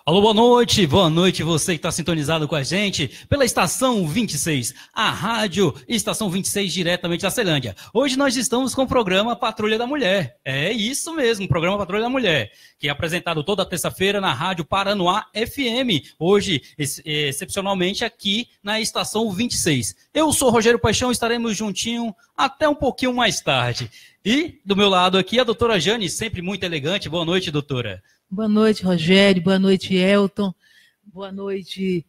Alô, boa noite você que está sintonizado com a gente pela Estação 26, a rádio Estação 26 diretamente da Ceilândia. Hoje nós estamos com o programa Patrulha da Mulher, é isso mesmo, o programa Patrulha da Mulher, que é apresentado toda terça-feira na rádio Paranoá FM, hoje excepcionalmente aqui na Estação 26. Eu sou Rogério Paixão, estaremos juntinho até um pouquinho mais tarde. E do meu lado aqui a doutora Jane, sempre muito elegante. Boa noite, doutora. Boa noite, Rogério. Boa noite, Elton. Boa noite,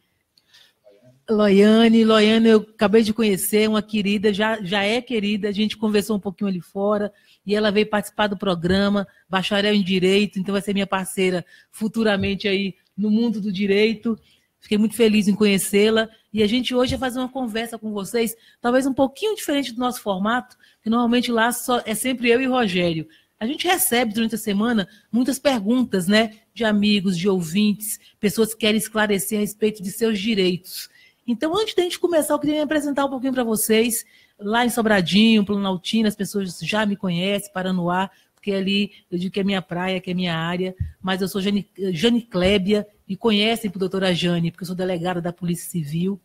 Loiane. Loiane, eu acabei de conhecer, uma querida, já é querida, a gente conversou um pouquinho ali fora, e ela veio participar do programa, bacharel em Direito, então vai ser minha parceira futuramente aí no mundo do direito. Fiquei muito feliz em conhecê-la, e a gente hoje vai fazer uma conversa com vocês, talvez um pouquinho diferente do nosso formato, que normalmente lá é sempre eu e Rogério. A gente recebe durante a semana muitas perguntas, né, de amigos, de ouvintes, pessoas que querem esclarecer a respeito de seus direitos. Então, antes da gente começar, eu queria me apresentar um pouquinho para vocês. Lá em Sobradinho, Planaltina, as pessoas já me conhecem, Paranoá, porque ali eu digo que é minha praia, que é minha área, mas eu sou Jane Clébia, e conhecem por doutora Jane, porque eu sou delegada da Polícia Civil,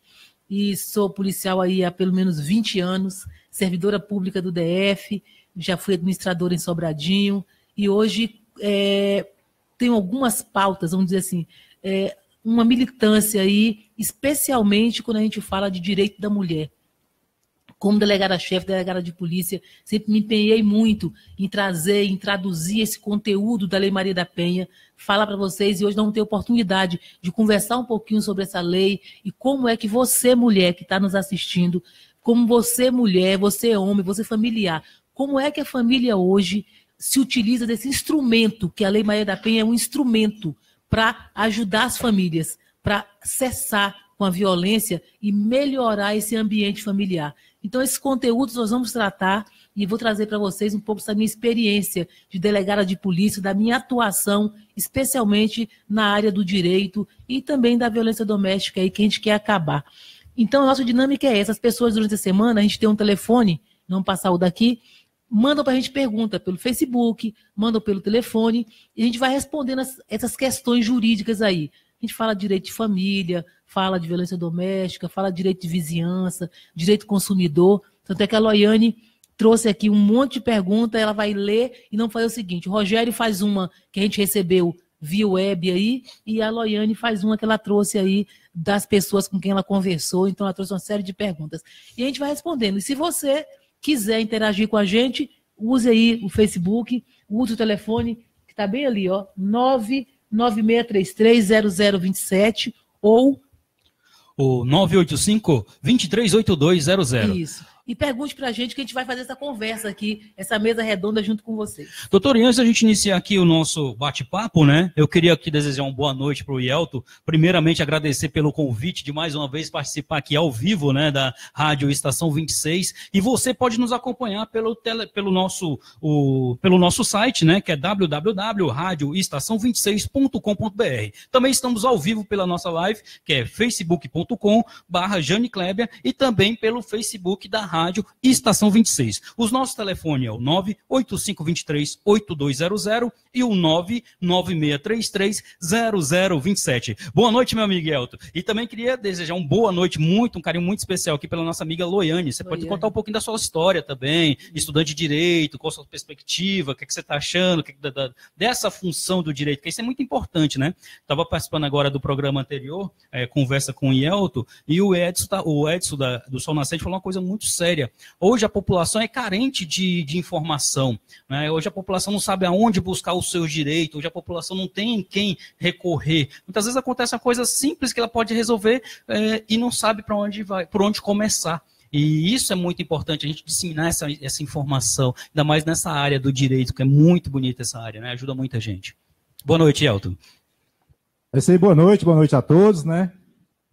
e sou policial aí há pelo menos 20 anos, servidora pública do DF, já fui administradora em Sobradinho, e hoje tenho algumas pautas, vamos dizer assim, uma militância aí, especialmente quando a gente fala de direito da mulher. Como delegada-chefe, delegada de polícia, sempre me empenhei muito em trazer, em traduzir esse conteúdo da Lei Maria da Penha, falar para vocês, e hoje não tenho oportunidade de conversar um pouquinho sobre essa lei e como é que você, mulher, que está nos assistindo, como você, mulher, você, homem, você, familiar, como é que a família hoje se utiliza desse instrumento, que a Lei Maria da Penha é um instrumento para ajudar as famílias, para cessar com a violência e melhorar esse ambiente familiar. Então, esses conteúdos nós vamos tratar e vou trazer para vocês um pouco da minha experiência de delegada de polícia, da minha atuação, especialmente na área do direito e também da violência doméstica aí, que a gente quer acabar. Então, a nossa dinâmica é essa. As pessoas, durante a semana, a gente tem um telefone, não passar o daqui, mandam para a gente pergunta pelo Facebook, mandam pelo telefone, e a gente vai respondendo essas questões jurídicas aí. A gente fala de direito de família, fala de violência doméstica, fala de direito de vizinhança, direito consumidor. Tanto é que a Loiane trouxe aqui um monte de perguntas, ela vai ler e não faz o seguinte: o Rogério faz uma que a gente recebeu via web aí, e a Loiane faz uma que ela trouxe aí das pessoas com quem ela conversou, então ela trouxe uma série de perguntas. E a gente vai respondendo. E se você quiser interagir com a gente, use aí o Facebook, use o telefone, que está bem ali, ó, 996330027 ou o 985-238200. Isso. E pergunte para a gente que a gente vai fazer essa conversa aqui, essa mesa redonda junto com vocês. Doutor, e antes da gente iniciar aqui o nosso bate-papo, né? Eu queria aqui desejar uma boa noite para o Yelton. Primeiramente, agradecer pelo convite de mais uma vez participar aqui ao vivo, né? Da Rádio Estação 26. E você pode nos acompanhar pelo nosso site, né? Que é www.radioestação26.com.br. Também estamos ao vivo pela nossa live, que é facebook.com/Jane Clébia, e também pelo Facebook da Rádio Estação 26. Os nossos telefones é o 985238200 e o 996330027. Boa noite, meu amigo Elton. E também queria desejar uma boa noite, um carinho muito especial aqui pela nossa amiga Loiane. Você pode contar um pouquinho da sua história também, estudante de direito, qual a sua perspectiva, o que você está achando dessa função do direito, porque isso é muito importante, né? Estava participando agora do programa anterior, conversa com o Yelton, e o Edson do Sol Nascente falou uma coisa muito séria. Hoje a população é carente de informação, né? Hoje a população não sabe aonde buscar os seus direitos, hoje a população não tem em quem recorrer. Muitas vezes acontece uma coisa simples que ela pode resolver e não sabe por onde começar. E isso é muito importante, a gente disseminar essa informação, ainda mais nessa área do direito, que é muito bonita essa área, né? Ajuda muita gente. Boa noite, Elton. É isso aí, boa noite a todos, né?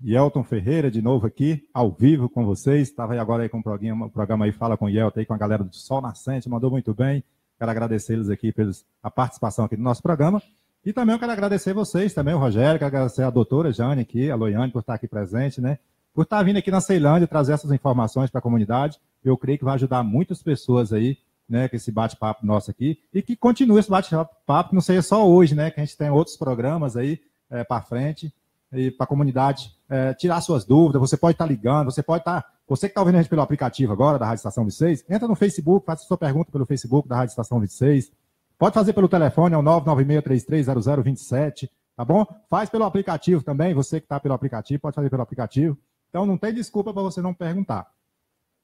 Yelton Ferreira, de novo aqui, ao vivo com vocês. Estava aí agora aí com o programa aí, Fala com o Yelton, aí com a galera do Sol Nascente, mandou muito bem. Quero agradecer eles aqui pela participação aqui no nosso programa. E também eu quero agradecer vocês, também o Rogério, quero agradecer a doutora Jane aqui, a Loiane, por estar aqui presente, né? Por estar vindo aqui na Ceilândia, trazer essas informações para a comunidade. Eu creio que vai ajudar muitas pessoas aí, né, com esse bate-papo nosso aqui. E que continue esse bate-papo, que não seja só hoje, né? Que a gente tem outros programas aí, para frente e para a comunidade tirar suas dúvidas. Você pode estar ligando, você que está ouvindo a gente pelo aplicativo agora da Rádio Estação 26, entra no Facebook, faça sua pergunta pelo Facebook da Rádio Estação 26. Pode fazer pelo telefone, é o 996330027, tá bom? Faz pelo aplicativo também, você que está pelo aplicativo, pode fazer pelo aplicativo. Então não tem desculpa para você não perguntar.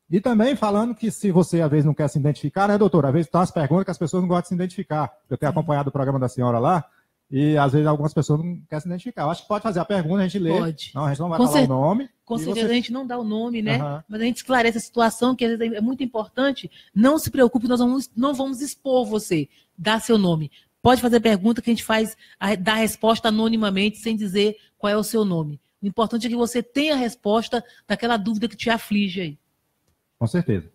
E também falando que se você, às vezes, não quer se identificar, né, doutora? Às vezes tem umas perguntas que as pessoas não gostam de se identificar. Eu tenho acompanhado o programa da senhora lá, e às vezes algumas pessoas não querem se identificar. Eu acho que pode fazer a pergunta, a gente lê. Pode. Não, a gente não vai falar o nome. Com certeza a gente não dá o nome, né? Uhum. Mas a gente esclarece a situação, que às vezes é muito importante. Não se preocupe, nós não vamos expor você. Dá seu nome. Pode fazer pergunta que a gente dá a resposta anonimamente, sem dizer qual é o seu nome. O importante é que você tenha a resposta daquela dúvida que te aflige aí. Com certeza.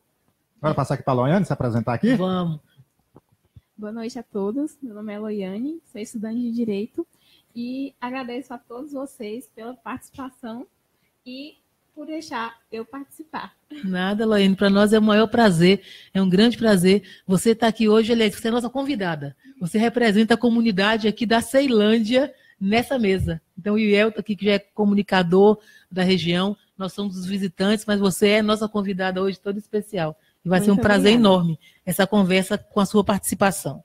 Agora passar aqui para a Loiane se apresentar aqui? Vamos. Boa noite a todos. Meu nome é Loiane, sou estudante de Direito e agradeço a todos vocês pela participação e por deixar eu participar. Nada, Loiane, para nós é o maior prazer, é um grande prazer. Você está aqui hoje, você é nossa convidada. Você representa a comunidade aqui da Ceilândia nessa mesa. Então, o Yelton aqui, que já é comunicador da região, nós somos os visitantes, mas você é nossa convidada hoje, toda especial. E vai ser um prazer enorme essa conversa com a sua participação.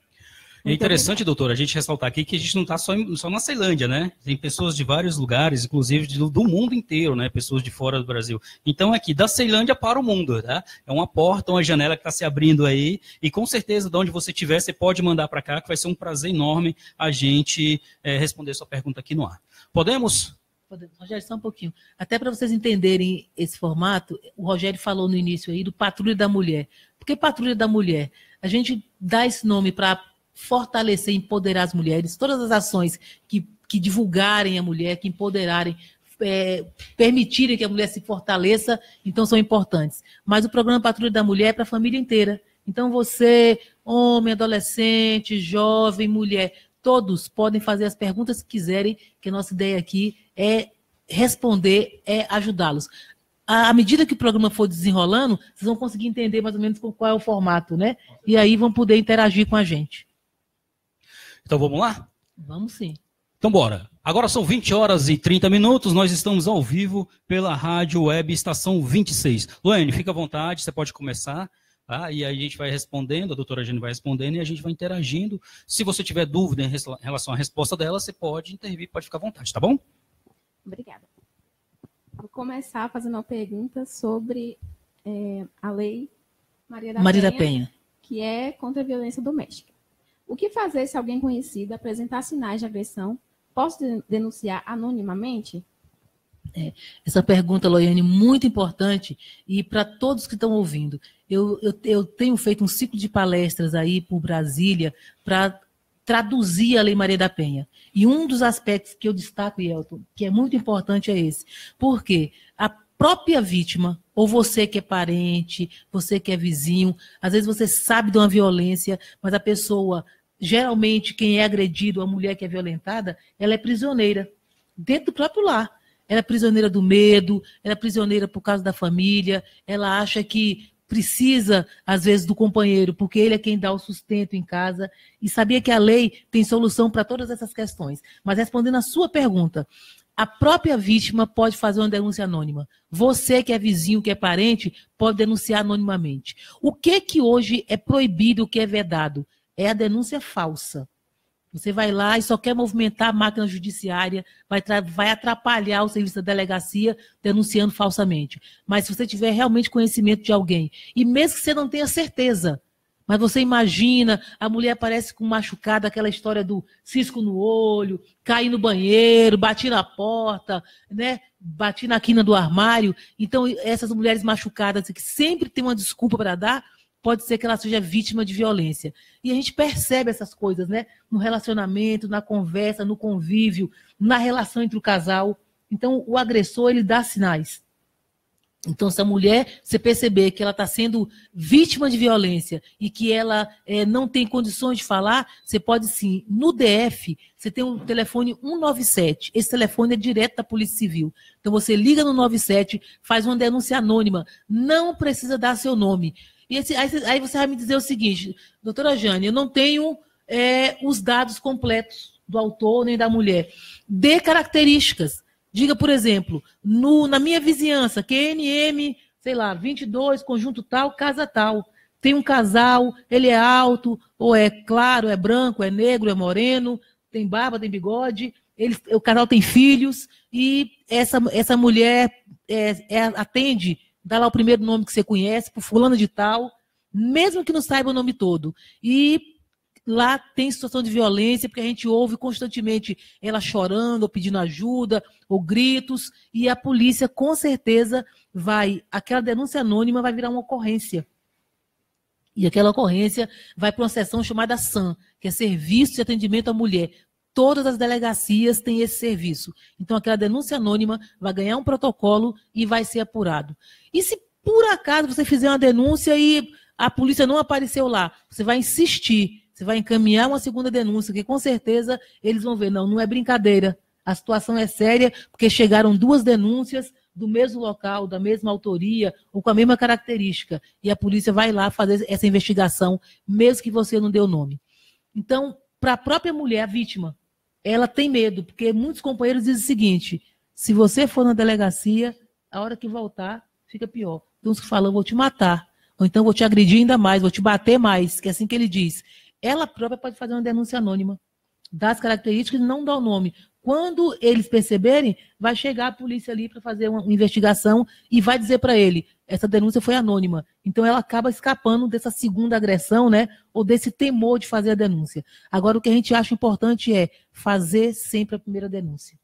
É interessante, doutora, a gente ressaltar aqui que a gente não está só na Ceilândia, né? Tem pessoas de vários lugares, inclusive do mundo inteiro, né? Pessoas de fora do Brasil. Então, aqui, da Ceilândia para o mundo, tá? É uma porta, uma janela que está se abrindo aí. E com certeza, de onde você estiver, você pode mandar para cá, que vai ser um prazer enorme a gente responder sua pergunta aqui no ar. Podemos? Rogério, só um pouquinho. Até para vocês entenderem esse formato, o Rogério falou no início aí do Patrulha da Mulher. Por que Patrulha da Mulher? A gente dá esse nome para fortalecer e empoderar as mulheres. Todas as ações que divulgarem a mulher, que empoderarem, permitirem que a mulher se fortaleça, então são importantes. Mas o programa Patrulha da Mulher é para a família inteira. Então você, homem, adolescente, jovem, mulher, todos podem fazer as perguntas que quiserem, que a nossa ideia aqui é responder, é ajudá-los. À medida que o programa for desenrolando, vocês vão conseguir entender mais ou menos qual é o formato, né? E aí vão poder interagir com a gente. Então vamos lá? Vamos sim. Então bora. Agora são 20h30, nós estamos ao vivo pela Rádio Web Estação 26. Loiane, fica à vontade, você pode começar. Tá? E aí a gente vai respondendo, a doutora Jane vai respondendo e a gente vai interagindo. Se você tiver dúvida em relação à resposta dela, você pode intervir, pode ficar à vontade, tá bom? Obrigada. Vou começar fazendo uma pergunta sobre a Lei Maria da Penha, que é contra a violência doméstica. O que fazer se alguém conhecido apresentar sinais de agressão? Posso denunciar anonimamente? Essa pergunta, Loiane, muito importante e para todos que estão ouvindo. Eu tenho feito um ciclo de palestras aí por Brasília para traduzir a Lei Maria da Penha. E um dos aspectos que eu destaco, Yelton, que é muito importante é esse. Porque a própria vítima, ou você que é parente, você que é vizinho, às vezes você sabe de uma violência, mas a pessoa, geralmente quem é agredido, a mulher que é violentada, ela é prisioneira dentro do próprio lar. Ela é prisioneira do medo, ela é prisioneira por causa da família, ela acha que precisa, às vezes, do companheiro, porque ele é quem dá o sustento em casa. E sabia que a lei tem solução para todas essas questões. Mas respondendo a sua pergunta, a própria vítima pode fazer uma denúncia anônima. Você que é vizinho, que é parente, pode denunciar anonimamente. O que hoje é proibido, o que é vedado? É a denúncia falsa. Você vai lá e só quer movimentar a máquina judiciária, vai atrapalhar o serviço da delegacia denunciando falsamente. Mas se você tiver realmente conhecimento de alguém, e mesmo que você não tenha certeza, mas você imagina, a mulher aparece com machucada, aquela história do cisco no olho, cair no banheiro, bati na porta, né? Bati na quina do armário. Então, essas mulheres machucadas, que sempre tem uma desculpa para dar, pode ser que ela seja vítima de violência. E a gente percebe essas coisas, né? No relacionamento, na conversa, no convívio, na relação entre o casal. Então, o agressor, ele dá sinais. Então, se a mulher, você perceber que ela está sendo vítima de violência e que ela não tem condições de falar, você pode sim. No DF, você tem um telefone 197. Esse telefone é direto da Polícia Civil. Então, você liga no 97, faz uma denúncia anônima. Não precisa dar seu nome. E aí você vai me dizer o seguinte, doutora Jane, eu não tenho os dados completos do autor nem da mulher. Dê características. Diga, por exemplo, na minha vizinhança, QNM, sei lá, 22, conjunto tal, casa tal. Tem um casal, ele é alto, ou é claro, é branco, é negro, é moreno, tem barba, tem bigode, o casal tem filhos, e essa mulher atende, dá lá o primeiro nome que você conhece, por fulano de tal, mesmo que não saiba o nome todo. E lá tem situação de violência, porque a gente ouve constantemente ela chorando, ou pedindo ajuda, ou gritos, e a polícia, com certeza, aquela denúncia anônima vai virar uma ocorrência. E aquela ocorrência vai para uma seção chamada SAM, que é Serviço de Atendimento à Mulher. Todas as delegacias têm esse serviço. Então, aquela denúncia anônima vai ganhar um protocolo e vai ser apurado. E se, por acaso, você fizer uma denúncia e a polícia não apareceu lá, você vai insistir, você vai encaminhar uma segunda denúncia, que com certeza eles vão ver, não é brincadeira. A situação é séria, porque chegaram 2 denúncias do mesmo local, da mesma autoria, ou com a mesma característica. E a polícia vai lá fazer essa investigação, mesmo que você não dê o nome. Então, para a própria mulher, a vítima, ela tem medo, porque muitos companheiros dizem o seguinte: se você for na delegacia, a hora que voltar, fica pior. Tem uns que falam, vou te matar, ou então vou te agredir ainda mais, vou te bater mais, que é assim que ele diz. Ela própria pode fazer uma denúncia anônima, dá as características e não dá o nome. Quando eles perceberem, vai chegar a polícia ali para fazer uma investigação e vai dizer para ele, essa denúncia foi anônima. Então ela acaba escapando dessa segunda agressão, né? Ou desse temor de fazer a denúncia. Agora, o que a gente acha importante é fazer sempre a primeira denúncia.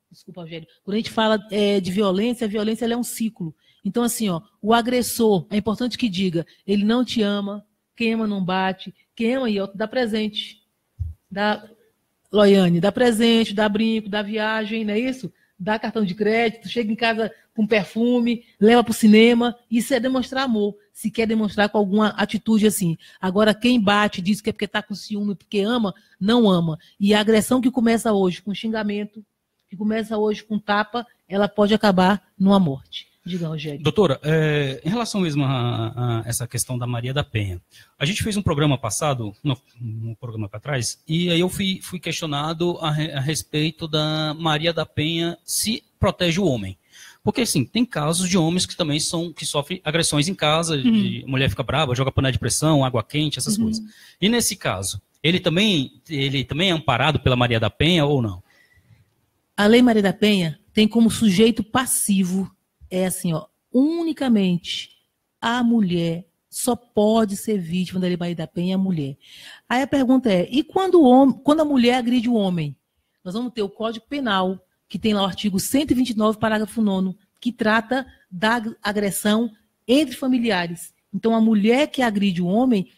Desculpa, Rogério. Quando a gente fala de violência, a violência ela é um ciclo. Então, assim, o agressor, é importante que diga, ele não te ama, quem ama não bate, quem ama dá presente. Loiane, dá presente, dá brinco, dá viagem, não é isso? Dá cartão de crédito, chega em casa com perfume, leva para o cinema. Isso é demonstrar amor, se quer demonstrar com alguma atitude assim. Agora, quem bate, diz que é porque está com ciúme, porque ama, não ama. E a agressão que começa hoje com xingamento, que começa hoje com tapa, ela pode acabar numa morte. Diga, Rogério. Doutora, em relação mesmo a essa questão da Maria da Penha, a gente fez um programa passado, um programa para trás, e aí eu fui questionado a respeito da Maria da Penha se protege o homem. Porque, assim, tem casos de homens que também que sofrem agressões em casa, de mulher fica brava, joga panela de pressão, água quente, essas coisas. E nesse caso, ele também é amparado pela Maria da Penha ou não? A Lei Maria da Penha tem como sujeito passivo assim, unicamente a mulher só pode ser vítima da Lei Maria da Penha, a mulher. Aí a pergunta é, e quando a mulher agride o homem? Nós vamos ter o Código Penal, que tem lá o artigo 129, parágrafo 9º, que trata da agressão entre familiares. Então, a mulher que agride o homem,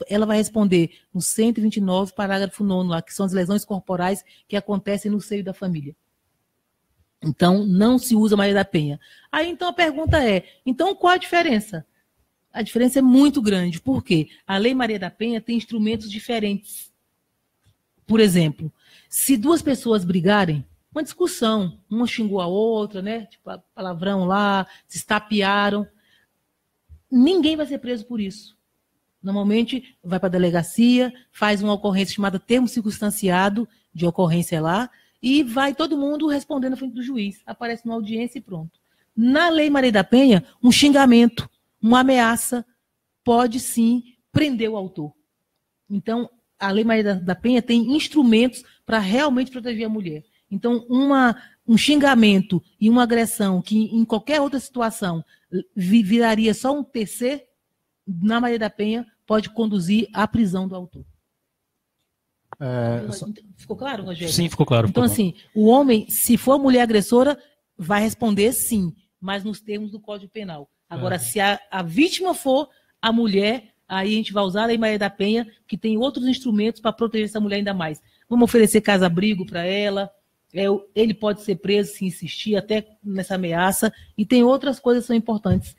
ela vai responder no 129, parágrafo 9º, lá, que são as lesões corporais que acontecem no seio da família. Então, não se usa Maria da Penha. Aí, então, a pergunta é, então, qual a diferença? A diferença é muito grande. Por quê? A Lei Maria da Penha tem instrumentos diferentes. Por exemplo, se 2 pessoas brigarem, uma discussão, uma xingou a outra, né? Tipo, palavrão lá, se estapearam, ninguém vai ser preso por isso. Normalmente, vai para a delegacia, faz uma ocorrência chamada termo circunstanciado de ocorrência lá, e vai todo mundo respondendo na frente do juiz. Aparece numa audiência e pronto. Na Lei Maria da Penha, um xingamento, uma ameaça, pode sim prender o autor. Então, a Lei Maria da Penha tem instrumentos para realmente proteger a mulher. Então, um xingamento e uma agressão que em qualquer outra situação viraria só um TC, na Maria da Penha pode conduzir à prisão do autor. Ficou claro, Rogério? Sim, ficou claro. Então, assim, o homem, se for a mulher agressora, vai responder sim, mas nos termos do Código Penal. Agora, se a vítima for a mulher, aí a gente vai usar a Lei Maria da Penha, que tem outros instrumentos para proteger essa mulher ainda mais. Vamos oferecer casa-abrigo para ela, ele pode ser preso se insistir, até nessa ameaça, e tem outras coisas que são importantes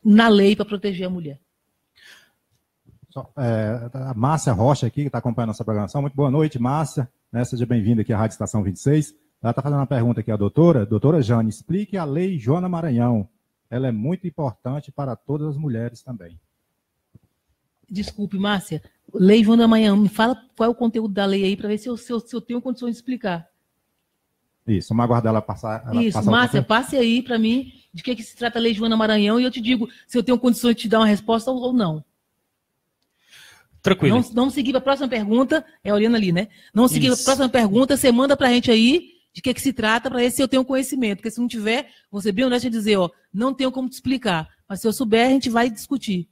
na lei para proteger a mulher. A Márcia Rocha aqui, que está acompanhando a nossa programação. Muito boa noite, Márcia. Seja bem-vinda aqui à Rádio Estação 26. Ela está fazendo uma pergunta aqui à doutora Jane. Explique a Lei Joana Maranhão. Ela é muito importante para todas as mulheres também. Desculpe, Márcia. Lei Joana Maranhão, me fala qual é o conteúdo da lei aí, para ver se eu tenho condições de explicar. Isso, vamos aguardar ela passar. Isso, Márcia, passe aí para mim de que se trata a Lei Joana Maranhão e eu te digo se eu tenho condições de te dar uma resposta ou não. Tranquilo. Não seguir para a próxima pergunta, é olhando ali, né? Não seguir para a próxima pergunta, você manda para a gente aí de que se trata, para ver se eu tenho conhecimento. Porque se não tiver, vou ser bem honesto e dizer, ó, não tenho como te explicar. Mas se eu souber, a gente vai discutir.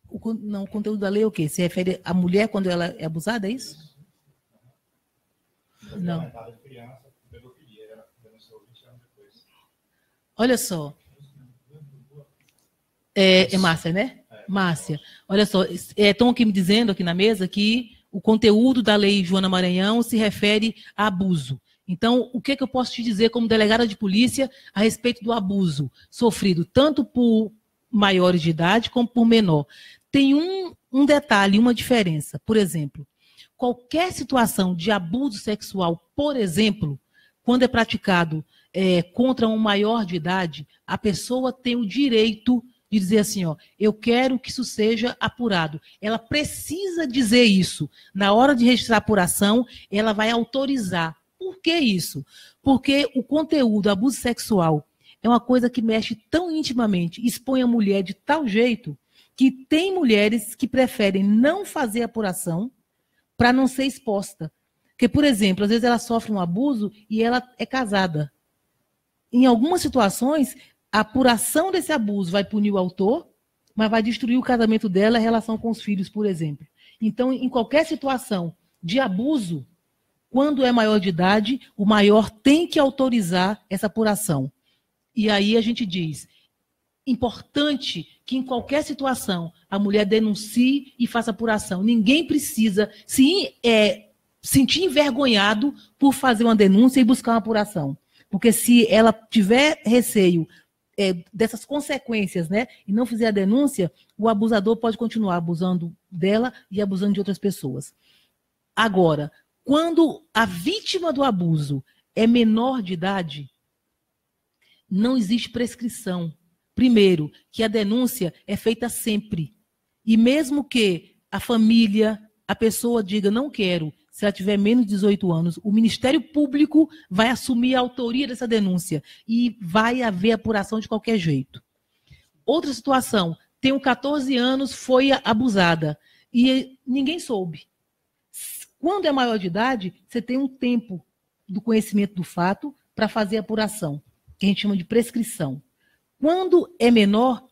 O conteúdo da lei é o quê? Se refere à mulher quando ela é abusada, é isso? Não. Olha só. É Márcia, né? Márcia. Olha só, estão aqui me dizendo aqui na mesa que o conteúdo da Lei Joana Maranhão se refere a abuso. Então, o que eu posso te dizer como delegada de polícia a respeito do abuso sofrido tanto por maiores de idade como por menor? Tem um detalhe, uma diferença. Por exemplo, qualquer situação de abuso sexual, por exemplo, quando é praticado contra um maior de idade, a pessoa tem o direito de dizer assim, ó, eu quero que isso seja apurado. Ela precisa dizer isso. Na hora de registrar a apuração, ela vai autorizar. Por que isso? Porque o conteúdo, abuso sexual, é uma coisa que mexe tão intimamente, expõe a mulher de tal jeito que tem mulheres que preferem não fazer apuração para não ser exposta. Porque, por exemplo, às vezes ela sofre um abuso e ela é casada. Em algumas situações, a apuração desse abuso vai punir o autor, mas vai destruir o casamento dela, a relação com os filhos, por exemplo. Então, em qualquer situação de abuso, quando é maior de idade, o maior tem que autorizar essa apuração. E aí a gente diz, importante que em qualquer situação a mulher denuncie e faça apuração. Ninguém precisa se sentir envergonhado por fazer uma denúncia e buscar uma apuração. Porque se ela tiver receio dessas consequências, né, e não fizer a denúncia, o abusador pode continuar abusando dela e abusando de outras pessoas. Agora, quando a vítima do abuso é menor de idade, não existe prescrição. Primeiro, que a denúncia é feita sempre. E mesmo que a família, a pessoa diga não quero, se ela tiver menos de 18 anos, o Ministério Público vai assumir a autoria dessa denúncia e vai haver apuração de qualquer jeito. Outra situação, tenho 14 anos, foi abusada e ninguém soube. Quando é maior de idade, você tem um tempo do conhecimento do fato para fazer a apuração, que a gente chama de prescrição. Quando é menor,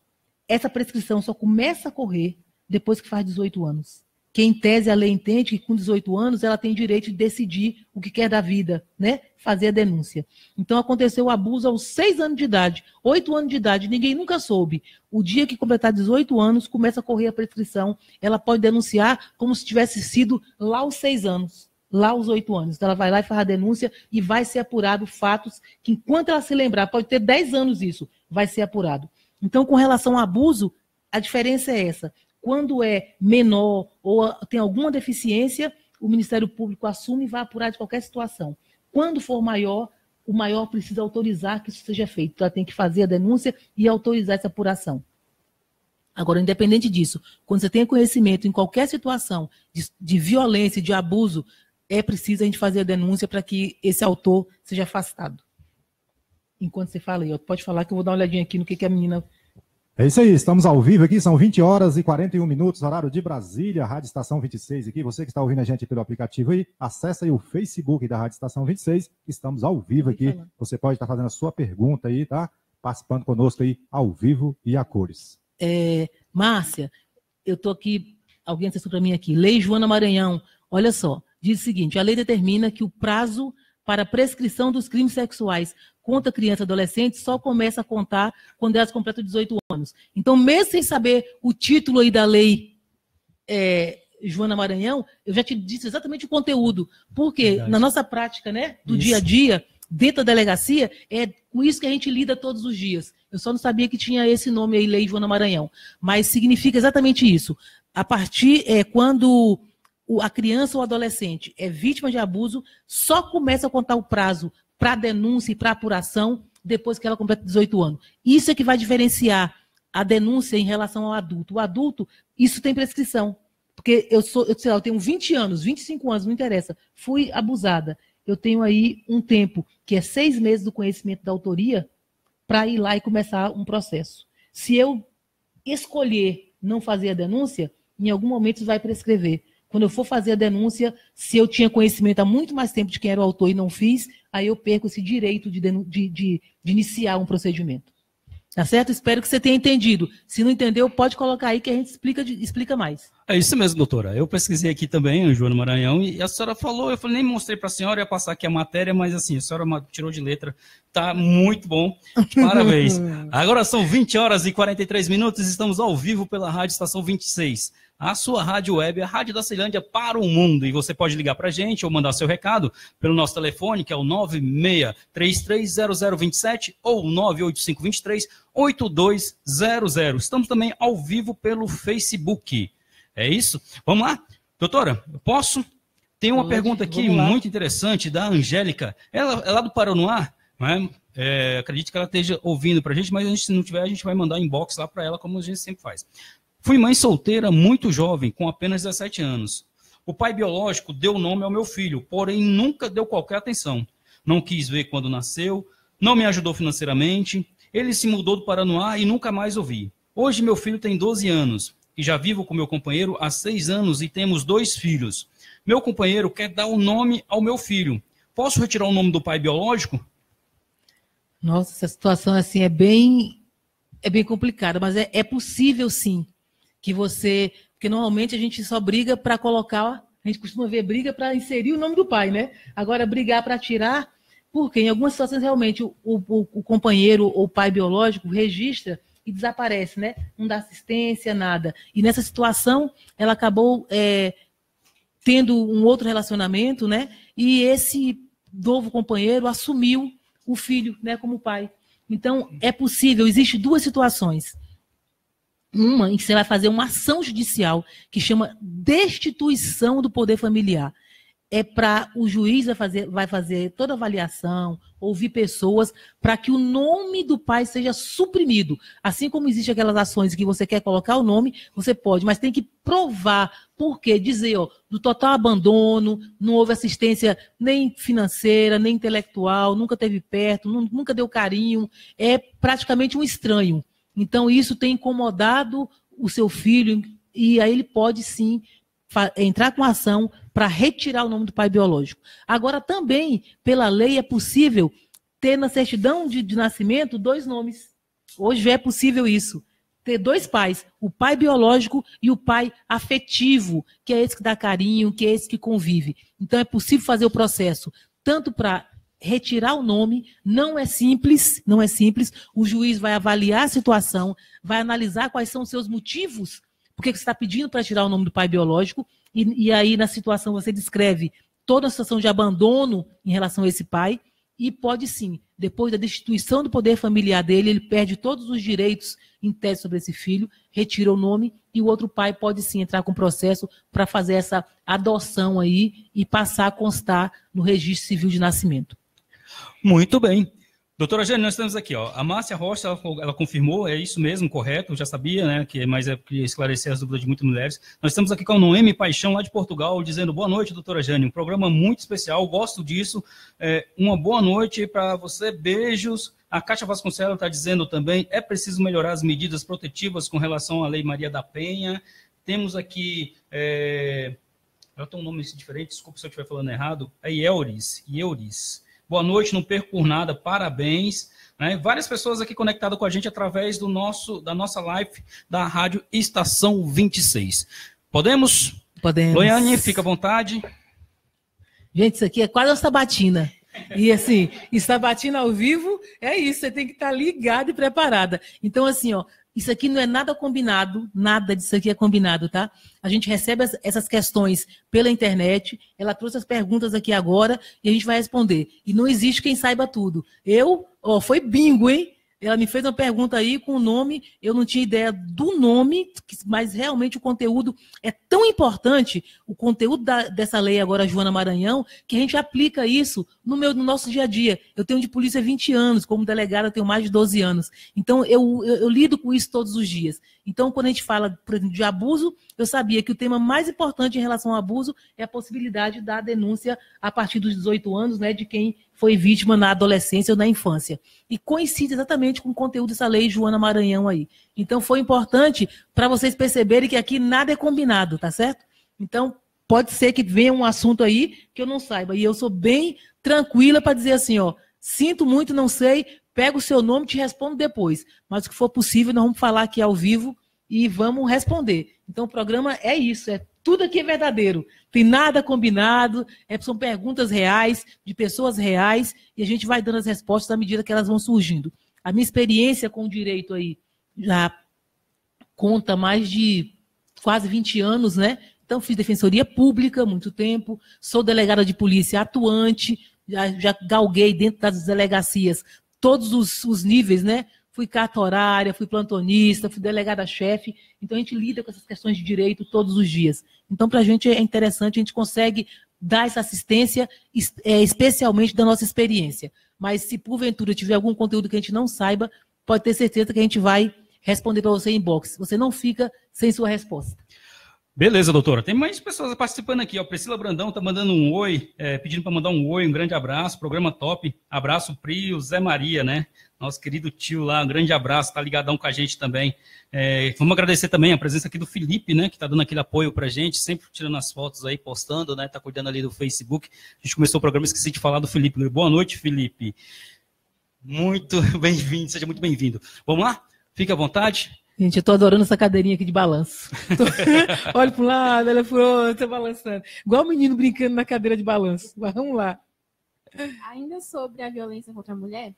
essa prescrição só começa a correr depois que faz 18 anos. Que, em tese, a lei entende que com 18 anos ela tem direito de decidir o que quer da vida, né? Fazer a denúncia. Então, aconteceu o abuso aos 6 anos de idade, 8 anos de idade, ninguém nunca soube. O dia que completar 18 anos, começa a correr a prescrição. Ela pode denunciar como se tivesse sido lá aos 6 anos, lá aos 8 anos. Então, ela vai lá e faz a denúncia e vai ser apurado fatos que, enquanto ela se lembrar, pode ter 10 anos isso, vai ser apurado. Então, com relação ao abuso, a diferença é essa. Quando é menor ou tem alguma deficiência, o Ministério Público assume e vai apurar de qualquer situação. Quando for maior, o maior precisa autorizar que isso seja feito. Então, ela tem que fazer a denúncia e autorizar essa apuração. Agora, independente disso, quando você tem conhecimento em qualquer situação de violência, de abuso, é preciso a gente fazer a denúncia para que esse autor seja afastado. Enquanto você fala aí, pode falar que eu vou dar uma olhadinha aqui no que a menina... É isso aí, estamos ao vivo aqui, são 20 horas e 41 minutos, horário de Brasília, Rádio Estação 26 aqui. Você que está ouvindo a gente pelo aplicativo aí, acessa aí o Facebook da Rádio Estação 26, estamos ao vivo aqui. Você pode estar fazendo a sua pergunta aí, tá? Participando conosco aí, ao vivo e a cores. Márcia, eu estou aqui, alguém acessou para mim aqui, Lei Joana Maranhão, olha só, diz o seguinte, a lei determina que o prazo para a prescrição dos crimes sexuais contra criança e adolescente só começa a contar quando elas completam 18 anos. Então, mesmo sem saber o título aí da lei Joana Maranhão, eu já te disse exatamente o conteúdo. Porque na nossa prática, né, do dia a dia, dentro da delegacia, é com isso que a gente lida todos os dias. Eu só não sabia que tinha esse nome aí, Lei Joana Maranhão. Mas significa exatamente isso. A partir, quando a criança ou adolescente é vítima de abuso, só começa a contar o prazo para denúncia e para apuração depois que ela completa 18 anos. Isso é que vai diferenciar a denúncia em relação ao adulto. O adulto, isso tem prescrição. Porque eu tenho 20 anos, 25 anos, não interessa. Fui abusada. Eu tenho aí um tempo, que é 6 meses do conhecimento da autoria, para ir lá e começar um processo. Se eu escolher não fazer a denúncia, em algum momento isso vai prescrever. Quando eu for fazer a denúncia, se eu tinha conhecimento há muito mais tempo de quem era o autor e não fiz, aí eu perco esse direito de iniciar um procedimento. Tá certo? Espero que você tenha entendido. Se não entendeu, pode colocar aí que a gente explica mais. É isso mesmo, doutora. Eu pesquisei aqui também, Joana Maranhão, e a senhora falou, eu falei, nem mostrei para a senhora, ia passar aqui a matéria, mas assim, a senhora tirou de letra. Tá muito bom. Parabéns. Agora são 20 horas e 43 minutos, estamos ao vivo pela Rádio Estação 26. A sua rádio web, a Rádio da Ceilândia para o mundo. E você pode ligar para a gente ou mandar seu recado pelo nosso telefone, que é o 96330027 ou 985238200. Estamos também ao vivo pelo Facebook. É isso? Vamos lá? Doutora, eu posso? Tem uma pergunta aqui muito interessante da Angélica. Ela é lá do Paraná, né? Acredito que ela esteja ouvindo para a gente, mas se não tiver, a gente vai mandar inbox lá para ela, como a gente sempre faz. Fui mãe solteira muito jovem, com apenas 17 anos. O pai biológico deu nome ao meu filho, porém nunca deu qualquer atenção. Não quis ver quando nasceu, não me ajudou financeiramente. Ele se mudou do Paraná e nunca mais ouvi. Hoje meu filho tem 12 anos e já vivo com meu companheiro há 6 anos e temos 2 filhos. Meu companheiro quer dar o nome ao meu filho. Posso retirar o nome do pai biológico? Nossa, essa situação assim é bem complicada, mas é possível sim. Porque normalmente a gente só briga para colocar, a gente costuma ver briga para inserir o nome do pai, né? Agora, brigar para tirar, porque em algumas situações realmente o companheiro ou pai biológico registra e desaparece, né? Não dá assistência, nada. E nessa situação, ela acabou tendo um outro relacionamento, né? E esse novo companheiro assumiu o filho, né, como pai. Então, é possível, existem 2 situações. Uma em que você vai fazer uma ação judicial que chama destituição do poder familiar. É para o juiz vai fazer toda a avaliação, ouvir pessoas, para que o nome do pai seja suprimido. Assim como existem aquelas ações que você quer colocar o nome, você pode, mas tem que provar. Por quê? Dizer, do total abandono, não houve assistência nem financeira, nem intelectual, nunca esteve perto, nunca deu carinho, é praticamente um estranho. Então, isso tem incomodado o seu filho e aí ele pode, sim, entrar com ação para retirar o nome do pai biológico. Agora, também, pela lei, é possível ter na certidão de nascimento 2 nomes. Hoje já é possível isso. Ter 2 pais, o pai biológico e o pai afetivo, que é esse que dá carinho, que é esse que convive. Então, é possível fazer o processo tanto para retirar o nome, não é simples, o juiz vai avaliar a situação, vai analisar quais são os seus motivos, porque você está pedindo para tirar o nome do pai biológico, e aí na situação você descreve toda a situação de abandono em relação a esse pai, e pode sim, depois da destituição do poder familiar dele, ele perde todos os direitos em tese sobre esse filho, retira o nome, e o outro pai pode sim entrar com processo para fazer essa adoção aí e passar a constar no registro civil de nascimento. Muito bem. Doutora Jane, nós estamos aqui, a Márcia Rocha, ela confirmou, é isso mesmo, correto, eu já sabia, né, mas eu queria esclarecer as dúvidas de muitas mulheres. Nós estamos aqui com a Noemi Paixão, lá de Portugal, dizendo boa noite, doutora Jane, um programa muito especial, gosto disso, uma boa noite para você, beijos. A Cátia Vasconcelos está dizendo também, é preciso melhorar as medidas protetivas com relação à Lei Maria da Penha. Temos aqui, ela tem um nome diferente, desculpa se eu estiver falando errado, é Ieuris. Boa noite, não perco por nada, parabéns. Né? Várias pessoas aqui conectadas com a gente através da nossa live da Rádio Estação 26. Podemos? Podemos. Loiane, fica à vontade. Gente, isso aqui é quase uma sabatina. E assim, sabatina ao vivo é isso, você tem que estar ligado e preparada. Então, assim, isso aqui não é nada combinado, nada disso aqui é combinado, tá? A gente recebe essas questões pela internet, ela trouxe as perguntas aqui agora e a gente vai responder. E não existe quem saiba tudo. Foi bingo, hein? Ela me fez uma pergunta aí com o nome, eu não tinha ideia do nome, mas realmente o conteúdo é tão importante, o conteúdo dessa lei agora, Joana Maranhão, que a gente aplica isso no nosso dia a dia. Eu tenho de polícia 20 anos, como delegada eu tenho mais de 12 anos. Então, eu lido com isso todos os dias. Então, quando a gente fala, por exemplo, de abuso, eu sabia que o tema mais importante em relação ao abuso é a possibilidade da denúncia a partir dos 18 anos, né, de quem foi vítima na adolescência ou na infância. E coincide exatamente com o conteúdo dessa lei Joana Maranhão aí. Então, foi importante para vocês perceberem que aqui nada é combinado, tá certo? Então, pode ser que venha um assunto aí que eu não saiba. E eu sou bem tranquila para dizer assim, ó, sinto muito, não sei, pego o seu nome e te respondo depois. Mas o que for possível, nós vamos falar aqui ao vivo e vamos responder. Então, o programa é isso, tudo aqui é verdadeiro. Tem nada combinado, são perguntas reais, de pessoas reais, e a gente vai dando as respostas à medida que elas vão surgindo. A minha experiência com o direito aí já conta mais de quase 20 anos, né? Então, fiz defensoria pública há muito tempo, sou delegada de polícia atuante, já galguei dentro das delegacias todos os níveis, né? Fui carta horária, fui plantonista, fui delegada-chefe. Então, a gente lida com essas questões de direito todos os dias. Então, para a gente é interessante, a gente consegue dar essa assistência, especialmente da nossa experiência. Mas, se porventura tiver algum conteúdo que a gente não saiba, pode ter certeza que a gente vai responder para você em inbox. Você não fica sem sua resposta. Beleza, doutora. Tem mais pessoas participando aqui. Ó. Priscila Brandão está mandando um oi, pedindo para mandar um oi, um grande abraço. Programa top. Abraço, Prio, Zé Maria, né? Nosso querido tio lá, um grande abraço, tá ligadão com a gente também. Vamos agradecer também a presença aqui do Felipe, né? Que tá dando aquele apoio pra gente, sempre tirando as fotos aí, postando, né? Tá cuidando ali do Facebook. A gente começou o programa, esqueci de falar do Felipe. Boa noite, Felipe. Muito bem-vindo, seja muito bem-vindo. Vamos lá? Fique à vontade. Gente, eu tô adorando essa cadeirinha aqui de balanço. Olha para um lado, olha para o outro, tô balançando. Igual o menino brincando na cadeira de balanço. Mas vamos lá. Ainda sobre a violência contra a mulher,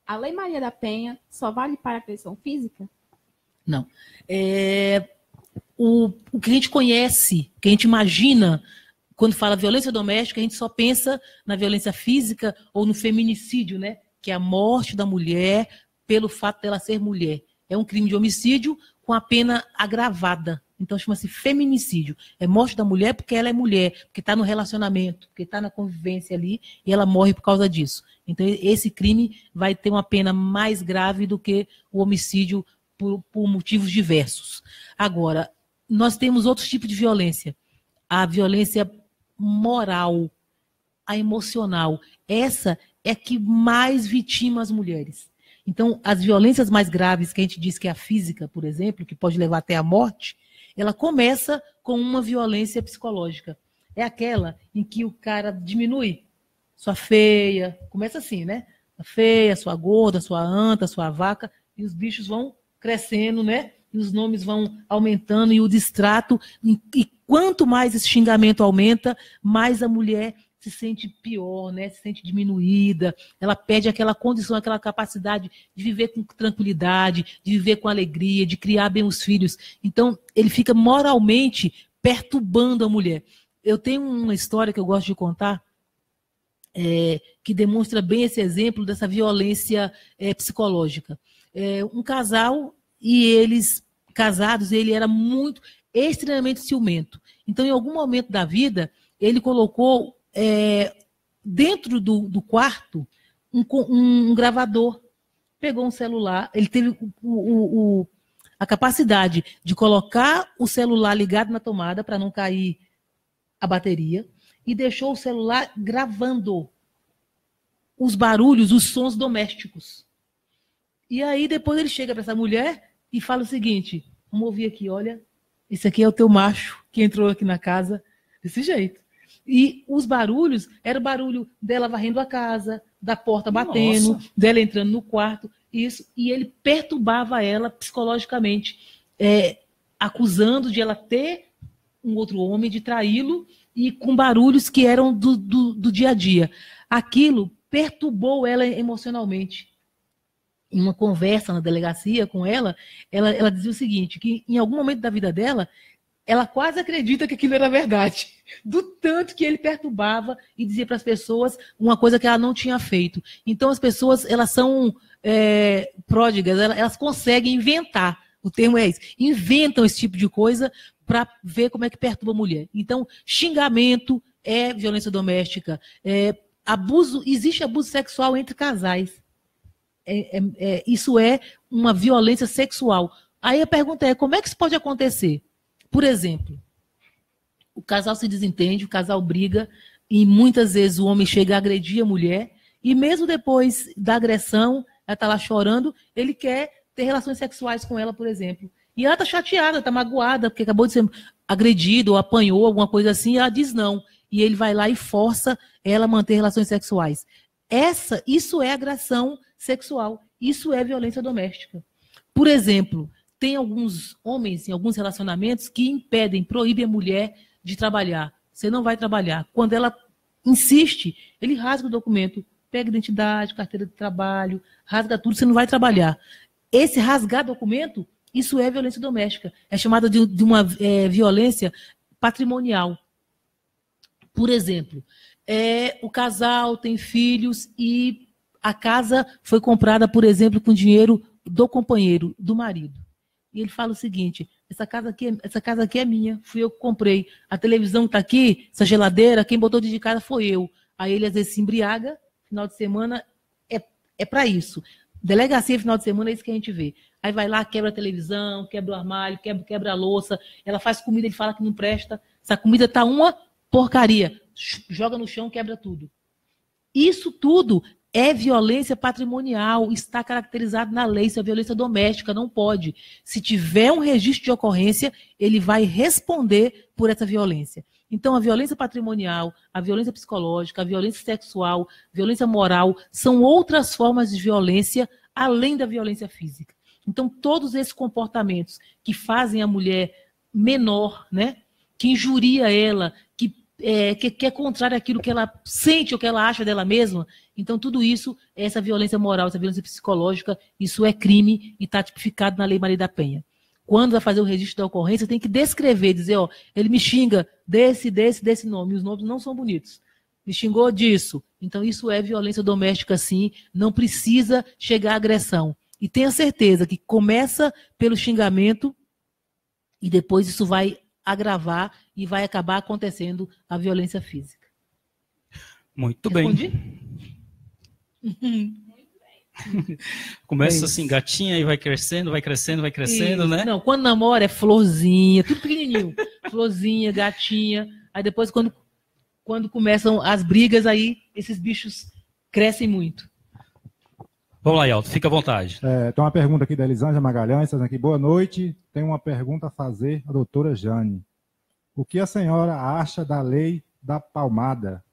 a Lei Maria da Penha só vale para a agressão física? Não. O que a gente conhece, o que a gente imagina, quando fala violência doméstica, a gente só pensa na violência física ou no feminicídio, né? Que é a morte da mulher pelo fato dela ser mulher. É um crime de homicídio com a pena agravada. Então, chama-se feminicídio. É morte da mulher porque ela é mulher, porque está no relacionamento, porque está na convivência ali, e ela morre por causa disso. Então, esse crime vai ter uma pena mais grave do que o homicídio por motivos diversos. Agora, nós temos outros tipos de violência. A violência moral, a emocional. Essa é que mais vitima as mulheres. Então, as violências mais graves, que a gente diz que é a física, por exemplo, que pode levar até a morte, ela começa com uma violência psicológica. É aquela em que o cara diminui sua feia, começa assim, né? A feia, sua gorda, sua anta, sua vaca, e os bichos vão crescendo, né? E os nomes vão aumentando, e o distrato. E quanto mais esse xingamento aumenta, mais a mulher se sente pior, né? Se sente diminuída, ela perde aquela condição, aquela capacidade de viver com tranquilidade, de viver com alegria, de criar bem os filhos. Então, ele fica moralmente perturbando a mulher. Eu tenho uma história que eu gosto de contar, que demonstra bem esse exemplo dessa violência psicológica. Um casal, e eles, casados, ele era extremamente ciumento. Então, em algum momento da vida, ele colocou dentro do quarto um gravador, pegou um celular, ele teve a capacidade de colocar o celular ligado na tomada para não cair a bateria e deixou o celular gravando os barulhos, os sons domésticos. E aí depois ele chega para essa mulher e fala o seguinte: vamos ouvir aqui, olha, esse aqui é o teu macho que entrou aqui na casa desse jeito. E os barulhos, era o barulho dela varrendo a casa, da porta batendo, nossa, dela entrando no quarto, isso, e ele perturbava ela psicologicamente, acusando de ela ter um outro homem, de traí-lo, e com barulhos que eram do dia a dia. Aquilo perturbou ela emocionalmente. Em uma conversa na delegacia com ela dizia o seguinte, que em algum momento da vida dela, ela quase acredita que aquilo era verdade, do tanto que ele perturbava e dizia para as pessoas uma coisa que ela não tinha feito. Então, as pessoas, elas são pródigas, elas conseguem inventar, o termo é esse, inventam esse tipo de coisa para ver como é que perturba a mulher. Então, xingamento é violência doméstica, existe abuso sexual entre casais. Isso é uma violência sexual. Aí a pergunta é, como é que isso pode acontecer? Por exemplo, o casal se desentende, o casal briga, e muitas vezes o homem chega a agredir a mulher, e mesmo depois da agressão, ela está lá chorando, ele quer ter relações sexuais com ela, por exemplo. E ela está chateada, está magoada, porque acabou de ser agredida ou apanhou, alguma coisa assim, e ela diz não. E ele vai lá e força ela a manter relações sexuais. Isso é agressão sexual, isso é violência doméstica. Por exemplo, tem alguns homens em alguns relacionamentos que proíbem a mulher de trabalhar. Você não vai trabalhar. Quando ela insiste, ele rasga o documento, pega identidade, carteira de trabalho, rasga tudo, você não vai trabalhar. Esse rasgar documento, isso é violência doméstica. É chamada de uma violência patrimonial. Por exemplo, o casal tem filhos e a casa foi comprada, por exemplo, com dinheiro do companheiro, do marido. E ele fala o seguinte, essa casa aqui é minha, fui eu que comprei. A televisão está aqui, essa geladeira, quem botou de casa foi eu. Aí ele às vezes se embriaga, final de semana é para isso. Delegacia, final de semana, é isso que a gente vê. Aí vai lá, quebra a televisão, quebra o armário, quebra a louça, ela faz comida, ele fala que não presta, essa comida tá uma porcaria, joga no chão, quebra tudo. Isso tudo é violência patrimonial, está caracterizado na lei, isso é violência doméstica, não pode. Se tiver um registro de ocorrência, ele vai responder por essa violência. Então, a violência patrimonial, a violência psicológica, a violência sexual, a violência moral, são outras formas de violência, além da violência física. Então, todos esses comportamentos que fazem a mulher menor, né, que injuria ela, que é contrário àquilo que ela sente ou que ela acha dela mesma, então tudo isso, essa violência moral, essa violência psicológica, isso é crime e está tipificado na Lei Maria da Penha. Quando vai fazer o registro da ocorrência, tem que descrever, dizer, ó, ele me xinga desse nome, os nomes não são bonitos. Me xingou disso. Então isso é violência doméstica, sim, não precisa chegar à agressão. E tenha certeza que começa pelo xingamento e depois isso vai agravar e vai acabar acontecendo a violência física. Muito bem. Começa assim, gatinha, e vai crescendo, isso. Né? Não, quando namora é florzinha, tudo pequenininho. Florzinha, gatinha. Aí depois, quando começam as brigas, aí esses bichos crescem muito. Vamos lá, Yalto, fica à vontade. Tem uma pergunta aqui da Elisângela Magalhães, aqui, boa noite. Tem uma pergunta a fazer à doutora Jane. O que a senhora acha da lei da palmada?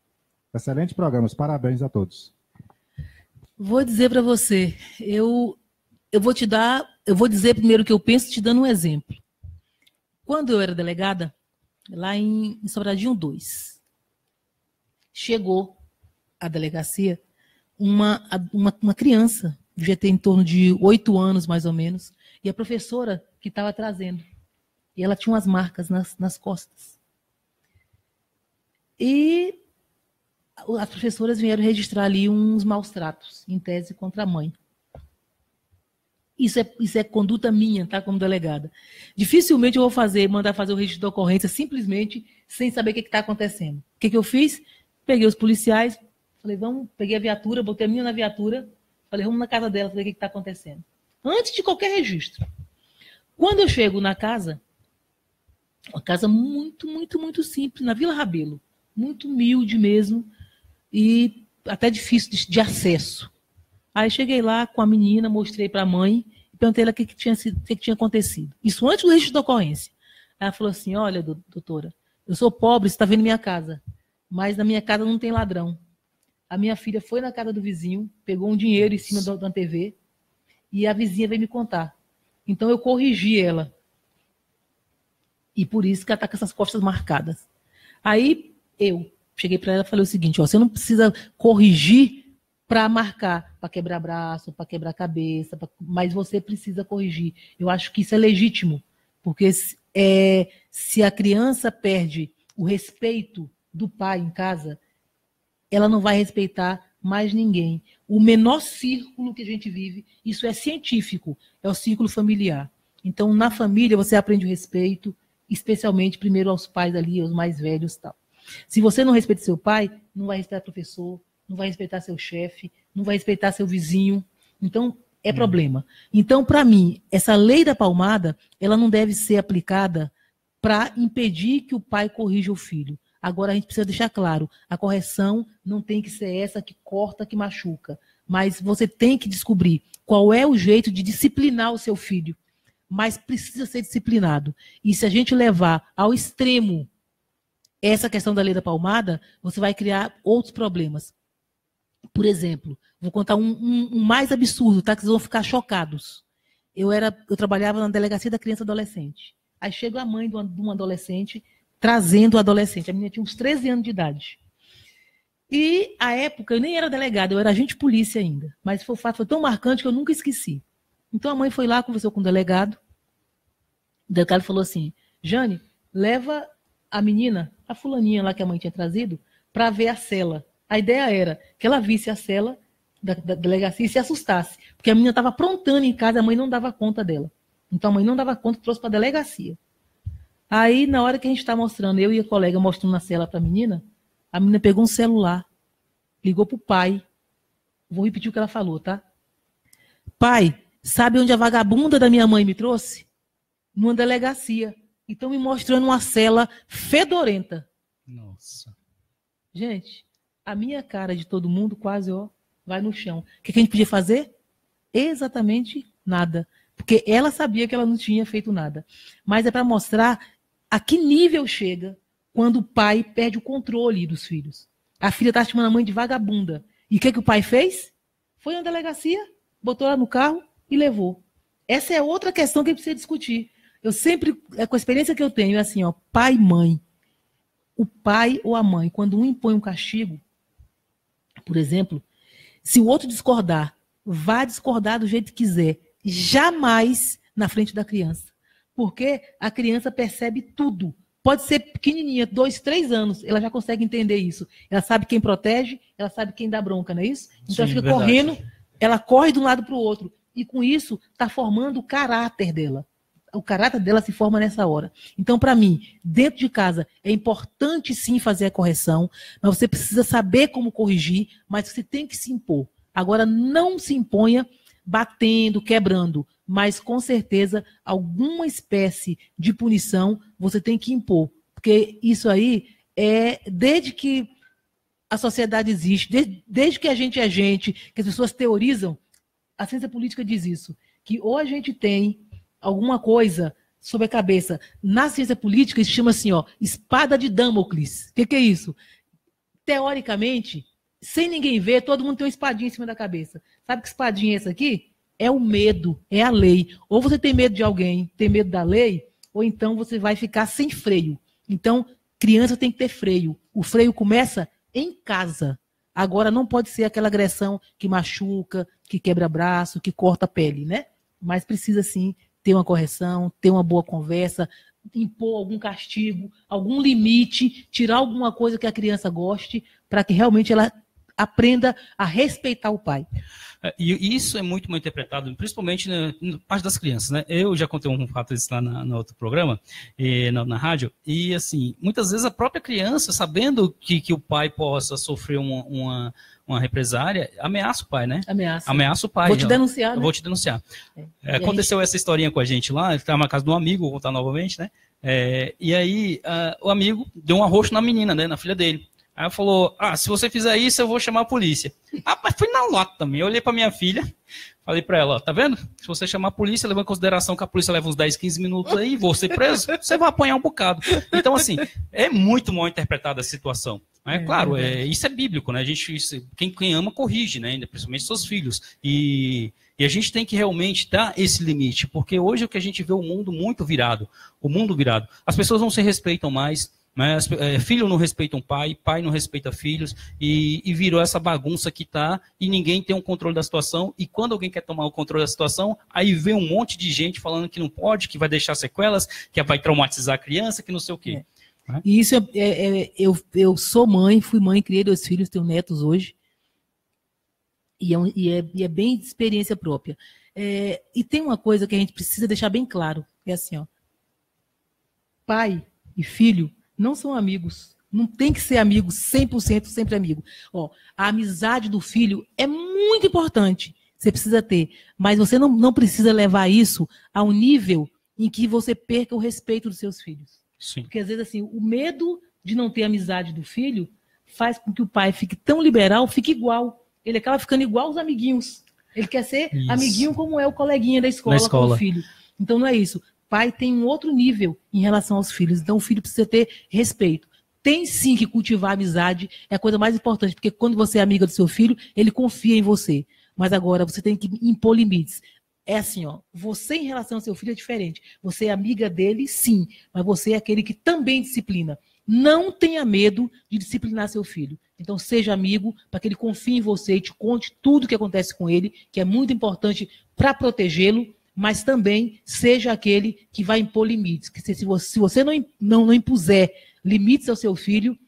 Excelente programa, parabéns a todos. Vou dizer para você, eu vou dizer primeiro o que eu penso, te dando um exemplo. Quando eu era delegada, lá em Sobradinho 2, chegou à delegacia uma criança, devia ter em torno de 8 anos, mais ou menos, e a professora que estava trazendo. E ela tinha umas marcas nas costas. E as professoras vieram registrar ali uns maus tratos, em tese, contra a mãe. Isso é conduta minha, tá, como delegada. Dificilmente eu vou mandar fazer o registro da ocorrência simplesmente sem saber o que está acontecendo. O que eu fiz? Peguei os policiais, falei, peguei a viatura, botei a minha na viatura, falei, vamos na casa dela, ver o que está acontecendo. Antes de qualquer registro. Quando eu chego na casa, uma casa muito, muito, muito simples, na Vila Rabelo, muito humilde mesmo, e até difícil de acesso. Aí cheguei lá com a menina, mostrei para a mãe e perguntei ela o que tinha acontecido. Isso antes do registro da ocorrência. Ela falou assim, olha, doutora, eu sou pobre, você está vendo minha casa, mas na minha casa não tem ladrão. A minha filha foi na casa do vizinho, pegou um dinheiro em cima da TV e a vizinha veio me contar. Então eu corrigi ela. E por isso que ela está com essas costas marcadas. Aí eu cheguei para ela e falei o seguinte, ó, você não precisa corrigir para marcar, para quebrar braço, para quebrar cabeça, mas você precisa corrigir. Eu acho que isso é legítimo, porque se a criança perde o respeito do pai em casa, ela não vai respeitar mais ninguém. O menor círculo que a gente vive, isso é científico, é o círculo familiar. Então, na família, você aprende o respeito, especialmente, primeiro, aos pais ali, aos mais velhos e tal. Se você não respeita seu pai, não vai respeitar o professor, não vai respeitar seu chefe, não vai respeitar seu vizinho. Então, é problema. Então, para mim, essa lei da palmada, ela não deve ser aplicada para impedir que o pai corrija o filho. Agora, a gente precisa deixar claro, a correção não tem que ser essa que corta, que machuca. Mas você tem que descobrir qual é o jeito de disciplinar o seu filho. Mas precisa ser disciplinado. E se a gente levar ao extremo essa questão da lei da palmada, você vai criar outros problemas. Por exemplo, vou contar um mais absurdo, tá? Que vocês vão ficar chocados. Eu trabalhava na delegacia da criança e adolescente. Aí chega a mãe de um adolescente trazendo o adolescente. A menina tinha uns 13 anos de idade. E, à época, eu nem era delegada, eu era agente de polícia ainda. Mas o fato foi tão marcante que eu nunca esqueci. Então, a mãe foi lá, conversou com o delegado. O delegado falou assim, Jane, leva a menina, a fulaninha lá que a mãe tinha trazido, para ver a cela. A ideia era que ela visse a cela da delegacia e se assustasse. Porque a menina estava aprontando em casa, a mãe não dava conta dela. Então, a mãe não dava conta, trouxe para a delegacia. Aí, na hora que a gente está mostrando, eu e a colega mostrando na cela para a menina pegou um celular, ligou para o pai. Vou repetir o que ela falou, tá? Pai, sabe onde a vagabunda da minha mãe me trouxe? Numa delegacia. E estão me mostrando uma cela fedorenta. Nossa. Gente, a minha cara de todo mundo quase, vai no chão. O que a gente podia fazer? Exatamente nada. Porque ela sabia que ela não tinha feito nada. Mas é para mostrar a que nível chega quando o pai perde o controle dos filhos. A filha está chamando a mãe de vagabunda. E o que o pai fez? Foi na delegacia, botou ela no carro e levou. Essa é outra questão que a gente precisa discutir. Eu sempre, com a experiência que eu tenho, é assim, pai e mãe. O pai ou a mãe, quando um impõe um castigo, por exemplo, se o outro discordar, vá discordar do jeito que quiser. Jamais na frente da criança. Porque a criança percebe tudo. Pode ser pequenininha, 2, 3 anos, ela já consegue entender isso. Ela sabe quem protege, ela sabe quem dá bronca, não é isso? Então ela fica correndo, ela corre de um lado para o outro. E com isso, está formando o caráter dela. O caráter dela se forma nessa hora. Então, para mim, dentro de casa, é importante sim fazer a correção, mas você precisa saber como corrigir, mas você tem que se impor. Agora, não se imponha batendo, quebrando, mas com certeza alguma espécie de punição você tem que impor. Porque isso aí é desde que a sociedade existe, desde que a gente é gente, que as pessoas teorizam, a ciência política diz isso, que ou a gente tem alguma coisa sobre a cabeça. Na ciência política, isso chama assim, espada de Damocles. O que é isso? Teoricamente, sem ninguém ver, todo mundo tem uma espadinha em cima da cabeça. Sabe que espadinha é essa aqui? É o medo, é a lei. Ou você tem medo de alguém, tem medo da lei, ou então você vai ficar sem freio. Então, criança tem que ter freio. O freio começa em casa. Agora, não pode ser aquela agressão que machuca, que quebra braço, que corta a pele, né? Mas precisa, sim, ter uma correção, ter uma boa conversa, impor algum castigo, algum limite, tirar alguma coisa que a criança goste, para que realmente ela aprenda a respeitar o pai. E isso é muito mal interpretado, principalmente na parte das crianças, né? Eu já contei um fato disso lá no outro programa, na rádio, e assim, muitas vezes a própria criança, sabendo que o pai possa sofrer uma represária, ameaça o pai, né? Ameaça o pai. Vou te denunciar, né? Vou te denunciar. Aconteceu essa historinha com a gente lá, ele estava na casa de um amigo, vou contar novamente, né? E aí, o amigo deu um arroxo na menina, né? Na filha dele. Aí falou, se você fizer isso, eu vou chamar a polícia. Mas foi na lata também. Eu olhei pra minha filha, falei pra ela, tá vendo? Se você chamar a polícia, leva em consideração que a polícia leva uns 10, 15 minutos aí, vou ser preso, você vai apanhar um bocado. Então, assim, é muito mal interpretada a situação. Claro, isso é bíblico, né? Quem ama, corrige, né? Principalmente seus filhos. E a gente tem que realmente dar esse limite, porque hoje é o que a gente vê o mundo muito virado. O mundo virado. As pessoas não se respeitam mais. Mas filho não respeita pai não respeita filhos, e virou essa bagunça que tá, e ninguém tem um controle da situação, e quando alguém quer tomar o controle da situação, aí vem um monte de gente falando que não pode, que vai deixar sequelas, que vai traumatizar a criança, que não sei o quê. E isso eu sou mãe, fui mãe, criei 2 filhos, tenho netos hoje, E é bem de experiência própria. E tem uma coisa que a gente precisa deixar bem claro, é assim, ó, pai e filho não são amigos, não tem que ser amigo 100% sempre amigo. Ó, a amizade do filho é muito importante, você precisa ter, mas você não precisa levar isso a um nível em que você perca o respeito dos seus filhos. Sim. Porque às vezes assim, o medo de não ter amizade do filho faz com que o pai fique tão liberal, fique igual. Ele acaba ficando igual aos amiguinhos. Ele quer ser amiguinho como é o coleguinha da escola com o filho. Então não é isso. Pai tem um outro nível em relação aos filhos. Então o filho precisa ter respeito. Tem sim que cultivar a amizade, é a coisa mais importante, porque quando você é amiga do seu filho, ele confia em você. Mas agora você tem que impor limites. É assim, ó, você em relação ao seu filho é diferente. Você é amiga dele, sim, mas você é aquele que também disciplina. Não tenha medo de disciplinar seu filho. Então, seja amigo, para que ele confie em você e te conte tudo o que acontece com ele, que é muito importante para protegê-lo, mas também seja aquele que vai impor limites. Que se você não impuser limites ao seu filho,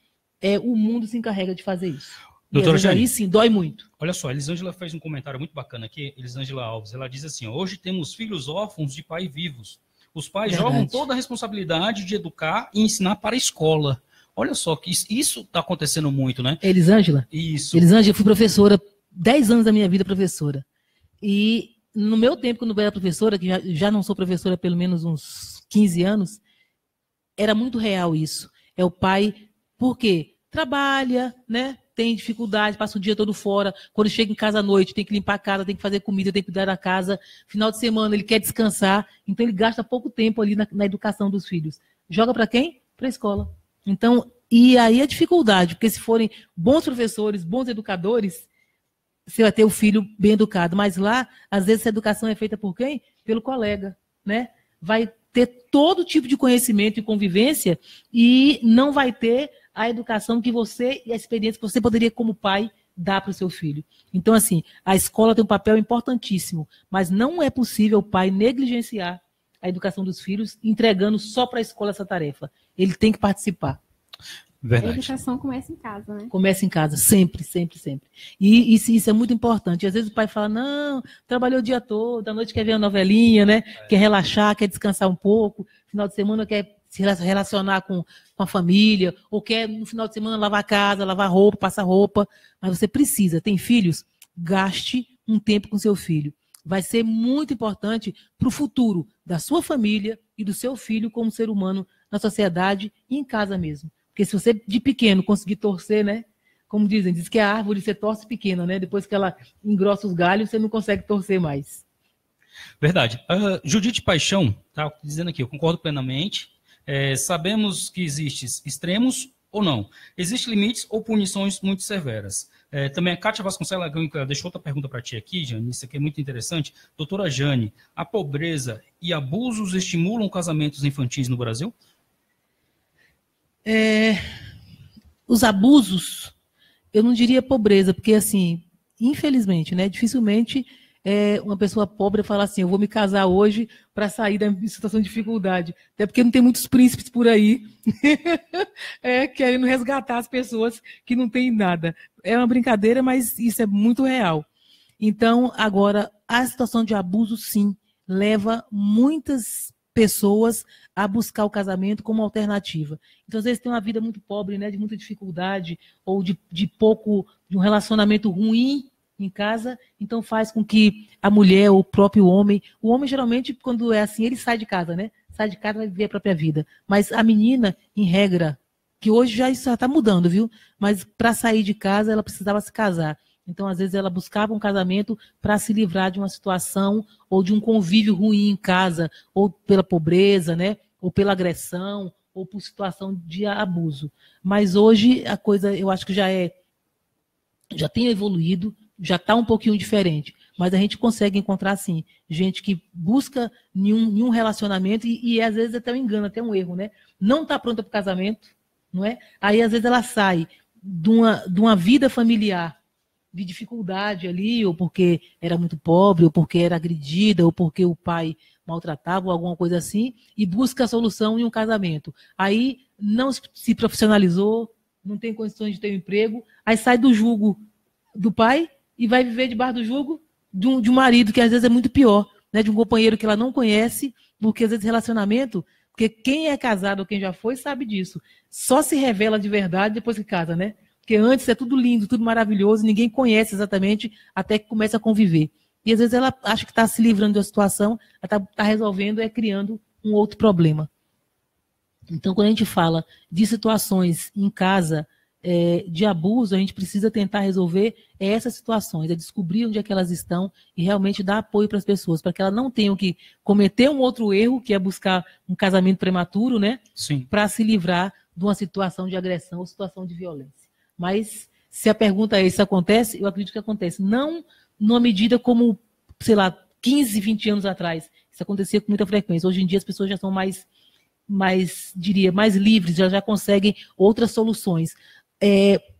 o mundo se encarrega de fazer isso. Doutora Jane, aí sim, dói muito. Olha só, a Elisângela fez um comentário muito bacana aqui, Elisângela Alves. Ela diz assim, hoje temos filhos órfãos de pai vivos. Os pais jogam toda a responsabilidade de educar e ensinar para a escola. Olha só, que isso está acontecendo muito, né? Elisângela? Isso. Elisângela, eu fui professora, 10 anos da minha vida professora. E no meu tempo, quando eu era professora, que já não sou professora há pelo menos uns 15 anos, era muito real isso. É o pai, por quê? Trabalha, né? Tem dificuldade, passa o dia todo fora. Quando chega em casa à noite, tem que limpar a casa, tem que fazer comida, tem que cuidar da casa. Final de semana, ele quer descansar. Então, ele gasta pouco tempo ali na educação dos filhos. Joga para quem? Para a escola. Então, e aí a dificuldade, porque se forem bons professores, bons educadores, você vai ter o filho bem educado. Mas lá, às vezes, essa educação é feita por quem? Pelo colega, né? Vai ter todo tipo de conhecimento e convivência e não vai ter a educação que você e a experiência que você poderia, como pai, dar para o seu filho. Então, assim, a escola tem um papel importantíssimo, mas não é possível o pai negligenciar a educação dos filhos, entregando só para a escola essa tarefa. Ele tem que participar. Verdade. A educação começa em casa, né? Começa em casa, sempre, sempre, sempre. E isso é muito importante. Às vezes o pai fala, não, trabalhou o dia todo, à noite quer ver uma novelinha, né? Quer relaxar, quer descansar um pouco, final de semana quer se relacionar com a família, ou quer no final de semana lavar a casa, lavar roupa, passar roupa. Mas você precisa, tem filhos? Gaste um tempo com seu filho. Vai ser muito importante para o futuro da sua família e do seu filho como ser humano na sociedade e em casa mesmo. Porque se você, de pequeno, conseguir torcer, né? Como dizem, diz que a árvore você torce pequena, né? Depois que ela engrossa os galhos, você não consegue torcer mais. Verdade. Judite Paixão está dizendo aqui, eu concordo plenamente. Sabemos que existem extremos ou não. Existem limites ou punições muito severas. Também a Kátia Vasconcelos deixou outra pergunta para ti aqui, Jane, isso aqui é muito interessante. Doutora Jane, a pobreza e abusos estimulam casamentos infantis no Brasil? Os abusos, eu não diria pobreza, porque assim, infelizmente, né, dificilmente uma pessoa pobre fala assim, eu vou me casar hoje para sair da situação de dificuldade. Até porque não tem muitos príncipes por aí querendo resgatar as pessoas que não têm nada. É uma brincadeira, mas isso é muito real. Então, agora, a situação de abuso, sim, leva muitas pessoas a buscar o casamento como alternativa. Então, às vezes, tem uma vida muito pobre, né, de muita dificuldade, ou de um relacionamento ruim em casa, então faz com que a mulher, ou o próprio homem, o homem geralmente, quando é assim, ele sai de casa, né? Sai de casa e vai viver a própria vida. Mas a menina, em regra, que hoje já isso está mudando, viu? Mas para sair de casa, ela precisava se casar. Então, às vezes, ela buscava um casamento para se livrar de uma situação ou de um convívio ruim em casa, ou pela pobreza, né? Ou pela agressão, ou por situação de abuso. Mas hoje a coisa, eu acho que já tem evoluído, já está um pouquinho diferente. Mas a gente consegue encontrar, sim, gente que busca nenhum relacionamento e às vezes até um engano, até um erro, né? Não está pronta para o casamento, não é? Aí, às vezes, ela sai de uma vida familiar de dificuldade ali, ou porque era muito pobre, ou porque era agredida, ou porque o pai maltratava, ou alguma coisa assim, e busca a solução em um casamento. Aí não se profissionalizou, não tem condições de ter um emprego, aí sai do jugo do pai e vai viver debaixo do jugo de um marido, que às vezes é muito pior, né? De um companheiro que ela não conhece, porque às vezes relacionamento, porque quem é casado ou quem já foi sabe disso, só se revela de verdade depois que casa, né? Porque antes é tudo lindo, tudo maravilhoso, ninguém conhece exatamente até que começa a conviver. E às vezes ela acha que está se livrando da situação, ela está resolvendo, criando um outro problema. Então, quando a gente fala de situações em casa de abuso, a gente precisa tentar resolver essas situações, descobrir onde é que elas estão e realmente dar apoio para as pessoas, para que elas não tenham que cometer um outro erro, que é buscar um casamento prematuro, né? Sim. Para se livrar de uma situação de agressão ou situação de violência. Mas, se a pergunta é se acontece, eu acredito que acontece. Não numa medida como, sei lá, 15, 20 anos atrás. Isso acontecia com muita frequência. Hoje em dia as pessoas já são mais livres, já conseguem outras soluções.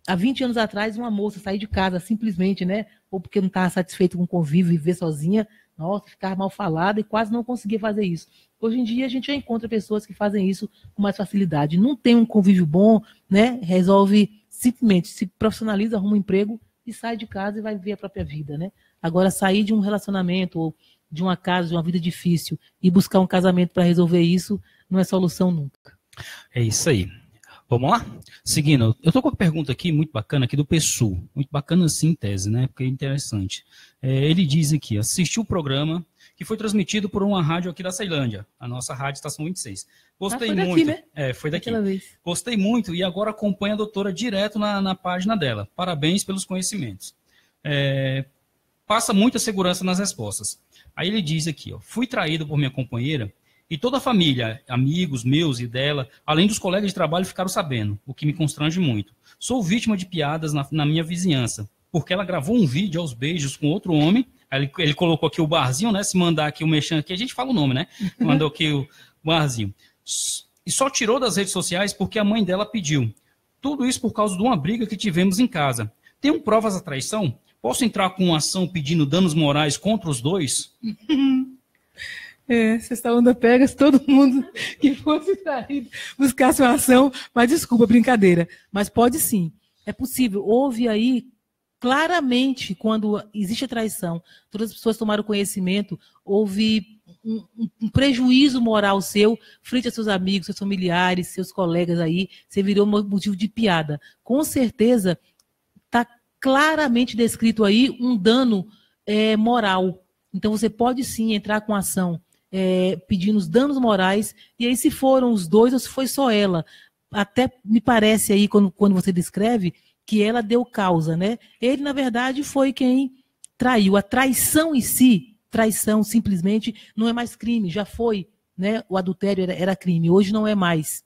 Há 20 anos atrás, uma moça sair de casa simplesmente, né? Ou porque não estava satisfeita com o convívio, viver sozinha, nossa, ficar mal falada e quase não conseguia fazer isso. Hoje em dia a gente já encontra pessoas que fazem isso com mais facilidade. Não tem um convívio bom, né? Resolve simplesmente, se profissionaliza, arruma um emprego e sai de casa e vai viver a própria vida, né? Agora, sair de um relacionamento ou de uma casa, de uma vida difícil e buscar um casamento para resolver isso não é solução nunca. É isso aí. Vamos lá? Seguindo, eu estou com uma pergunta aqui muito bacana, aqui do PSU. Muito bacana assim, em tese, né? Porque é interessante. Ele diz aqui, assistiu o programa que foi transmitido por uma rádio aqui da Ceilândia, a nossa rádio Estação 26. Gostei foi muito. Daqui, né? Foi daqui. Vez. Gostei muito e agora acompanho a doutora direto na página dela. Parabéns pelos conhecimentos. Passa muita segurança nas respostas. Aí ele diz aqui, fui traído por minha companheira e toda a família, amigos meus e dela, além dos colegas de trabalho, ficaram sabendo, o que me constrange muito. Sou vítima de piadas na minha vizinhança, porque ela gravou um vídeo aos beijos com outro homem. Aí ele colocou aqui o barzinho, né? Se mandar aqui o mexão aqui, a gente fala o nome, né? Mandou aqui o barzinho. E só tirou das redes sociais porque a mãe dela pediu. Tudo isso por causa de uma briga que tivemos em casa. Tenho provas da traição? Posso entrar com uma ação pedindo danos morais contra os dois? Se essa onda pega, se todo mundo que fosse traído buscasse uma ação, mas desculpa, brincadeira. Mas pode sim, é possível. Houve aí, claramente, quando existe a traição, todas as pessoas tomaram conhecimento, houve um prejuízo moral seu frente a seus amigos, seus familiares, seus colegas aí, você virou motivo de piada. Com certeza, está claramente descrito aí um dano moral. Então, você pode sim entrar com ação pedindo os danos morais, e aí se foram os dois ou se foi só ela. Até me parece aí, quando você descreve, que ela deu causa, né? Ele, na verdade, foi quem traiu. A traição em si, traição simplesmente, não é mais crime, já foi, né? O adultério era crime, hoje não é mais.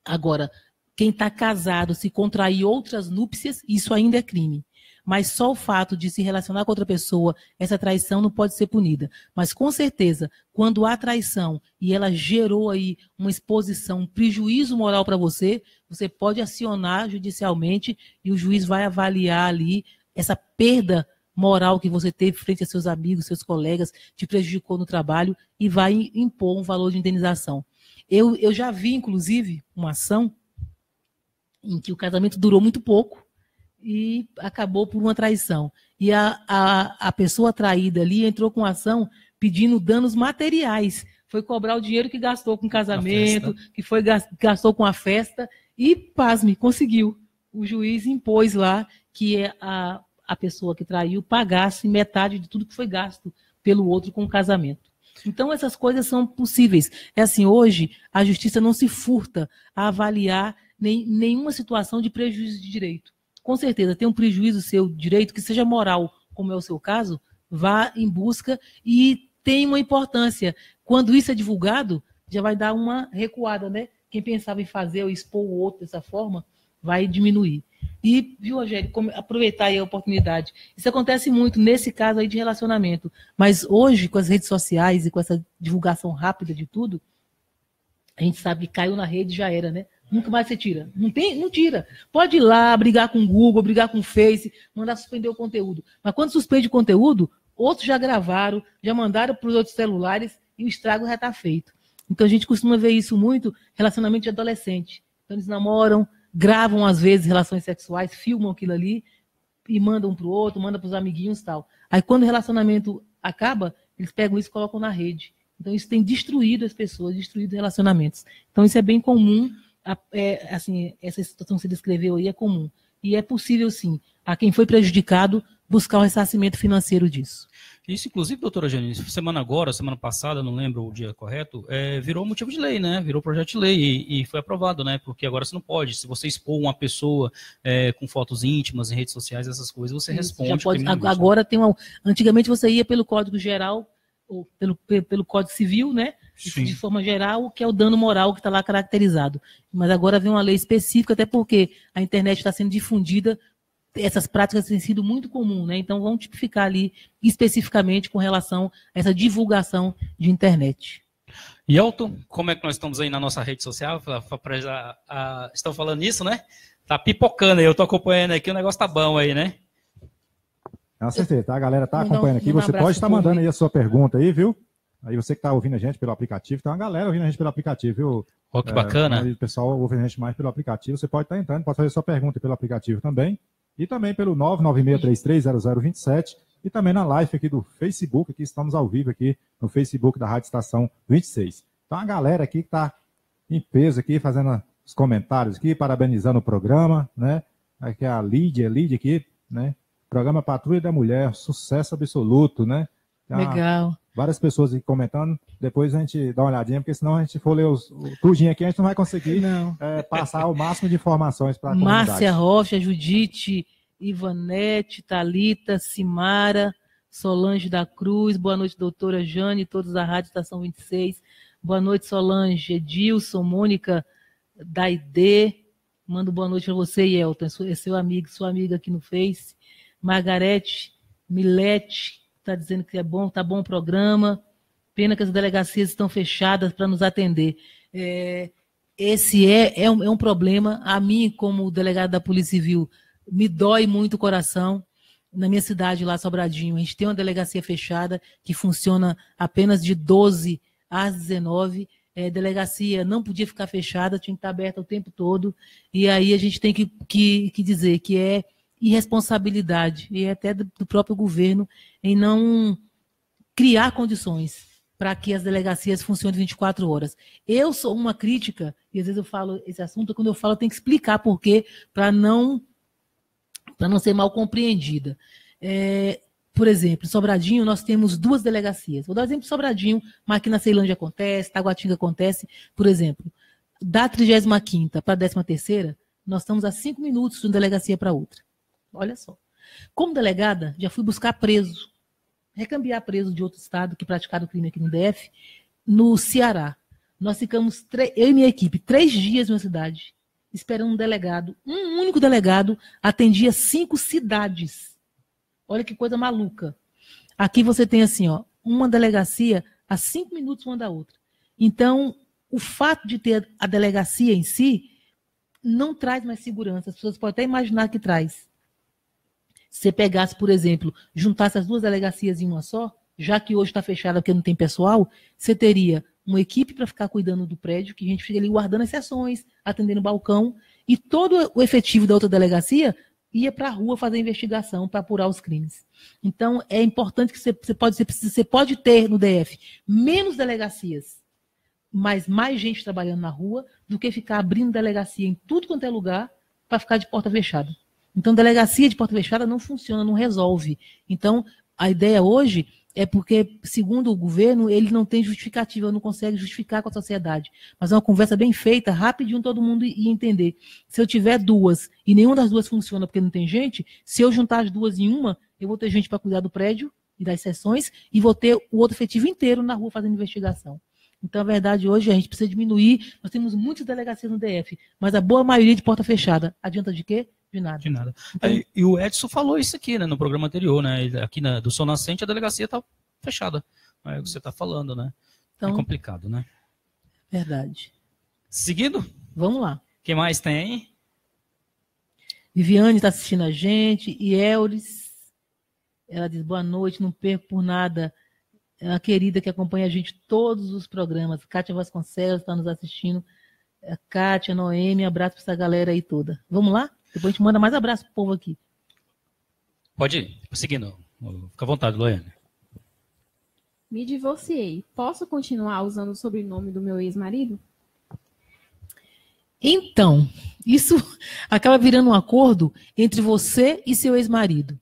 Agora, quem está casado, se contrair outras núpcias, isso ainda é crime. Mas só o fato de se relacionar com outra pessoa, essa traição não pode ser punida. Mas, com certeza, quando há traição e ela gerou aí uma exposição, um prejuízo moral para você, você pode acionar judicialmente e o juiz vai avaliar ali essa perda moral que você teve frente a seus amigos, seus colegas, te prejudicou no trabalho e vai impor um valor de indenização. Eu já vi, inclusive, uma ação em que o casamento durou muito pouco e acabou por uma traição. E a pessoa traída ali entrou com ação pedindo danos materiais. Foi cobrar o dinheiro que gastou com o casamento, que gastou com a festa, e, pasme, conseguiu. O juiz impôs lá que a pessoa que traiu pagasse metade de tudo que foi gasto pelo outro com o casamento. Então, essas coisas são possíveis. É assim, hoje, a justiça não se furta a avaliar nenhuma situação de prejuízo de direito. Com certeza, tem um prejuízo seu de direito, que seja moral, como é o seu caso, vá em busca e tem uma importância. Quando isso é divulgado, já vai dar uma recuada, né? Quem pensava em fazer ou expor o outro dessa forma, vai diminuir. E, viu, Rogério, aproveitar aí a oportunidade. Isso acontece muito nesse caso aí de relacionamento. Mas hoje, com as redes sociais e com essa divulgação rápida de tudo, a gente sabe que caiu na rede e já era, né? Nunca mais você tira. Não tira. Pode ir lá, brigar com o Google, brigar com o Face, mandar suspender o conteúdo. Mas quando suspende o conteúdo, outros já gravaram, já mandaram para os outros celulares e o estrago já está feito. Então a gente costuma ver isso muito, relacionamento de adolescente. Então eles namoram, gravam às vezes relações sexuais, filmam aquilo ali e manda um para o outro, manda para os amiguinhos e tal. Aí quando o relacionamento acaba, eles pegam isso e colocam na rede. Então isso tem destruído as pessoas, destruído relacionamentos. Então isso é bem comum, assim, essa situação que você descreveu aí é comum. E é possível, sim, a quem foi prejudicado buscar o ressarcimento financeiro disso. Isso, inclusive, doutora Janice, semana passada, não lembro o dia correto, virou motivo de lei, né? Virou projeto de lei e foi aprovado, né? Porque agora você não pode. Se você expor uma pessoa com fotos íntimas em redes sociais, essas coisas, você responde. Já pode, agora tem uma. Antigamente você ia pelo Código Geral, ou pelo Código Civil, né? Sim. De forma geral, que é o dano moral que está lá caracterizado. Mas agora vem uma lei específica, até porque a internet está sendo difundida. Essas práticas têm sido muito comuns, né? Então vamos tipificar ali especificamente com relação a essa divulgação de internet. Yelton, como é que nós estamos aí na nossa rede social? Estão falando nisso, né? Tá pipocando aí, eu tô acompanhando aqui, o negócio tá bom aí, né? Com certeza, tá? A galera tá acompanhando aqui, você pode estar mandando aí a sua pergunta aí, viu? Aí você que tá ouvindo a gente pelo aplicativo, tem uma galera ouvindo a gente pelo aplicativo, viu? Ó, que bacana. O pessoal ouve a gente mais pelo aplicativo, você pode estar entrando, pode fazer sua pergunta pelo aplicativo também. E também pelo 996330027 e também na live aqui do Facebook, aqui estamos ao vivo aqui no Facebook da Rádio Estação 26. Então a galera aqui que está em peso aqui, fazendo os comentários aqui, parabenizando o programa, né? Aqui a Lídia aqui, né? Programa Patrulha da Mulher, sucesso absoluto, né? Legal. Várias pessoas aqui comentando, depois a gente dá uma olhadinha, porque senão a gente for ler o tudinho aqui, a gente não vai conseguir passar o máximo de informações para a comunidade. Márcia Rocha, Judite, Ivanete, Thalita, Simara, Solange da Cruz, boa noite, doutora Jane, todos da Rádio Estação 26, boa noite, Solange, Edilson, Mônica, Daide, mando boa noite para você, Yelton, é seu amigo, sua amiga aqui no Face, Margarete, Milete, está dizendo que tá bom o programa, pena que as delegacias estão fechadas para nos atender. Esse é um problema, a mim, como delegado da Polícia Civil, me dói muito o coração. Na minha cidade, lá, Sobradinho, a gente tem uma delegacia fechada que funciona apenas de 12 às 19. Delegacia não podia ficar fechada, tinha que estar aberta o tempo todo. E aí a gente tem que dizer que é irresponsabilidade, e até do próprio governo, em não criar condições para que as delegacias funcionem 24 horas. Eu sou uma crítica, e às vezes eu falo esse assunto, quando eu falo eu tenho que explicar por quê, para não ser mal compreendida. Por exemplo, em Sobradinho nós temos 2 delegacias. Vou dar um exemplo de Sobradinho, mas aqui na Ceilândia acontece, Taguatinga acontece. Por exemplo, da 35ª para a 13ª, nós estamos a 5 minutos de uma delegacia para outra. Olha só. Como delegada, já fui buscar preso, recambiar preso de outro estado que praticaram crime aqui no DF, no Ceará. Nós ficamos, eu e minha equipe, 3 dias na cidade, esperando um delegado. Um único delegado atendia 5 cidades. Olha que coisa maluca. Aqui você tem assim, ó, uma delegacia a 5 minutos uma da outra. Então, o fato de ter a delegacia em si não traz mais segurança. As pessoas podem até imaginar que traz. Se você pegasse, por exemplo, juntasse as 2 delegacias em uma só, já que hoje está fechada porque não tem pessoal, você teria uma equipe para ficar cuidando do prédio, que a gente fica ali guardando as sessões, atendendo o balcão, e todo o efetivo da outra delegacia ia para a rua fazer investigação para apurar os crimes. Então, é importante que você pode ter no DF menos delegacias, mas mais gente trabalhando na rua, do que ficar abrindo delegacia em tudo quanto é lugar para ficar de porta fechada. Então, delegacia de porta fechada não funciona, não resolve. Então, a ideia hoje é porque, segundo o governo, ele não tem justificativa, não consegue justificar com a sociedade. Mas é uma conversa bem feita, rapidinho todo mundo ia entender. Se eu tiver 2 e nenhuma das 2 funciona porque não tem gente, se eu juntar as 2 em uma, eu vou ter gente para cuidar do prédio e das sessões e vou ter o outro efetivo inteiro na rua fazendo investigação. Então, a verdade, hoje a gente precisa diminuir. Nós temos muitas delegacias no DF, mas a boa maioria de porta fechada. Adianta de quê? De nada. De nada. Então, e o Edson falou isso aqui, né, no programa anterior, né? Aqui do Sol Nascente a delegacia está fechada. É o que você está falando, né? Então, é complicado, né? Verdade. Seguindo? Vamos lá. Quem mais tem? Viviane está assistindo a gente. E Euris, ela diz, boa noite, não perco por nada. É uma querida que acompanha a gente todos os programas. Kátia Vasconcelos está nos assistindo. Kátia, Noemi, abraço para essa galera aí toda. Vamos lá? Depois a gente manda mais abraço pro povo aqui. Pode ir, seguindo. Fica à vontade, Loiane. Me divorciei. Posso continuar usando o sobrenome do meu ex-marido? Então, isso acaba virando um acordo entre você e seu ex-marido.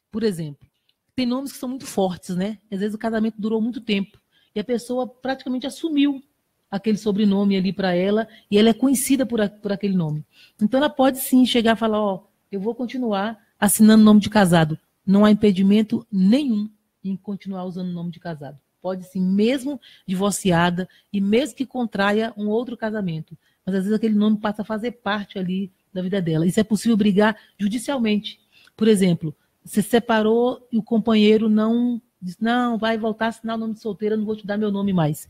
Por exemplo, tem nomes que são muito fortes, né? Às vezes o casamento durou muito tempo e a pessoa praticamente assumiu aquele sobrenome ali para ela e ela é conhecida por aquele nome. Então ela pode sim chegar e falar, ó, eu vou continuar assinando nome de casado. Não há impedimento nenhum em continuar usando o nome de casado. Pode sim, mesmo divorciada e mesmo que contraia um outro casamento. Mas às vezes aquele nome passa a fazer parte ali da vida dela. Isso é possível brigar judicialmente. Por exemplo, você separou e o companheiro não diz, não, vai voltar a assinar o nome de solteira, não vou te dar meu nome mais.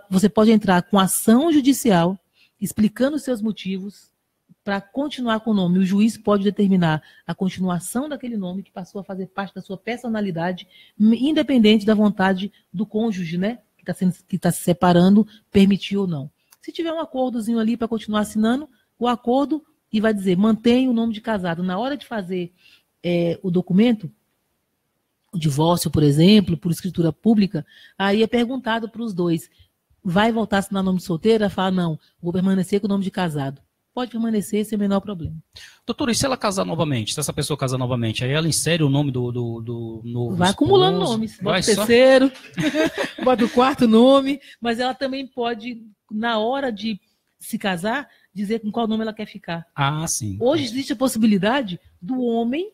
Você pode entrar com ação judicial, explicando os seus motivos, para continuar com o nome. O juiz pode determinar a continuação daquele nome que passou a fazer parte da sua personalidade, independente da vontade do cônjuge, né, que está se separando, permitir ou não. Se tiver um acordozinho ali para continuar assinando, o acordo e vai dizer, mantém o nome de casado. Na hora de fazer o documento, o divórcio, por exemplo, por escritura pública, aí é perguntado para os dois, vai voltar a assinar o nome de solteira? Fala, não, vou permanecer com o nome de casado. Pode permanecer sem o menor problema. Doutora, e se ela casar novamente? Se essa pessoa casar novamente, aí ela insere o nome do novo vai esposo, acumulando nomes. Bota o terceiro, bota o quarto nome, mas ela também pode, na hora de se casar, dizer com qual nome ela quer ficar. Ah, sim. Hoje existe a possibilidade do homem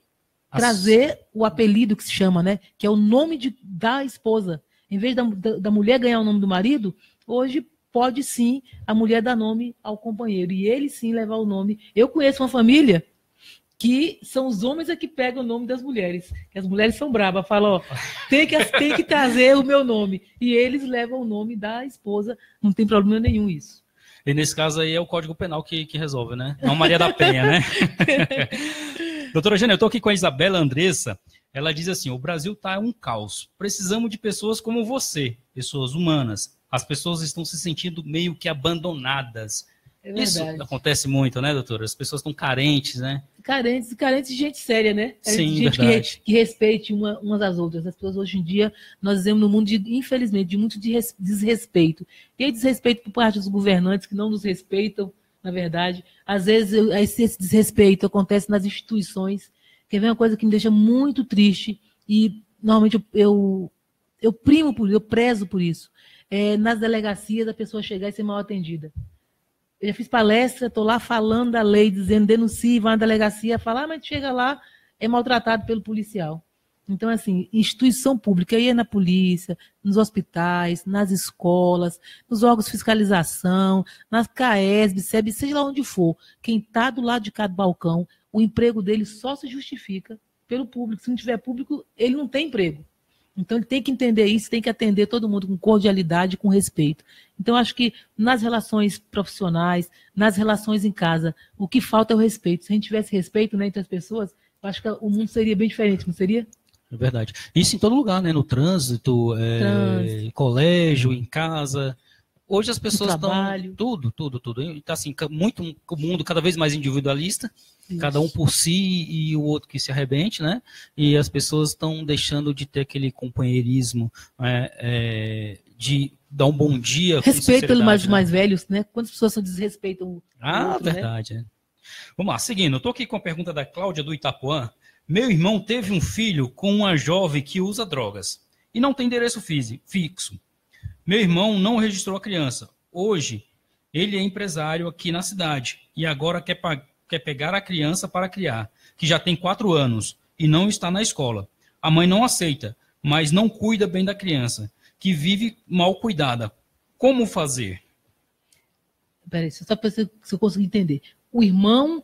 trazer o apelido que se chama, né? Que é o nome da esposa. Em vez da mulher ganhar o nome do marido, hoje pode sim a mulher dar nome ao companheiro e ele sim levar o nome. Eu conheço uma família que são os homens que pegam o nome das mulheres. Que as mulheres são bravas, falam, ó, tem que trazer o meu nome. E eles levam o nome da esposa, não tem problema nenhum isso. E nesse caso aí é o Código Penal que resolve, né? Não Maria da Penha, né? Doutora Jane, eu estou aqui com a Isabela Andressa. Ela diz assim, o Brasil está um caos. Precisamos de pessoas como você, pessoas humanas. As pessoas estão se sentindo meio que abandonadas. É isso acontece muito, né, doutora? As pessoas estão carentes, né? Carentes de gente séria, né? Sim, de gente que respeite umas às outras. As pessoas hoje em dia, nós vivemos num mundo, infelizmente, de muito desrespeito. E aí desrespeito por parte dos governantes que não nos respeitam, na verdade. Às vezes, esse desrespeito acontece nas instituições, que é uma coisa que me deixa muito triste. E, normalmente, eu prezo por isso. Nas delegacias, a pessoa chegar e ser mal atendida. Eu já fiz palestra, estou lá falando da lei, dizendo, denuncie, vai na delegacia, falar, mas chega lá, é maltratado pelo policial. Então, assim, instituição pública, aí é na polícia, nos hospitais, nas escolas, nos órgãos de fiscalização, nas CAESB, SEB, seja lá onde for, quem está do lado de cada balcão, o emprego dele só se justifica pelo público. Se não tiver público, ele não tem emprego. Então, ele tem que entender isso, tem que atender todo mundo com cordialidade, com respeito. Então, acho que nas relações profissionais, nas relações em casa, o que falta é o respeito. Se a gente tivesse respeito, né, entre as pessoas, eu acho que o mundo seria bem diferente, não seria? É verdade. Isso em todo lugar, né? No trânsito, colégio, em casa. Hoje as pessoas estão... Tudo. Está assim, o mundo cada vez mais individualista. Isso. Cada um por si e o outro que se arrebente, né? E as pessoas estão deixando de ter aquele companheirismo, de dar um bom dia. Respeito pelos mais velhos, né? Quantas pessoas desrespeitam o outro, verdade. Né? Vamos lá, seguindo. Eu estou aqui com a pergunta da Cláudia do Itapuã. Meu irmão teve um filho com uma jovem que usa drogas e não tem endereço fixo. Meu irmão não registrou a criança. Hoje, ele é empresário aqui na cidade e agora quer pegar a criança para criar, que já tem 4 anos e não está na escola. A mãe não aceita, mas não cuida bem da criança, que vive mal cuidada. Como fazer? Peraí, só para se eu conseguir entender. O irmão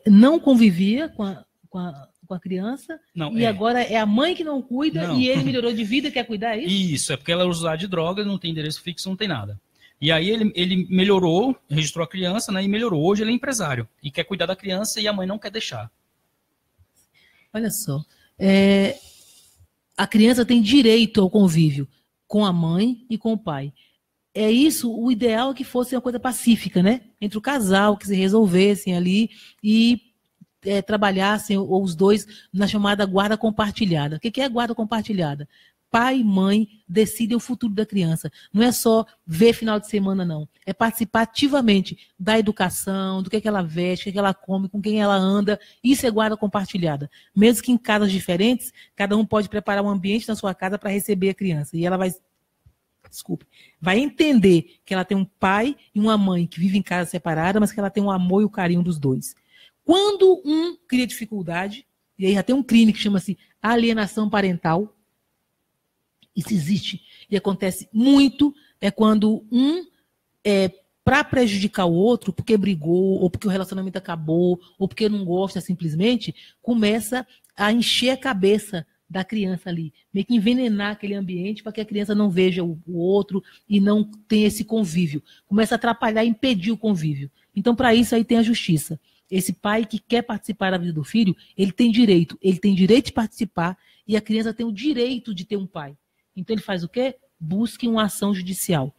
não convivia com a criança e agora é a mãe que não cuida e ele melhorou de vida e quer cuidar, é isso? Isso, é porque ela usa de droga, não tem endereço fixo, não tem nada. E aí ele melhorou, registrou a criança, né, e melhorou. Hoje ele é empresário e quer cuidar da criança e a mãe não quer deixar. Olha só, a criança tem direito ao convívio com a mãe e com o pai. É isso, o ideal é que fosse uma coisa pacífica, né? Entre o casal, que se resolvessem ali e trabalhassem, ou os dois, na chamada guarda compartilhada. O que é guarda compartilhada? Pai e mãe decidem o futuro da criança. Não é só ver final de semana, não. É participar ativamente da educação, do que ela veste, o que ela come, com quem ela anda. Isso é guarda compartilhada. Mesmo que em casas diferentes, cada um pode preparar um ambiente na sua casa para receber a criança. E ela vai entender que ela tem um pai e uma mãe que vivem em casa separada, mas que ela tem o amor e o carinho dos dois. Quando um cria dificuldade, e aí já tem um crime que chama-se alienação parental, isso existe e acontece muito, é quando para prejudicar o outro, porque brigou, ou porque o relacionamento acabou, ou porque não gosta simplesmente, começa a encher a cabeça da criança ali, meio que envenenar aquele ambiente para que a criança não veja o outro e não tenha esse convívio. Começa a atrapalhar, impedir o convívio. Então, para isso aí tem a justiça. Esse pai que quer participar da vida do filho, ele tem direito de participar e a criança tem o direito de ter um pai. Então ele faz o quê? Busque uma ação judicial.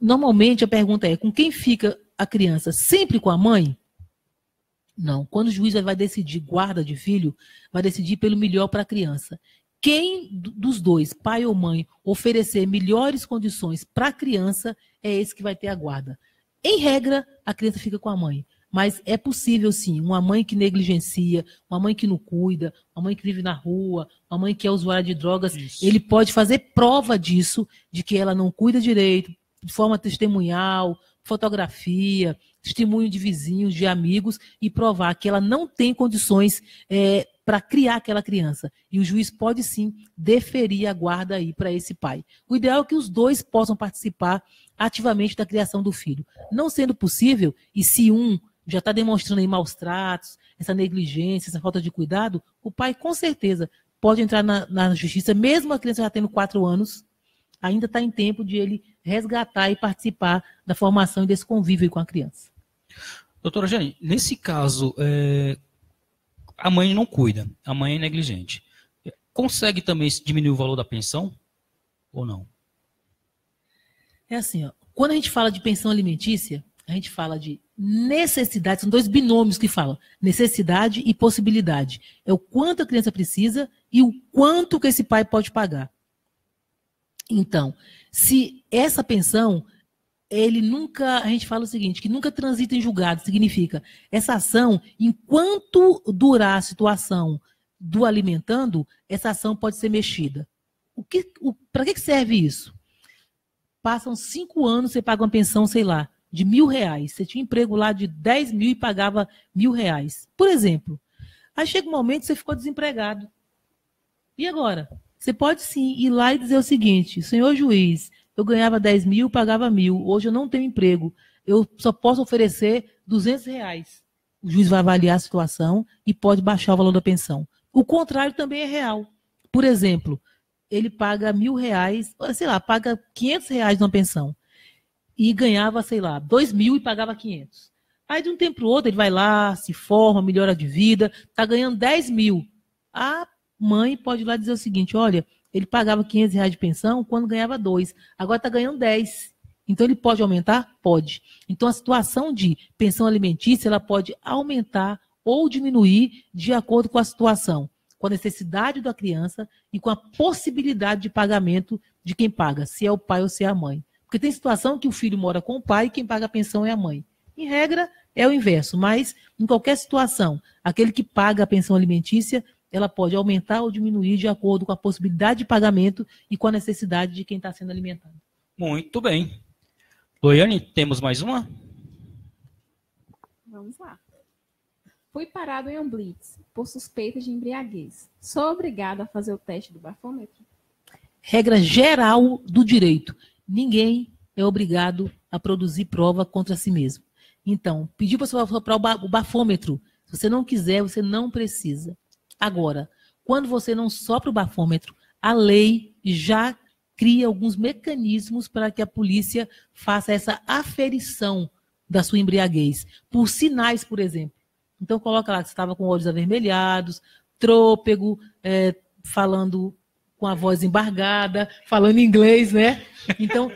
Normalmente a pergunta é, com quem fica a criança? Sempre com a mãe? Não. Quando o juiz vai decidir guarda de filho, vai decidir pelo melhor para a criança. Quem dos dois, pai ou mãe, oferecer melhores condições para a criança, é esse que vai ter a guarda. Em regra, a criança fica com a mãe. Mas é possível, sim, uma mãe que negligencia, uma mãe que não cuida, uma mãe que vive na rua, uma mãe que é usuária de drogas, isso. Ele pode fazer prova disso, de que ela não cuida direito, de forma testemunhal, fotografia, testemunho de vizinhos, de amigos, e provar que ela não tem condições para criar aquela criança. E o juiz pode, sim, deferir a guarda aí para esse pai. O ideal é que os dois possam participar ativamente da criação do filho. Não sendo possível, e se um já está demonstrando aí maus tratos, essa negligência, essa falta de cuidado, o pai com certeza pode entrar na justiça, mesmo a criança já tendo 4 anos, ainda está em tempo de ele resgatar e participar da formação e desse convívio com a criança. Doutora Jane, nesse caso, a mãe não cuida, a mãe é negligente. Consegue também diminuir o valor da pensão ou não? É assim, ó, quando a gente fala de pensão alimentícia, a gente fala de necessidade, são 2 binômios que falam, necessidade e possibilidade. É o quanto a criança precisa e o quanto que esse pai pode pagar. Então, se essa pensão, a gente fala o seguinte, que nunca transita em julgado, significa, essa ação, enquanto durar a situação do alimentando, essa ação pode ser mexida. Para que serve isso? Passam 5 anos, você paga uma pensão, sei lá, de R$1.000. Você tinha um emprego lá de 10 mil e pagava R$1.000. Por exemplo. Aí chega um momento que você ficou desempregado. E agora? Você pode sim ir lá e dizer o seguinte, senhor juiz, eu ganhava 10 mil, pagava 1.000. Hoje eu não tenho emprego. Eu só posso oferecer R$200. O juiz vai avaliar a situação e pode baixar o valor da pensão. O contrário também é real. Por exemplo, ele paga R$1.000, sei lá, paga R$500 numa pensão. E ganhava, sei lá, 2 mil e pagava 500. Aí de um tempo para o outro ele vai lá, se forma, melhora de vida, está ganhando 10 mil. A mãe pode ir lá dizer o seguinte, olha, ele pagava R$500 de pensão quando ganhava 2, agora está ganhando 10. Então ele pode aumentar? Pode. Então a situação de pensão alimentícia, ela pode aumentar ou diminuir de acordo com a situação, com a necessidade da criança e com a possibilidade de pagamento de quem paga, se é o pai ou se é a mãe. Porque tem situação que o filho mora com o pai e quem paga a pensão é a mãe. Em regra, é o inverso, mas em qualquer situação, aquele que paga a pensão alimentícia, ela pode aumentar ou diminuir de acordo com a possibilidade de pagamento e com a necessidade de quem está sendo alimentado. Muito bem. Loiane, temos mais uma? Vamos lá. Fui parado em um blitz por suspeita de embriaguez. Sou obrigado a fazer o teste do bafômetro? Regra geral do direito. Ninguém é obrigado a produzir prova contra si mesmo. Então, pediu para você soprar o bafômetro. Se você não quiser, você não precisa. Agora, quando você não sopra o bafômetro, a lei já cria alguns mecanismos para que a polícia faça essa aferição da sua embriaguez. Por sinais, por exemplo. Então, coloca lá que você estava com olhos avermelhados, trôpego, falando com a voz embargada, falando inglês, né? Então,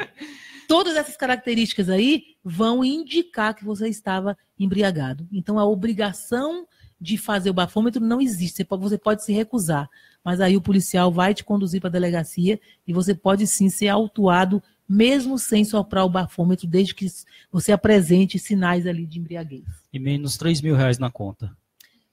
todas essas características aí vão indicar que você estava embriagado. Então, a obrigação de fazer o bafômetro não existe. Você pode se recusar, mas aí o policial vai te conduzir para a delegacia e você pode sim ser autuado, mesmo sem soprar o bafômetro, desde que você apresente sinais ali de embriaguez. E menos R$3.000 na conta.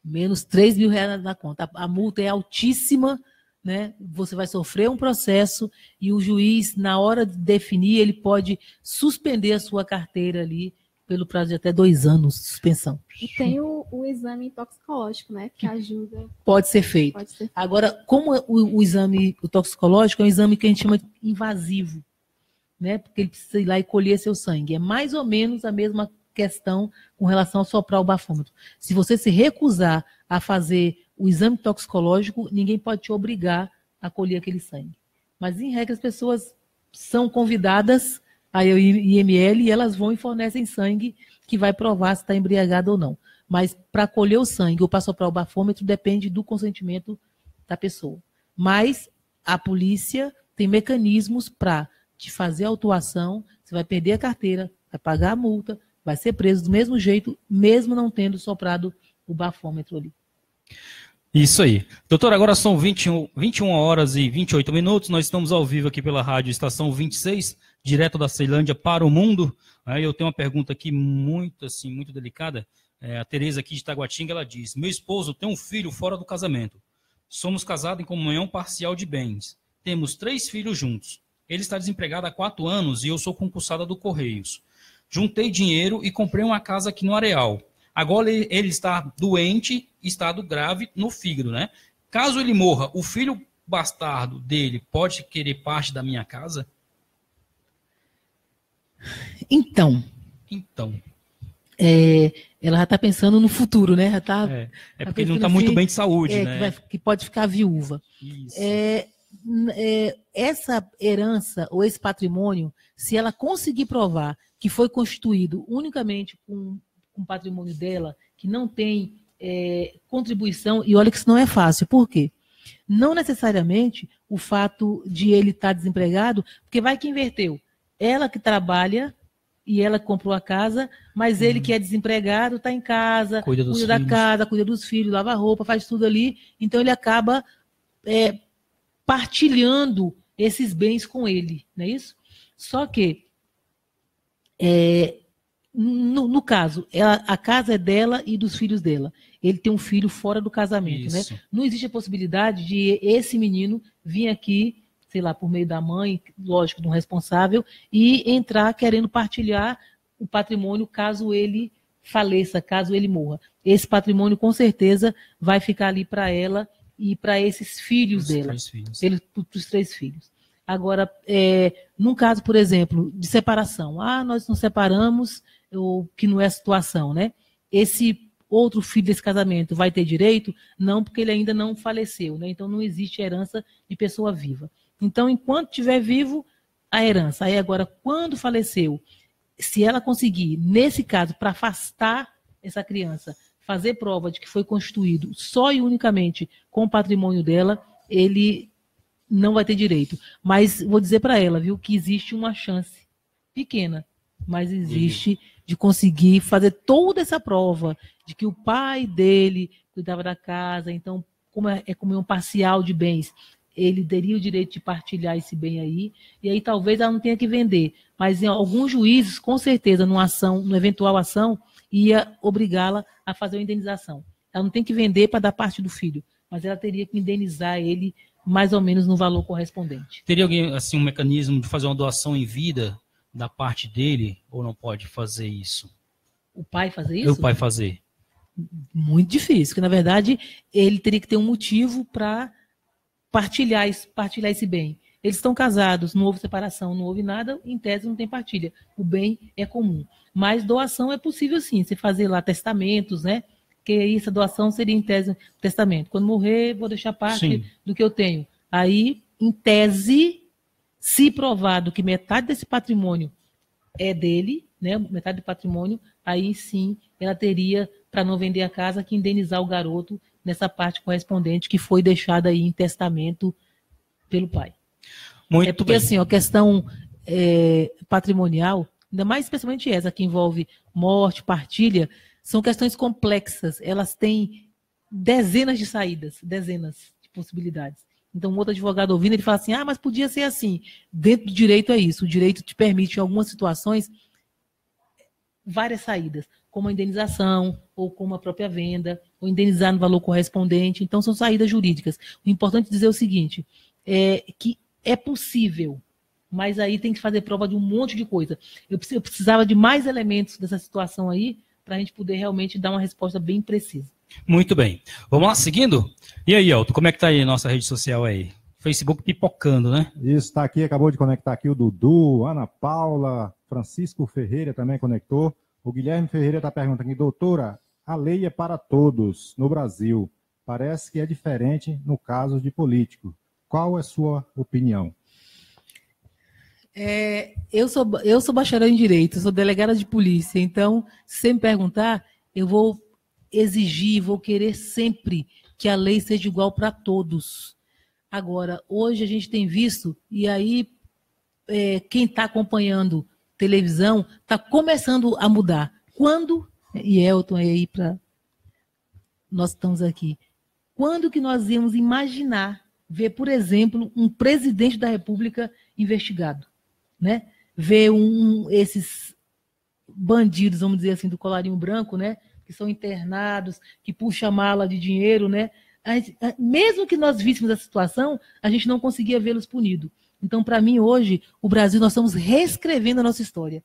Menos R$3.000 na conta. A multa é altíssima, né? Você vai sofrer um processo e o juiz, na hora de definir, ele pode suspender a sua carteira ali pelo prazo de até 2 anos de suspensão. E tem o exame toxicológico, né? Que ajuda. Pode ser feito. Agora, como o exame toxicológico é um exame que a gente chama de invasivo, né? Porque ele precisa ir lá e colher seu sangue. É mais ou menos a mesma questão com relação a soprar o bafômetro. Se você se recusar a fazer o exame toxicológico, ninguém pode te obrigar a colher aquele sangue. Mas, em regra, as pessoas são convidadas a IML e elas vão e fornecem sangue que vai provar se está embriagado ou não. Mas para colher o sangue ou para soprar o bafômetro depende do consentimento da pessoa. Mas a polícia tem mecanismos para te fazer a autuação, você vai perder a carteira, vai pagar a multa, vai ser preso do mesmo jeito, mesmo não tendo soprado o bafômetro ali. Isso aí. Doutor, agora são 21 horas e 28 minutos. Nós estamos ao vivo aqui pela Rádio Estação 26, direto da Ceilândia para o mundo. Eu tenho uma pergunta aqui muito delicada. A Tereza aqui de Taguatinga, ela diz: meu esposo tem um filho fora do casamento. Somos casados em comunhão parcial de bens. Temos 3 filhos juntos. Ele está desempregado há 4 anos e eu sou concursada do Correios. Juntei dinheiro e comprei uma casa aqui no Areal. Agora ele está doente, estado grave no fígado, né? Caso ele morra, o filho bastardo dele pode querer parte da minha casa? Então. Ela já está pensando no futuro, né? Porque ele não está muito bem de saúde, né? Que pode ficar viúva. Isso. Essa herança ou esse patrimônio, se ela conseguir provar que foi constituído unicamente com o patrimônio dela, que não tem contribuição, e olha que isso não é fácil. Por quê? Não necessariamente o fato de ele estar desempregado, porque vai que inverteu. Ela que trabalha e ela comprou a casa, mas ele que é desempregado está em casa, cuida da casa, cuida dos filhos, lava roupa, faz tudo ali, então ele acaba partilhando esses bens com ele, não é isso? Só que, no caso, a casa é dela e dos filhos dela. Ele tem um filho fora do casamento, né? Não existe a possibilidade de esse menino vir aqui, sei lá, por meio da mãe, lógico, de um responsável, e entrar querendo partilhar o patrimônio caso ele faleça, caso ele morra. Esse patrimônio, com certeza, vai ficar ali para ela e para esses filhos dela. Para os 3 filhos. Agora, num caso, por exemplo, de separação. Nós nos separamos, ou que não é a situação, né? Esse outro filho desse casamento vai ter direito? Não, porque ele ainda não faleceu, né? Então não existe herança de pessoa viva. Então, enquanto estiver vivo, a herança. Aí agora, quando faleceu, se ela conseguir, nesse caso, para afastar essa criança, fazer prova de que foi constituído só e unicamente com o patrimônio dela, ele não vai ter direito. Mas vou dizer para ela, viu, que existe uma chance pequena, mas existe de conseguir fazer toda essa prova de que o pai dele cuidava da casa, então, como é comunhão parcial de bens, ele teria o direito de partilhar esse bem aí, e aí talvez ela não tenha que vender, mas em alguns juízes, com certeza, numa eventual ação, ia obrigá-la a fazer uma indenização. Ela não tem que vender para dar parte do filho, mas ela teria que indenizar ele mais ou menos no valor correspondente. Teria alguém, assim, um mecanismo de fazer uma doação em vida da parte dele, ou não pode fazer isso? O pai fazer isso? O pai fazer. Muito difícil, porque na verdade ele teria que ter um motivo para partilhar esse bem. Eles estão casados, não houve separação, não houve nada, em tese não tem partilha. O bem é comum. Mas doação é possível sim, você fazer lá testamentos, né? Que essa doação seria em tese testamento. Quando morrer, vou deixar parte do que eu tenho. Aí, em tese, se provado que metade desse patrimônio é dele, né? Metade do patrimônio, aí sim ela teria, para não vender a casa, que indenizar o garoto nessa parte correspondente que foi deixada aí em testamento pelo pai. Muito porque bem. Assim, a questão patrimonial, ainda mais especialmente essa que envolve morte, partilha, são questões complexas. Elas têm dezenas de saídas, dezenas de possibilidades. Então, um outro advogado ouvindo, ele fala assim, mas podia ser assim. Dentro do direito é isso. O direito te permite, em algumas situações, várias saídas, como a indenização, ou como a própria venda, ou indenizar no valor correspondente. Então, são saídas jurídicas. O importante é dizer o seguinte, que é possível, mas aí tem que fazer prova de um monte de coisa. Eu precisava de mais elementos dessa situação aí, para a gente poder realmente dar uma resposta bem precisa. Muito bem. Vamos lá, seguindo? E aí, Elton, como é que tá aí a nossa rede social aí? Facebook pipocando, né? Isso, está aqui, acabou de conectar aqui o Dudu, Ana Paula, Francisco Ferreira também conectou. O Guilherme Ferreira está perguntando aqui, doutora, a lei é para todos no Brasil. Parece que é diferente no caso de político. Qual é a sua opinião? Eu sou bacharel em Direito, sou delegada de polícia, então, se você me perguntar, eu vou exigir, vou querer sempre que a lei seja igual para todos. Agora, hoje a gente tem visto, e aí quem está acompanhando televisão está começando a mudar. Quando, e Elton aí para nós estamos aqui, quando que nós íamos imaginar ver, por exemplo, um presidente da República investigado, né? Ver esses bandidos, vamos dizer assim, do colarinho branco, né? Que são internados, que puxam a mala de dinheiro, né? Mesmo que nós víssemos a situação, a gente não conseguia vê-los punidos. Então, para mim, hoje, o Brasil, nós estamos reescrevendo a nossa história.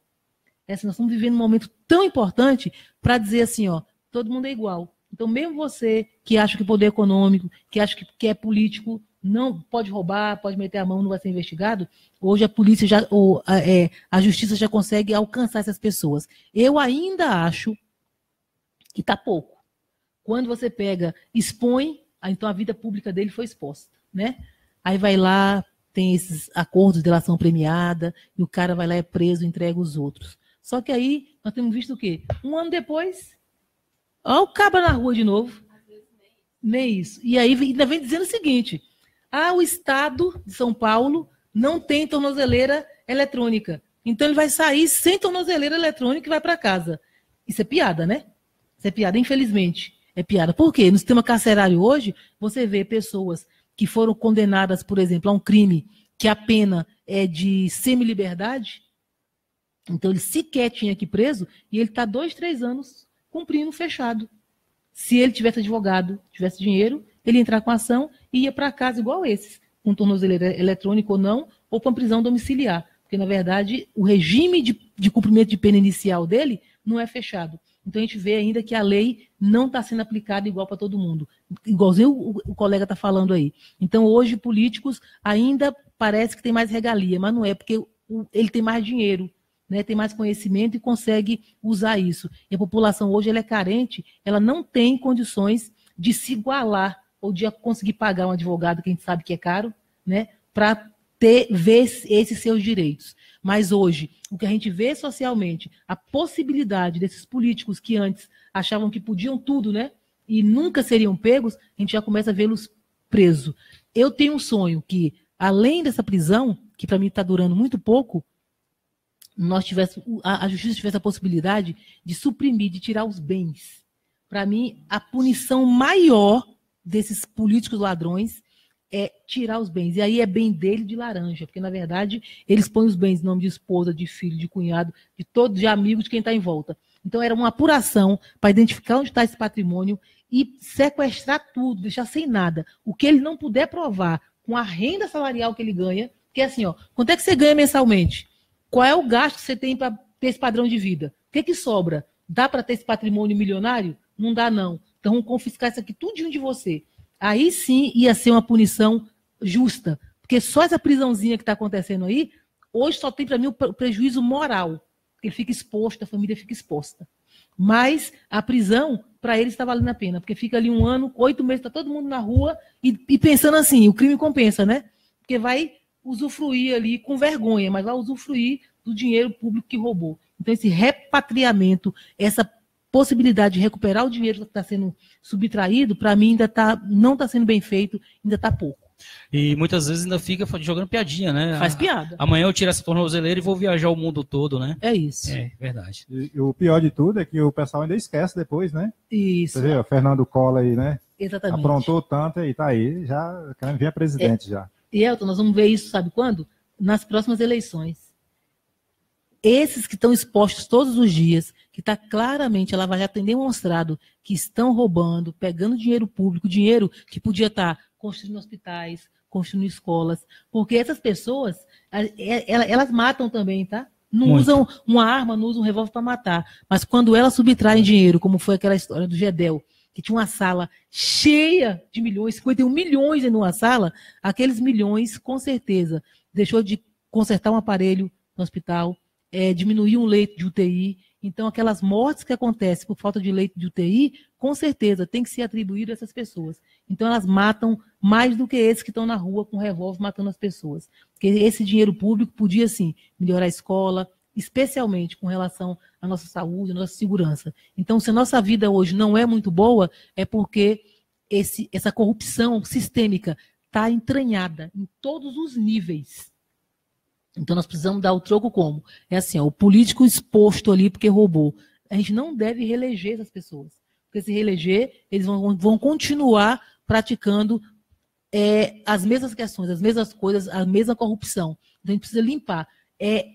Nós estamos vivendo um momento tão importante para dizer assim, todo mundo é igual. Então, mesmo você que acha que poder econômico, que acha que é político, não pode roubar, pode meter a mão, não vai ser investigado, hoje a polícia a justiça já consegue alcançar essas pessoas. Eu ainda acho que está pouco. Quando você expõe, então a vida pública dele foi exposta, né? Aí vai lá, tem esses acordos de delação premiada, e o cara vai lá, é preso, entrega os outros. Só que aí nós temos visto o quê? Um ano depois, o caba na rua de novo. Nem isso. E aí ainda vem dizendo o seguinte, o Estado de São Paulo não tem tornozeleira eletrônica. Então ele vai sair sem tornozeleira eletrônica e vai para casa. Isso é piada, né? Isso é piada, infelizmente. É piada. Por quê? No sistema carcerário hoje, você vê pessoas que foram condenadas, por exemplo, a um crime que a pena é de semi-liberdade. Então ele sequer tinha aqui preso e ele está 2, 3 anos cumprindo fechado. Se ele tivesse advogado, tivesse dinheiro, ele ia entrar com a ação e ia para casa igual esses, com tornozeleira eletrônica ou não, ou com prisão domiciliar. Porque, na verdade, o regime de cumprimento de pena inicial dele não é fechado. Então, a gente vê ainda que a lei não está sendo aplicada igual para todo mundo. Igualzinho o colega está falando aí. Então, hoje, políticos ainda parece que tem mais regalia, mas não é, porque ele tem mais dinheiro, né, tem mais conhecimento e consegue usar isso. E a população hoje ela é carente, ela não tem condições de se igualar ou de conseguir pagar um advogado, que a gente sabe que é caro, né, para ver esses seus direitos. Mas hoje, o que a gente vê socialmente, a possibilidade desses políticos que antes achavam que podiam tudo, né, e nunca seriam pegos, a gente já começa a vê-los presos. Eu tenho um sonho que, além dessa prisão, que para mim está durando muito pouco, a justiça tivesse a possibilidade de suprimir, de tirar os bens. Para mim, a punição maior desses políticos ladrões é tirar os bens. E aí é bem dele de laranja, porque, na verdade, eles põem os bens em nome de esposa, de filho, de cunhado, de todos, de amigo, de quem está em volta. Então, era uma apuração para identificar onde está esse patrimônio e sequestrar tudo, deixar sem nada. O que ele não puder provar com a renda salarial que ele ganha, que é assim, quanto é que você ganha mensalmente? Qual é o gasto que você tem para ter esse padrão de vida? O que sobra? Dá para ter esse patrimônio milionário? Não dá, não. Então, vamos confiscar isso aqui tudinho de você. Aí sim ia ser uma punição justa. Porque só essa prisãozinha que está acontecendo aí, hoje só tem para mim o prejuízo moral. Porque ele fica exposto, a família fica exposta. Mas a prisão, para eles, está valendo a pena. Porque fica ali 1 ano, 8 meses, está todo mundo na rua e pensando assim, o crime compensa, né? Porque vai usufruir ali com vergonha, mas vai usufruir do dinheiro público que roubou. Então, esse repatriamento, essa possibilidade de recuperar o dinheiro que está sendo subtraído, para mim, ainda não está sendo bem feito, ainda está pouco. E muitas vezes ainda fica jogando piadinha, né? Faz piada. Amanhã eu tiro essa tornozeleira e vou viajar o mundo todo, né? É isso. É, verdade. E o pior de tudo é que o pessoal ainda esquece depois, né? Isso. Você vê, o Fernando Collor aí, né? Exatamente. Aprontou tanto e tá aí, já querendo vir a presidente já. E, Elton, nós vamos ver isso, sabe quando? Nas próximas eleições. Esses que estão expostos todos os dias, que está claramente, a Lava Jato tem demonstrado que estão roubando, pegando dinheiro público, dinheiro que podia estar construindo hospitais, construindo escolas, porque essas pessoas, elas matam também, tá? Não usam uma arma, não usam um revólver para matar, mas quando elas subtraem dinheiro, como foi aquela história do Gedel, que tinha uma sala cheia de milhões, 51 milhões em uma sala, aqueles milhões, com certeza, deixou de consertar um aparelho no hospital, diminuir um leito de UTI. Então, aquelas mortes que acontecem por falta de leito de UTI, com certeza, tem que ser atribuído a essas pessoas. Então, elas matam mais do que esses que estão na rua com revólver matando as pessoas. Porque esse dinheiro público podia, sim, melhorar a escola, especialmente com relação à nossa saúde, à nossa segurança. Então, se a nossa vida hoje não é muito boa, é porque essa corrupção sistêmica está entranhada em todos os níveis. Então, nós precisamos dar o troco como? É assim, o político exposto ali porque roubou. A gente não deve reeleger essas pessoas. Porque se reeleger, eles vão continuar praticando as mesmas questões, as mesmas coisas, a mesma corrupção. Então, a gente precisa limpar.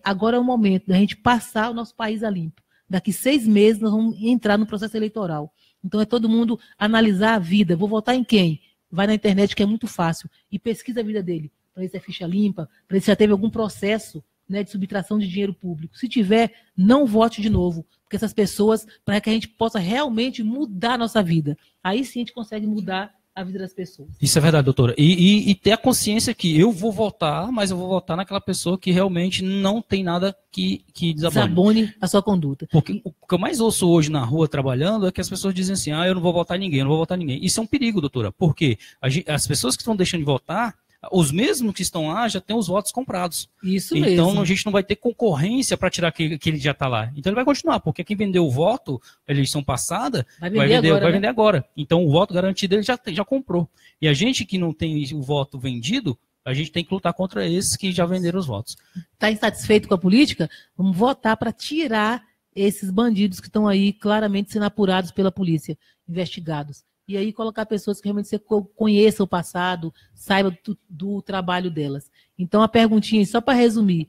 Agora é o momento da gente passar o nosso país a limpo. Daqui 6 meses, nós vamos entrar no processo eleitoral. Então, é todo mundo analisar a vida. Vou votar em quem? Vai na internet, que é muito fácil, e pesquisa a vida dele. Para ver se é ficha limpa, para ver se já teve algum processo, né, de subtração de dinheiro público. Se tiver, não vote de novo, porque essas pessoas, para que a gente possa realmente mudar a nossa vida. Aí sim a gente consegue mudar a vida das pessoas. Isso é verdade, doutora. E ter a consciência que eu vou votar, mas eu vou votar naquela pessoa que realmente não tem nada que desabone a sua conduta. Porque o que eu mais ouço hoje na rua trabalhando é que as pessoas dizem assim, eu não vou votar em ninguém, eu não vou votar em ninguém. Isso é um perigo, doutora, porque as pessoas que estão deixando de votar, os mesmos que estão lá já têm os votos comprados. Isso mesmo. Então a gente não vai ter concorrência para tirar aquele que ele já está lá. Então ele vai continuar, porque quem vendeu o voto, eleição passada, vai vender agora. Então o voto garantido ele já comprou. E a gente que não tem o voto vendido, a gente tem que lutar contra esses que já venderam os votos. Está insatisfeito com a política? Vamos votar para tirar esses bandidos que estão aí claramente sendo apurados pela polícia, investigados. E aí colocar pessoas que realmente você conheça o passado, saiba do trabalho delas. Então, a perguntinha, só para resumir,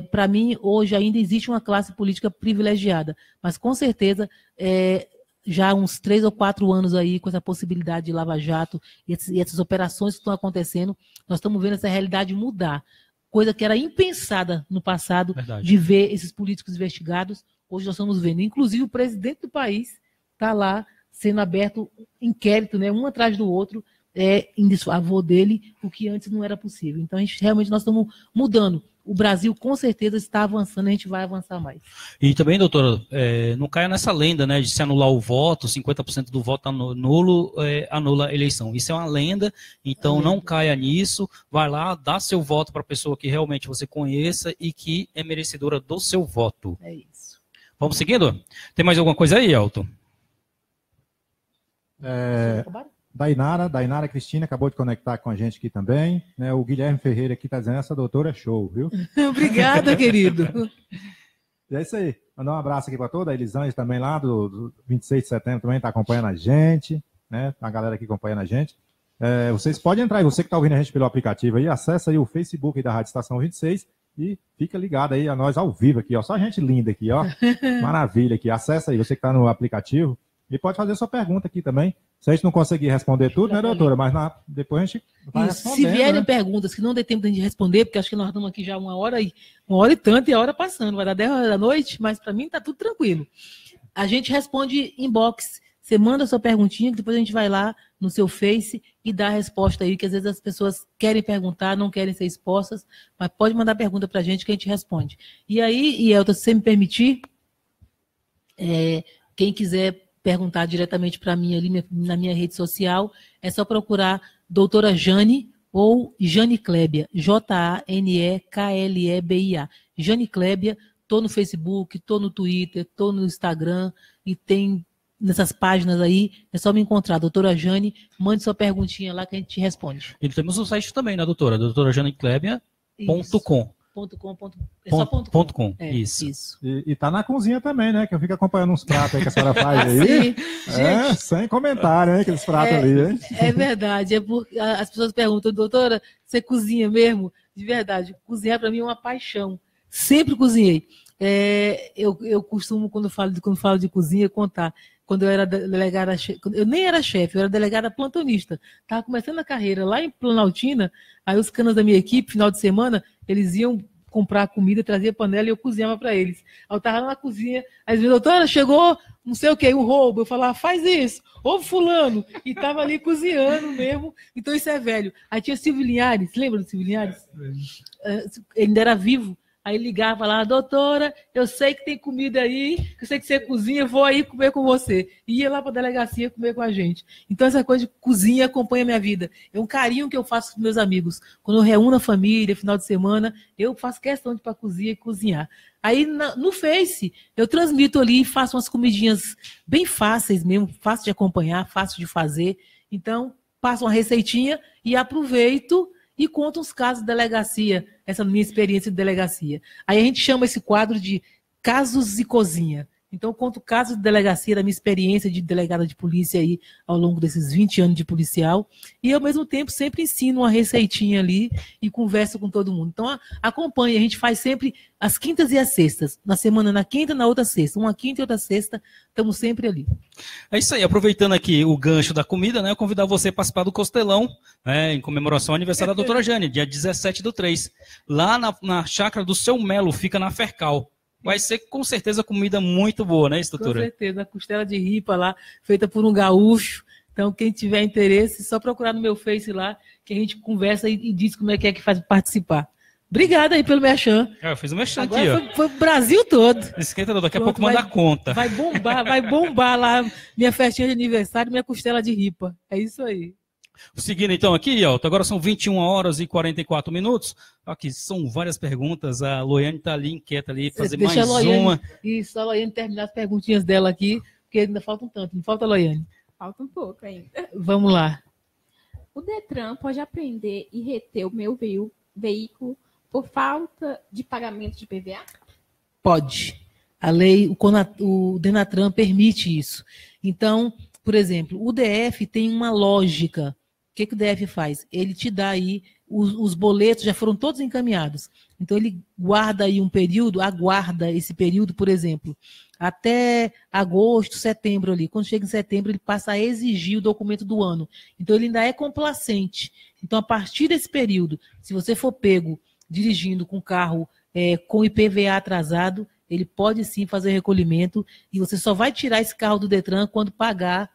para mim, hoje ainda existe uma classe política privilegiada, mas com certeza, já há uns 3 ou 4 anos aí, com essa possibilidade de Lava Jato e essas operações que estão acontecendo, nós estamos vendo essa realidade mudar. Coisa que era impensada no passado, verdade, de ver esses políticos investigados, hoje nós estamos vendo. Inclusive, o presidente do país está lá, sendo aberto inquérito, né, um atrás do outro, em desfavor dele, o que antes não era possível. Então, realmente nós estamos mudando. O Brasil, com certeza, está avançando, a gente vai avançar mais. E também, doutora, não caia nessa lenda, né, de se anular o voto, 50% do voto nulo anula a eleição. Isso é uma lenda, então não caia nisso. Vai lá, dá seu voto para a pessoa que realmente você conheça e que é merecedora do seu voto. É isso. Vamos seguindo? Tem mais alguma coisa aí, Elton? Dainara Cristina acabou de conectar com a gente aqui também, né? O Guilherme Ferreira aqui está dizendo, essa doutora é show, viu? Obrigada, querido. E é isso aí. Mandar um abraço aqui para toda a Elisângela também lá do 26 de setembro também está acompanhando a gente, né? A galera aqui acompanhando a gente. Vocês podem entrar aí, você que está ouvindo a gente pelo aplicativo aí, acessa aí o Facebook da Rádio Estação 26 e fica ligado aí a nós ao vivo aqui, ó. Só gente linda aqui, ó. Maravilha aqui. Acessa aí, você que está no aplicativo. E pode fazer sua pergunta aqui também. Se a gente não conseguir responder tudo, né, doutora? Mas depois a gente vai responder. Se vierem perguntas que não dê tempo de a gente responder, porque acho que nós estamos aqui já uma hora e tanto e a hora passando. Vai dar 10 horas da noite, mas para mim está tudo tranquilo. A gente responde inbox. Você manda a sua perguntinha, que depois a gente vai lá no seu Face e dá a resposta aí, que às vezes as pessoas querem perguntar, não querem ser expostas, mas pode mandar pergunta para a gente que a gente responde. E aí, Elton, se você me permitir, quem quiser perguntar diretamente para mim ali na minha rede social, é só procurar doutora Jane ou Jane Klebia, Janeklebia. Jane Klebia, estou no Facebook, estou no Twitter, estou no Instagram e tem nessas páginas aí, é só me encontrar, doutora Jane, mande sua perguntinha lá que a gente responde. E temos o site também, né, doutora? doutorajaneklebia.com. É só ponto .com. Isso. E tá na cozinha também, né? Que eu fico acompanhando uns pratos aí que a senhora faz aí. Gente, sem comentário, hein? Aqueles pratos ali, hein? É verdade. As pessoas perguntam, doutora, você cozinha mesmo? De verdade, cozinhar para mim é uma paixão. Sempre cozinhei. Eu costumo, quando falo de cozinha, contar. Quando eu era delegada, eu nem era chefe, eu era delegada plantonista. Estava começando a carreira lá em Planaltina, aí os canas da minha equipe, final de semana, eles iam comprar comida, trazia panela e eu cozinhava para eles. Aí eu estava lá na cozinha, aí eles diziam, doutora, chegou não sei o que, um roubo. Eu falava, faz isso, ô fulano. E estava ali cozinhando mesmo. Então isso é velho. Aí tinha Silvio Linhares, lembra do Silvio Linhares? Ele ainda era vivo. Aí ligava lá, doutora, eu sei que tem comida aí, eu sei que você cozinha, vou aí comer com você. E ia lá para a delegacia comer com a gente. Então essa coisa de cozinha acompanha a minha vida. É um carinho que eu faço com meus amigos. Quando eu reúno a família, final de semana, eu faço questão de ir para a cozinha e cozinhar. Aí no Face, eu transmito ali e faço umas comidinhas bem fáceis mesmo, fácil de acompanhar, fácil de fazer. Então, passo uma receitinha e aproveito e conta uns casos de delegacia, essa minha experiência de delegacia. Aí a gente chama esse quadro de Casos e Cozinha. Então, eu conto casos de delegacia, da minha experiência de delegada de polícia aí, ao longo desses 20 anos de policial, e ao mesmo tempo sempre ensino uma receitinha ali e converso com todo mundo. Então, acompanhe, a gente faz sempre as quintas e as sextas. Na semana, na quinta, na outra sexta. Uma quinta e outra sexta, estamos sempre ali. É isso aí, aproveitando aqui o gancho da comida, né, eu convidar você a participar do Costelão, em comemoração ao aniversário da doutora Jane, dia 17/3. Lá na chácara do Seu Melo, fica na Fercal. Vai ser, com certeza, comida muito boa, né, doutora? Com certeza, a costela de ripa lá, feita por um gaúcho. Então, quem tiver interesse, só procurar no meu Face lá, que a gente conversa e diz como é que faz participar. Obrigada aí pelo merchan. Eu fiz o merchan aqui, ó. Foi o Brasil todo. Esquenta, daqui a pouco manda a conta. Vai bombar lá minha festinha de aniversário, minha costela de ripa. É isso aí. Seguindo então aqui, Elton, agora são 21h44. Aqui são várias perguntas, a Loiane está ali inquieta ali, fazer mais uma. Isso, a Loiane terminar as perguntinhas dela aqui, porque ainda falta um tanto. Não falta, Loiane? Falta um pouco ainda. Vamos lá. O Detran pode apreender e reter o meu veículo por falta de pagamento de PVA? Pode. A lei, o Denatran permite isso. Então, por exemplo, o DF tem uma lógica. O que o DF faz? Ele te dá aí, os boletos já foram todos encaminhados. Então, ele guarda aí um período, aguarda esse período, por exemplo, até agosto, setembro ali. Quando chega em setembro, ele passa a exigir o documento do ano. Então, ele ainda é complacente. Então, a partir desse período, se você for pego dirigindo com carro com IPVA atrasado, ele pode sim fazer recolhimento e você só vai tirar esse carro do Detran quando pagar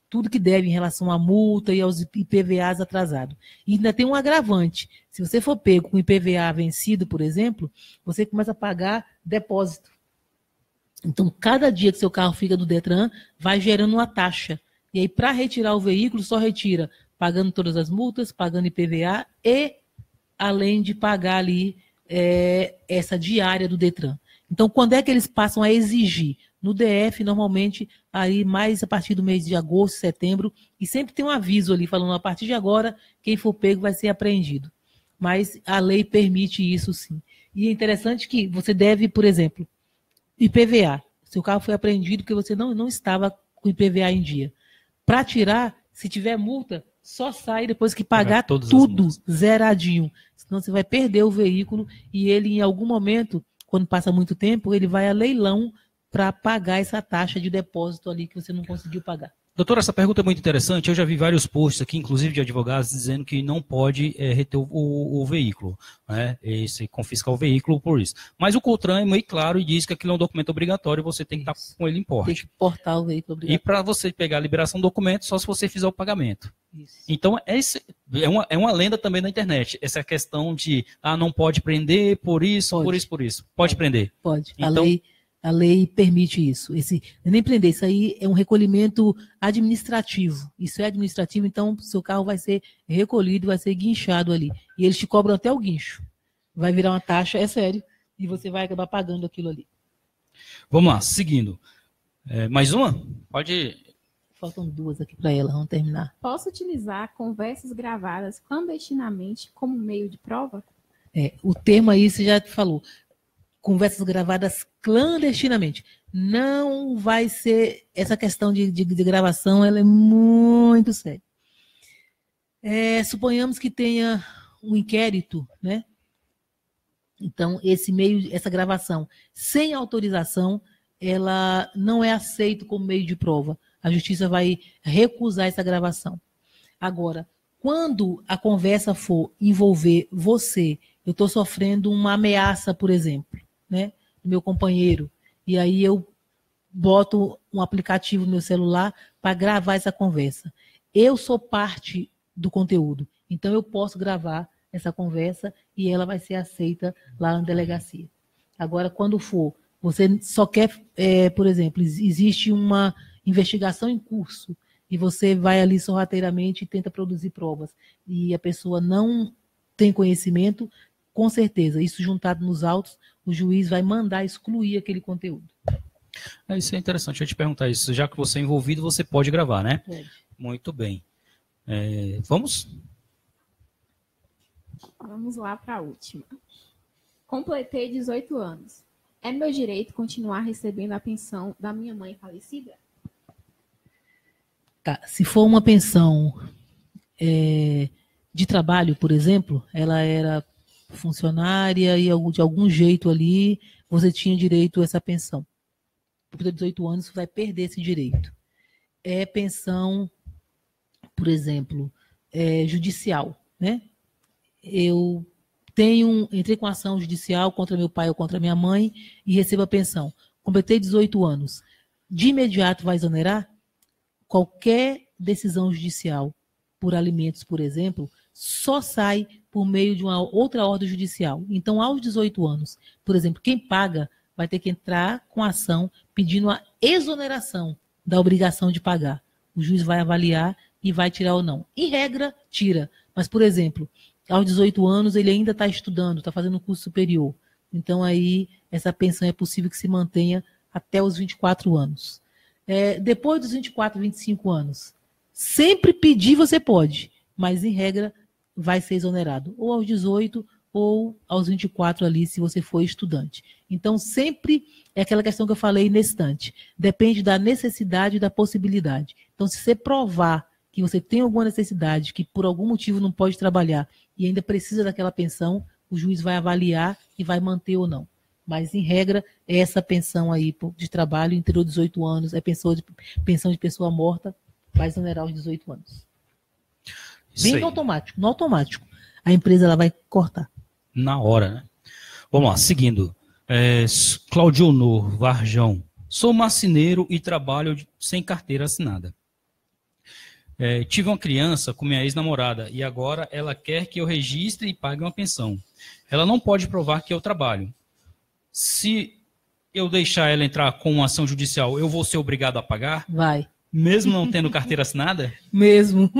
tudo que deve em relação à multa e aos IPVAs atrasados. E ainda tem um agravante. Se você for pego com IPVA vencido, por exemplo, você começa a pagar depósito. Então, cada dia que seu carro fica do Detran, vai gerando uma taxa. E aí, para retirar o veículo, só retira pagando todas as multas, pagando IPVA e além de pagar ali essa diária do Detran. Então, quando é que eles passam a exigir? No DF, normalmente, aí mais a partir do mês de agosto, setembro, e sempre tem um aviso ali falando, a partir de agora, quem for pego vai ser apreendido. Mas a lei permite isso sim. E é interessante que você deve, por exemplo, IPVA. Seu carro foi apreendido porque você não estava com IPVA em dia. Para tirar, se tiver multa, só sai depois que pagar tudo zeradinho. Senão você vai perder o veículo e ele, em algum momento, quando passa muito tempo, ele vai a leilão para pagar essa taxa de depósito ali que você não conseguiu pagar. Doutora, essa pergunta é muito interessante. Eu já vi vários posts aqui, inclusive de advogados, dizendo que não pode reter o veículo, né? Se confiscar o veículo por isso. Mas o COTRAN é meio claro e diz que aquilo é um documento obrigatório e você tem que estar com ele em porte. Tem que portar o veículo obrigatório. E para você pegar a liberação do documento, só se você fizer o pagamento. Isso. Então, é uma lenda também na internet. Essa questão de, não pode prender por isso, pode. por isso, por isso. Pode prender? Pode. Então, a lei permite isso. Nem prender, isso aí é um recolhimento administrativo. Isso é administrativo, então seu carro vai ser recolhido, vai ser guinchado ali. E eles te cobram até o guincho. Vai virar uma taxa, é sério, e você vai acabar pagando aquilo ali. Vamos lá, seguindo. Mais uma? Pode. Faltam duas aqui para ela, vamos terminar. Posso utilizar conversas gravadas clandestinamente como meio de prova? O termo aí você já falou. Conversas gravadas clandestinamente. Não vai ser... Essa questão de gravação, ela é muito séria. Suponhamos que tenha um inquérito, né? Então, essa gravação sem autorização, ela não é aceita como meio de prova. A justiça vai recusar essa gravação. Agora, quando a conversa for envolver você, eu estou sofrendo uma ameaça, por exemplo, né, do meu companheiro, e aí eu boto um aplicativo no meu celular para gravar essa conversa. Eu sou parte do conteúdo, então eu posso gravar essa conversa e ela vai ser aceita lá na delegacia. Agora, quando for, você só quer, por exemplo, existe uma investigação em curso e você vai ali sorrateiramente e tenta produzir provas e a pessoa não tem conhecimento, com certeza, isso juntado nos autos, o juiz vai mandar excluir aquele conteúdo. Isso é interessante, eu ia te perguntar isso. Já que você é envolvido, você pode gravar, né? Pode. Muito bem. Vamos? Vamos lá para a última. Completei 18 anos. É meu direito continuar recebendo a pensão da minha mãe falecida? Tá. Se for uma pensão de trabalho, por exemplo, ela era funcionária e de algum jeito ali você tinha direito a essa pensão. Por 18 anos você vai perder esse direito. Pensão, por exemplo, judicial, né? Eu entrei com ação judicial contra meu pai ou contra minha mãe e recebo a pensão. Completei 18 anos. De imediato vai exonerar? Qualquer decisão judicial por alimentos, por exemplo, só sai por meio de uma outra ordem judicial. Então, aos 18 anos, por exemplo, quem paga vai ter que entrar com ação pedindo a exoneração da obrigação de pagar. O juiz vai avaliar e vai tirar ou não. Em regra, tira. Mas, por exemplo, aos 18 anos ele ainda está estudando, está fazendo um curso superior. Então, aí, essa pensão é possível que se mantenha até os 24 anos. Depois dos 24, 25 anos, sempre pedir você pode, mas, em regra, vai ser exonerado. Ou aos 18 ou aos 24 ali, se você for estudante. Então, sempre é aquela questão que eu falei nesse instante. Depende da necessidade e da possibilidade. Então, se você provar que você tem alguma necessidade, que por algum motivo não pode trabalhar e ainda precisa daquela pensão, o juiz vai avaliar e vai manter ou não. Mas, em regra, essa pensão aí de trabalho interior de 18 anos, pensão de pessoa morta, vai exonerar os 18 anos. Bem no automático. No automático. A empresa ela vai cortar. Na hora, né? Vamos lá, seguindo. Claudionor Varjão. Sou marceneiro e trabalho sem carteira assinada. Tive uma criança com minha ex-namorada e agora ela quer que eu registre e pague uma pensão. Ela não pode provar que eu trabalho. Se eu deixar ela entrar com uma ação judicial, eu vou ser obrigado a pagar? Vai. Mesmo não tendo carteira assinada? Mesmo.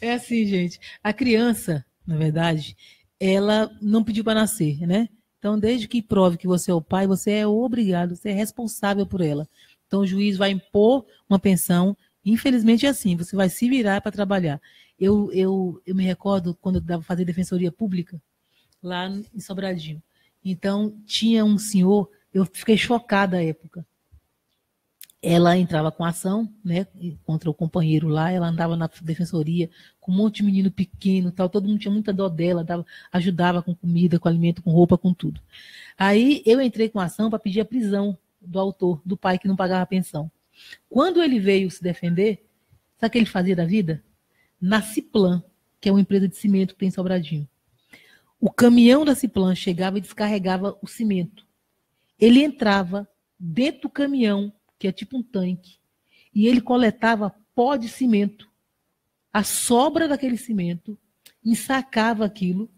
É assim, gente. A criança, na verdade, ela não pediu para nascer, né? Então, desde que prove que você é o pai, você é obrigado, você é responsável por ela. Então, o juiz vai impor uma pensão. Infelizmente é assim, você vai se virar para trabalhar. Eu me recordo quando eu dava fazer defensoria pública, lá em Sobradinho. Então, tinha um senhor, eu fiquei chocada à época. Ela entrava com ação, né, contra o companheiro lá, ela andava na defensoria com um monte de menino pequeno, tal, todo mundo tinha muita dó dela, ajudava com comida, com alimento, com roupa, com tudo. Aí eu entrei com ação para pedir a prisão do autor, do pai que não pagava a pensão. Quando ele veio se defender, sabe o que ele fazia da vida? Na Ciplan, que é uma empresa de cimento que tem em Sobradinho. O caminhão da Ciplan chegava e descarregava o cimento. Ele entrava dentro do caminhão, que é tipo um tanque, e ele coletava pó de cimento. A sobra daquele cimento, ensacava aquilo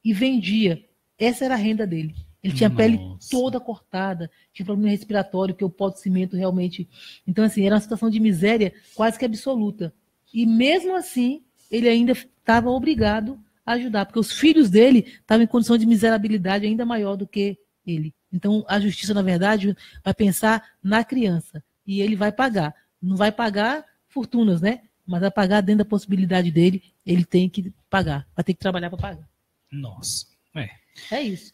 e vendia. Essa era a renda dele. Ele tinha a pele toda cortada, tinha problema respiratório, porque o pó de cimento realmente... Então, assim, era uma situação de miséria quase que absoluta. E mesmo assim, ele ainda estava obrigado a ajudar, porque os filhos dele estavam em condição de miserabilidade ainda maior do que ele. Então, a justiça, na verdade, vai pensar na criança. E ele vai pagar. Não vai pagar fortunas, né? Mas vai pagar dentro da possibilidade dele, ele tem que pagar. Vai ter que trabalhar para pagar. Nossa. É isso.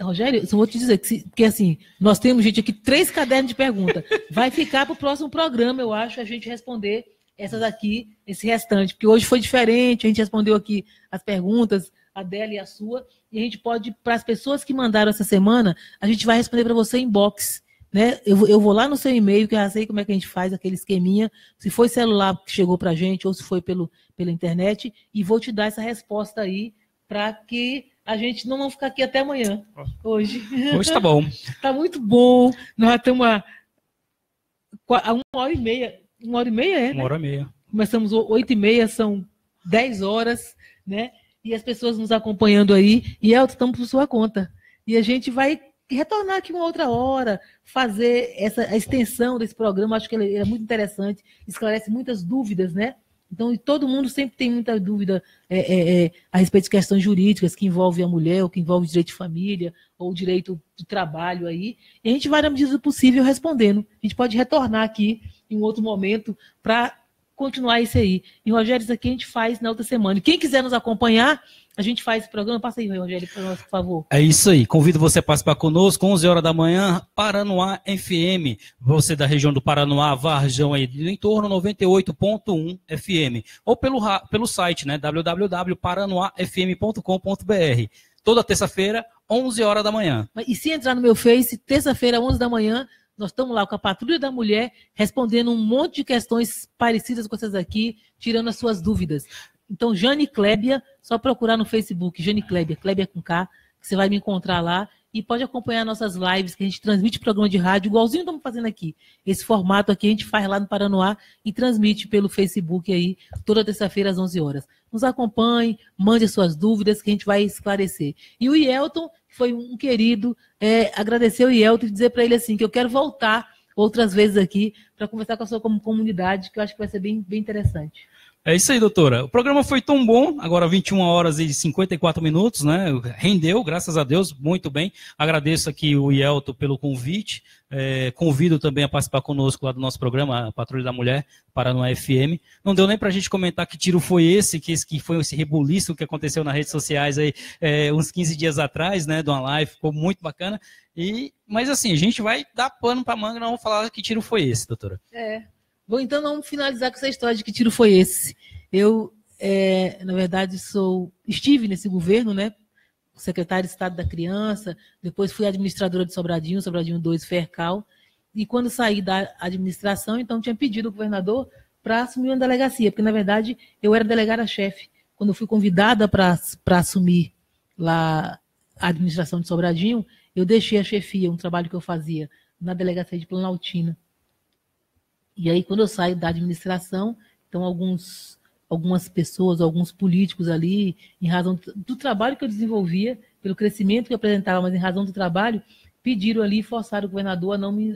Rogério, só vou te dizer que assim, nós temos, gente, aqui 3 cadernos de pergunta. Vai ficar para o próximo programa, eu acho, a gente responder essas aqui, esse restante, porque hoje foi diferente, a gente respondeu aqui as perguntas, a dela e a sua, e a gente pode, para as pessoas que mandaram essa semana, a gente vai responder para você em inbox, né? Eu vou lá no seu e-mail, que eu já sei como é que a gente faz aquele esqueminha, se foi celular que chegou para a gente, ou se foi pela internet, e vou te dar essa resposta aí, para que a gente não vai ficar aqui até amanhã, hoje. Hoje tá bom. Tá muito bom, nós estamos a 1h30, 1h30, né? 1h30. Começamos 8h30, são 10 horas, né? E as pessoas nos acompanhando aí, e Elton, estamos por sua conta. E a gente vai retornar aqui uma outra hora, fazer a extensão desse programa, acho que ele é muito interessante, esclarece muitas dúvidas, né? Então, e todo mundo sempre tem muita dúvida a respeito de questões jurídicas que envolvem a mulher, ou que envolvem o direito de família, ou o direito do trabalho aí. E a gente vai, na medida do possível, respondendo. A gente pode retornar aqui em um outro momento para continuar isso aí. E, Rogério, isso aqui a gente faz na outra semana. E quem quiser nos acompanhar, a gente faz esse programa. Passa aí, Rogério, para nós, por favor. É isso aí. Convido você a participar conosco, 11 horas da manhã, Paranoá FM. Você da região do Paranoá, Varjão aí, do entorno 98.1 FM. Ou pelo site, né? www.paranoafm.com.br. Toda terça-feira, 11 horas da manhã. E se entrar no meu Face, terça-feira, 11 da manhã, nós estamos lá com a Patrulha da Mulher, respondendo um monte de questões parecidas com essas aqui, tirando as suas dúvidas. Então, Jane Klebia, só procurar no Facebook, Jane Klebia, Klebia com K, que você vai me encontrar lá. E pode acompanhar nossas lives, que a gente transmite programa de rádio, igualzinho estamos fazendo aqui. Esse formato aqui a gente faz lá no Paranoá e transmite pelo Facebook aí, toda terça-feira às 11 horas. Nos acompanhe, mande as suas dúvidas, que a gente vai esclarecer. E o Yelton, que foi um querido, agradecer o Yelton e dizer para ele assim, que eu quero voltar outras vezes aqui para conversar com a sua comunidade, que eu acho que vai ser bem, bem interessante. É isso aí, doutora. O programa foi tão bom, agora 21 horas e 54 minutos, né? Rendeu, graças a Deus, muito bem. Agradeço aqui o Yelton pelo convite. Convido também a participar conosco lá do nosso programa, a Patrulha da Mulher, Paranoá FM. Não deu nem pra gente comentar que tiro foi esse, que foi esse rebuliço que aconteceu nas redes sociais aí uns 15 dias atrás, né? De uma live, ficou muito bacana. Mas assim, a gente vai dar pano pra manga, não vamos falar que tiro foi esse, doutora. Bom, então vamos finalizar com essa história de que tiro foi esse. Eu, na verdade, estive nesse governo, né? Secretária de Estado da Criança, depois fui administradora de Sobradinho 2, Fercal, e quando saí da administração, então tinha pedido ao governador para assumir uma delegacia, porque, na verdade, eu era delegada-chefe. Quando eu fui convidada para assumir lá a administração de Sobradinho, eu deixei a chefia, um trabalho que eu fazia na delegacia de Planaltina. E aí, quando eu saio da administração, então algumas pessoas, alguns políticos ali, em razão do trabalho que eu desenvolvia, pelo crescimento que eu apresentava, mas em razão do trabalho, pediram ali e forçaram o governador a não me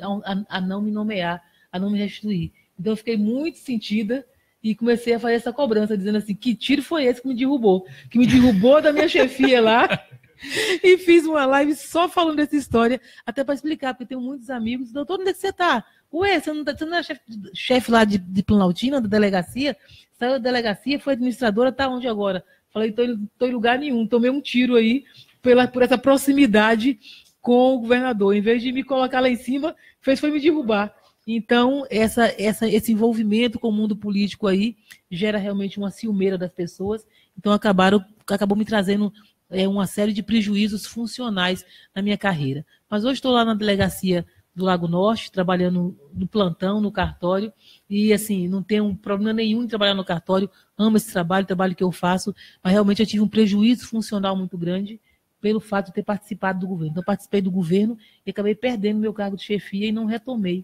nomear, a não me restituir. Então, eu fiquei muito sentida e comecei a fazer essa cobrança, dizendo assim, que tiro foi esse que me derrubou da minha chefia lá. E fiz uma live só falando dessa história, até para explicar, porque eu tenho muitos amigos. Doutor, onde é que você está? Ué, você não é chefe lá de Planaltina, da delegacia? Saiu da delegacia, foi administradora, está onde agora? Falei, estou em lugar nenhum, tomei um tiro aí por essa proximidade com o governador. Em vez de me colocar lá em cima, foi me derrubar. Então, esse envolvimento com o mundo político aí gera realmente uma ciumeira das pessoas. Então, acabou me trazendo uma série de prejuízos funcionais na minha carreira. Mas hoje estou lá na delegacia do Lago Norte, trabalhando no plantão, no cartório, e assim, não tenho problema nenhum em trabalhar no cartório, amo esse trabalho, o trabalho que eu faço, mas realmente eu tive um prejuízo funcional muito grande pelo fato de ter participado do governo. Então, eu participei do governo e acabei perdendo meu cargo de chefia e não retomei.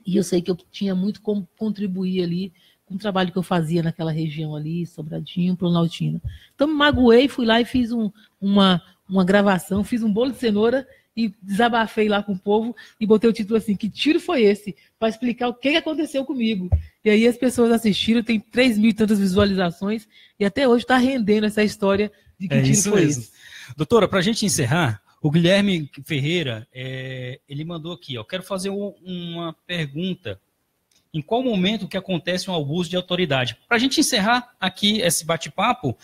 E eu sei que eu tinha muito como contribuir ali com o trabalho que eu fazia naquela região ali, Sobradinho, Planaltina. Então, me magoei, fui lá e fiz uma gravação, fiz um bolo de cenoura e desabafei lá com o povo e botei o título assim, que tiro foi esse? Para explicar o que aconteceu comigo. E aí as pessoas assistiram, tem 3.000 e tantas visualizações e até hoje está rendendo essa história de que tiro foi esse. Doutora, para a gente encerrar, o Guilherme Ferreira, ele mandou aqui, quero fazer uma pergunta em qual momento que acontece um abuso de autoridade. Para a gente encerrar aqui esse bate-papo,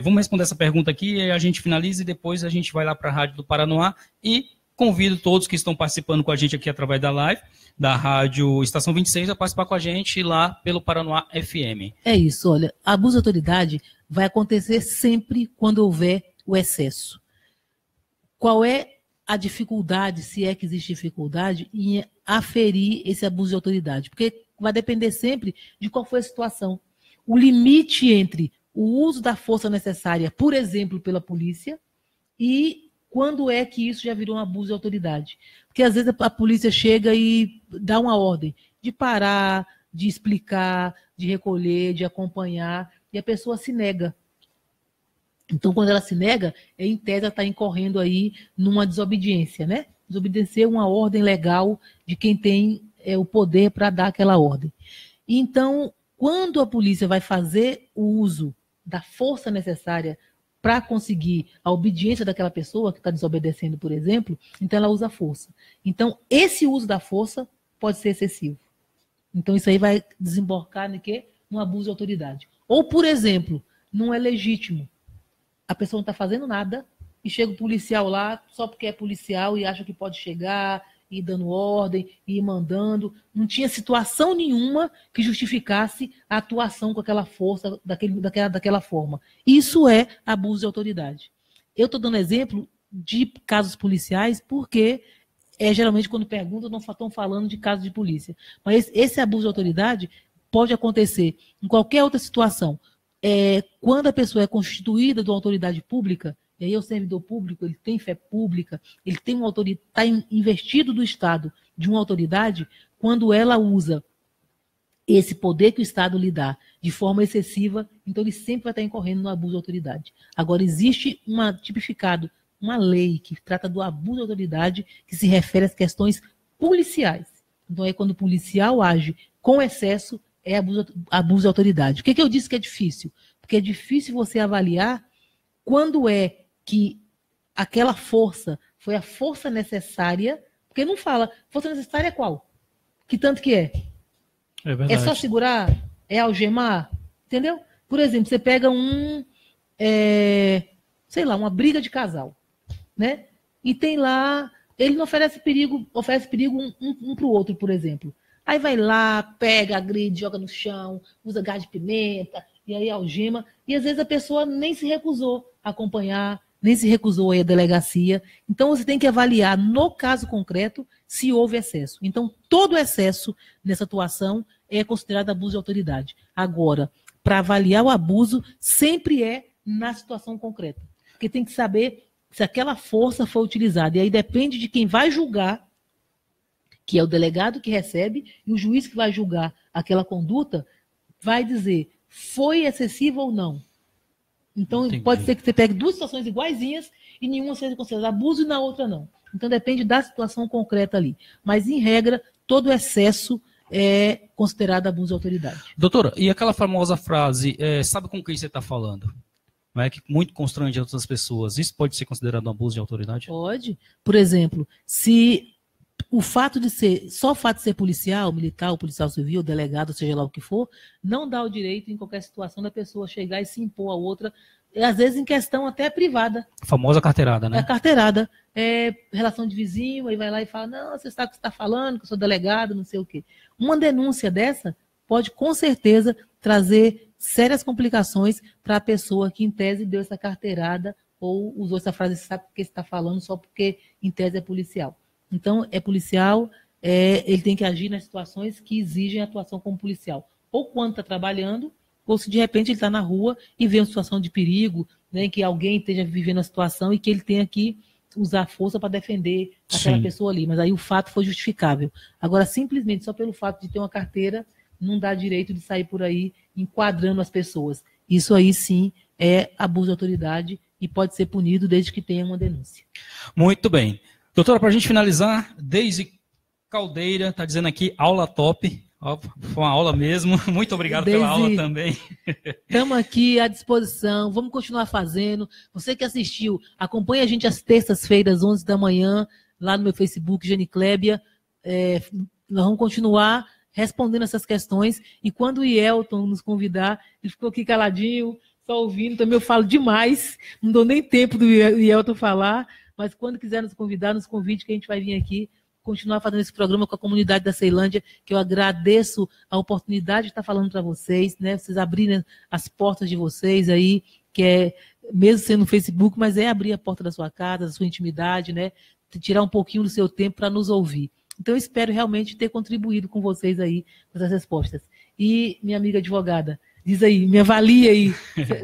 vamos responder essa pergunta aqui, a gente finaliza e depois a gente vai lá para a Rádio do Paranoá e convido todos que estão participando com a gente aqui através da live, da Rádio Estação 26, a participar com a gente lá pelo Paranoá FM. É isso, olha, abuso de autoridade vai acontecer sempre quando houver o excesso. Qual é a dificuldade, se é que existe dificuldade, em aferir esse abuso de autoridade? Porque vai depender sempre de qual foi a situação. O limite entre o uso da força necessária, por exemplo, pela polícia, e quando é que isso já virou um abuso de autoridade. Porque às vezes a polícia chega e dá uma ordem de parar, de explicar, de recolher, de acompanhar, e a pessoa se nega. Então, quando ela se nega, em tese, ela está incorrendo aí numa desobediência, né? Desobedecer uma ordem legal de quem tem o poder para dar aquela ordem. Então, quando a polícia vai fazer o uso da força necessária para conseguir a obediência daquela pessoa que está desobedecendo, por exemplo, então ela usa a força. Então, esse uso da força pode ser excessivo. Então, isso aí vai desembocar em quê? No abuso de autoridade. Ou, por exemplo, não é legítimo. A pessoa não está fazendo nada e chega o policial lá só porque é policial e acha que pode chegar e ir dando ordem e ir mandando. Não tinha situação nenhuma que justificasse a atuação com aquela força, daquela forma. Isso é abuso de autoridade. Eu estou dando exemplo de casos policiais porque geralmente quando perguntam não estão falando de casos de polícia. Mas esse abuso de autoridade pode acontecer em qualquer outra situação. Quando a pessoa é constituída de uma autoridade pública, e aí o servidor público, ele tem fé pública, ele tem uma autoridade, está investido do Estado de uma autoridade, quando ela usa esse poder que o Estado lhe dá de forma excessiva, então ele sempre vai estar incorrendo no abuso de autoridade. Agora, existe tipificado uma lei que trata do abuso de autoridade, que se refere às questões policiais. Então, quando o policial age com excesso, é abuso de autoridade. Por que eu disse que é difícil? Porque é difícil você avaliar quando é que aquela força foi a força necessária, porque não fala, força necessária é qual? Que tanto que é? É verdade. É só segurar? É algemar? Entendeu? Por exemplo, você pega uma briga de casal, né? E tem lá, ele não oferece perigo um para o outro, por exemplo. Aí vai lá, pega, agride, joga no chão, usa gás de pimenta, e aí algema. E às vezes a pessoa nem se recusou a acompanhar, nem se recusou a ir à delegacia. Então você tem que avaliar, no caso concreto, se houve excesso. Então todo excesso nessa atuação é considerado abuso de autoridade. Agora, para avaliar o abuso, sempre é na situação concreta. Porque tem que saber se aquela força foi utilizada. E aí depende de quem vai julgar, que é o delegado que recebe, e o juiz que vai julgar aquela conduta vai dizer, foi excessiva ou não? Então, entendi. Pode ser que você pegue duas situações iguaizinhas e nenhuma seja considerada abuso e na outra não. Então, depende da situação concreta ali. Mas, em regra, todo excesso é considerado abuso de autoridade. Doutora, e aquela famosa frase, sabe com quem você está falando? Não é que muito constrange outras pessoas. Isso pode ser considerado um abuso de autoridade? Pode. Por exemplo, se só o fato de ser policial, militar, ou policial civil, delegado, seja lá o que for, não dá o direito em qualquer situação da pessoa chegar e se impor a outra, às vezes em questão até privada. A famosa carteirada, né? A carteirada. Relação de vizinho, aí vai lá e fala, não, você sabe o que você está falando, que eu sou delegado, não sei o quê. Uma denúncia dessa pode, com certeza, trazer sérias complicações para a pessoa que, em tese, deu essa carteirada ou usou essa frase, você sabe o que você está falando, só porque, em tese, é policial. Então, é policial, ele tem que agir nas situações que exigem atuação como policial. Ou quando está trabalhando, ou se de repente ele está na rua e vê uma situação de perigo, né, em que alguém esteja vivendo a situação e que ele tenha que usar força para defender aquela pessoa ali. Mas aí o fato foi justificável. Agora, simplesmente só pelo fato de ter uma carteira, não dá direito de sair por aí enquadrando as pessoas. Isso aí sim é abuso de autoridade e pode ser punido desde que tenha uma denúncia. Muito bem. Doutora, para a gente finalizar, Deise Caldeira está dizendo aqui, aula top. Foi uma aula mesmo. Muito obrigado pela aula também. Estamos aqui à disposição. Vamos continuar fazendo. Você que assistiu, acompanhe a gente às terças-feiras, 11 da manhã, lá no meu Facebook, Jane Clébia. Nós vamos continuar respondendo essas questões. E quando o Yelton nos convidar, ele ficou aqui caladinho, só ouvindo. Também eu falo demais, não dou nem tempo do Yelton falar, mas quando quiser nos convidar, nos convide que a gente vai vir aqui continuar fazendo esse programa com a comunidade da Ceilândia, que eu agradeço a oportunidade de estar falando para vocês, né? Vocês abrirem as portas de vocês aí, que é, mesmo sendo no Facebook, mas é abrir a porta da sua casa, da sua intimidade, né? Tirar um pouquinho do seu tempo para nos ouvir. Então, eu espero realmente ter contribuído com vocês aí com essas respostas. E, minha amiga advogada, diz aí, me avalia aí.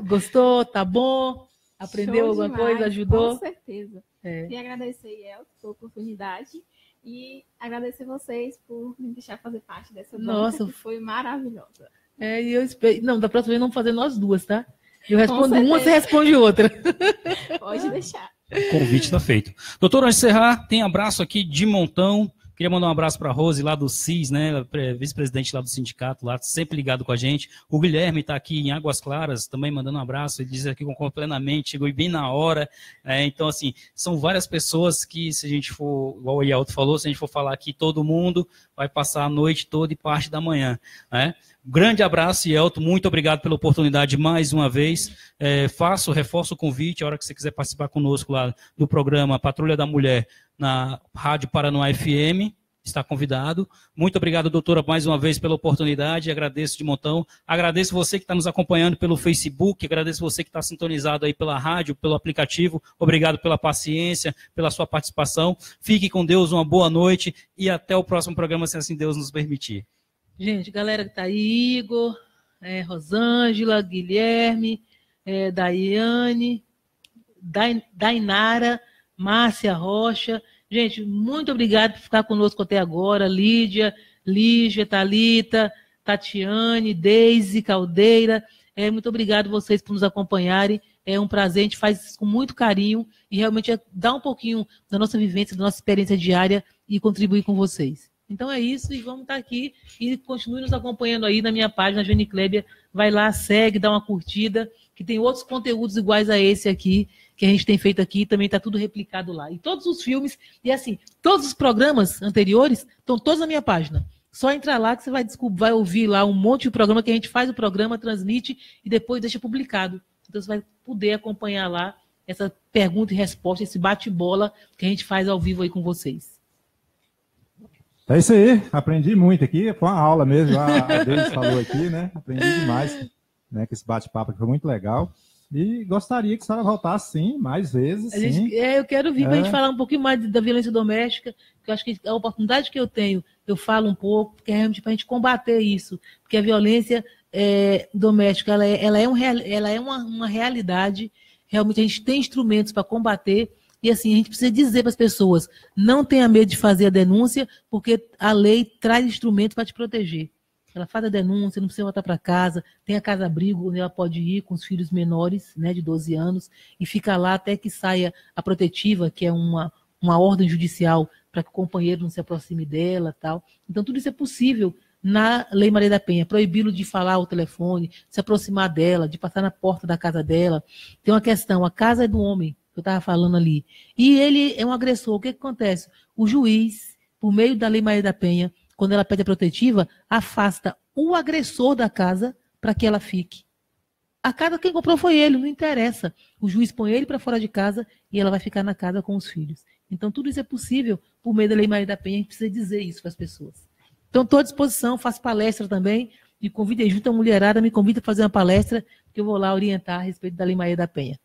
Gostou? Tá bom? Aprendeu alguma coisa? Ajudou? Com certeza. Queria agradecer, Yelton, pela oportunidade e agradecer vocês por me deixar fazer parte dessa banca, que foi maravilhosa. E eu espero... Não, da próxima vez vamos fazer nós duas, tá? Eu respondo uma, você responde outra. Pode deixar. O convite está feito. Doutor, antes de encerrar, tem abraço aqui de montão. Queria mandar um abraço para a Rose, lá do CIS, né, vice-presidente lá do sindicato, lá sempre ligado com a gente. O Guilherme está aqui em Águas Claras, também mandando um abraço. Ele diz aqui com plenamente, chegou bem na hora. Então, assim, são várias pessoas que, se a gente for, igual o Yelton falou, se a gente for falar aqui, todo mundo vai passar a noite toda e parte da manhã, né? Grande abraço, Yelton, muito obrigado pela oportunidade mais uma vez. Reforço o convite, a hora que você quiser participar conosco lá do programa Patrulha da Mulher na Rádio Paranoá FM, está convidado. Muito obrigado, doutora, mais uma vez pela oportunidade, agradeço de montão. Agradeço você que está nos acompanhando pelo Facebook, agradeço você que está sintonizado aí pela rádio, pelo aplicativo. Obrigado pela paciência, pela sua participação. Fique com Deus, uma boa noite e até o próximo programa, se assim Deus nos permitir. Gente, galera que está aí, Igor, Rosângela, Guilherme, Daiane, Dainara, Márcia Rocha. Gente, muito obrigado por ficar conosco até agora. Lídia, Thalita, Tatiane, Deise, Caldeira. Muito obrigado vocês por nos acompanharem. É um prazer, a gente faz isso com muito carinho e realmente dá um pouquinho da nossa vivência, da nossa experiência diária e contribuir com vocês. Então é isso, e vamos estar aqui e continue nos acompanhando aí na minha página, Jane Klebia. Vai lá, segue, dá uma curtida, que tem outros conteúdos iguais a esse aqui, que a gente tem feito aqui, também está tudo replicado lá. E todos os filmes, e assim, todos os programas anteriores estão todos na minha página. Só entrar lá que você vai ouvir lá um monte de programa que a gente faz o programa, transmite e depois deixa publicado. Então você vai poder acompanhar lá essa pergunta e resposta, esse bate-bola que a gente faz ao vivo aí com vocês. É isso aí, aprendi muito aqui, foi uma aula mesmo, a Deise falou aqui, né? Aprendi demais, né? Com esse bate-papo que foi muito legal. E gostaria que a senhora voltasse, sim, mais vezes. Eu quero vir para a gente falar um pouquinho mais da violência doméstica, que eu acho que a oportunidade que eu tenho, eu falo um pouco, porque é realmente para a gente combater isso, porque a violência doméstica ela é uma realidade, realmente a gente tem instrumentos para combater. E assim, a gente precisa dizer para as pessoas, não tenha medo de fazer a denúncia, porque a lei traz instrumentos para te proteger. Ela faz a denúncia, não precisa voltar para casa, tem a casa-abrigo, onde ela pode ir com os filhos menores, né, de 12 anos, e fica lá até que saia a protetiva, que é uma ordem judicial para que o companheiro não se aproxime dela, tal. Então, tudo isso é possível na Lei Maria da Penha, proibi-lo de falar ao telefone, se aproximar dela, de passar na porta da casa dela. Tem uma questão, a casa é do homem, que eu estava falando ali, e ele é um agressor. O que acontece? O juiz, por meio da Lei Maria da Penha, quando ela pede a protetiva, afasta o agressor da casa para que ela fique. A casa quem comprou foi ele, não interessa. O juiz põe ele para fora de casa e ela vai ficar na casa com os filhos. Então, tudo isso é possível por meio da Lei Maria da Penha, a gente precisa dizer isso para as pessoas. Então, estou à disposição, faço palestra também, me convida aí, junto a mulherada, me convida a fazer uma palestra, que eu vou lá orientar a respeito da Lei Maria da Penha.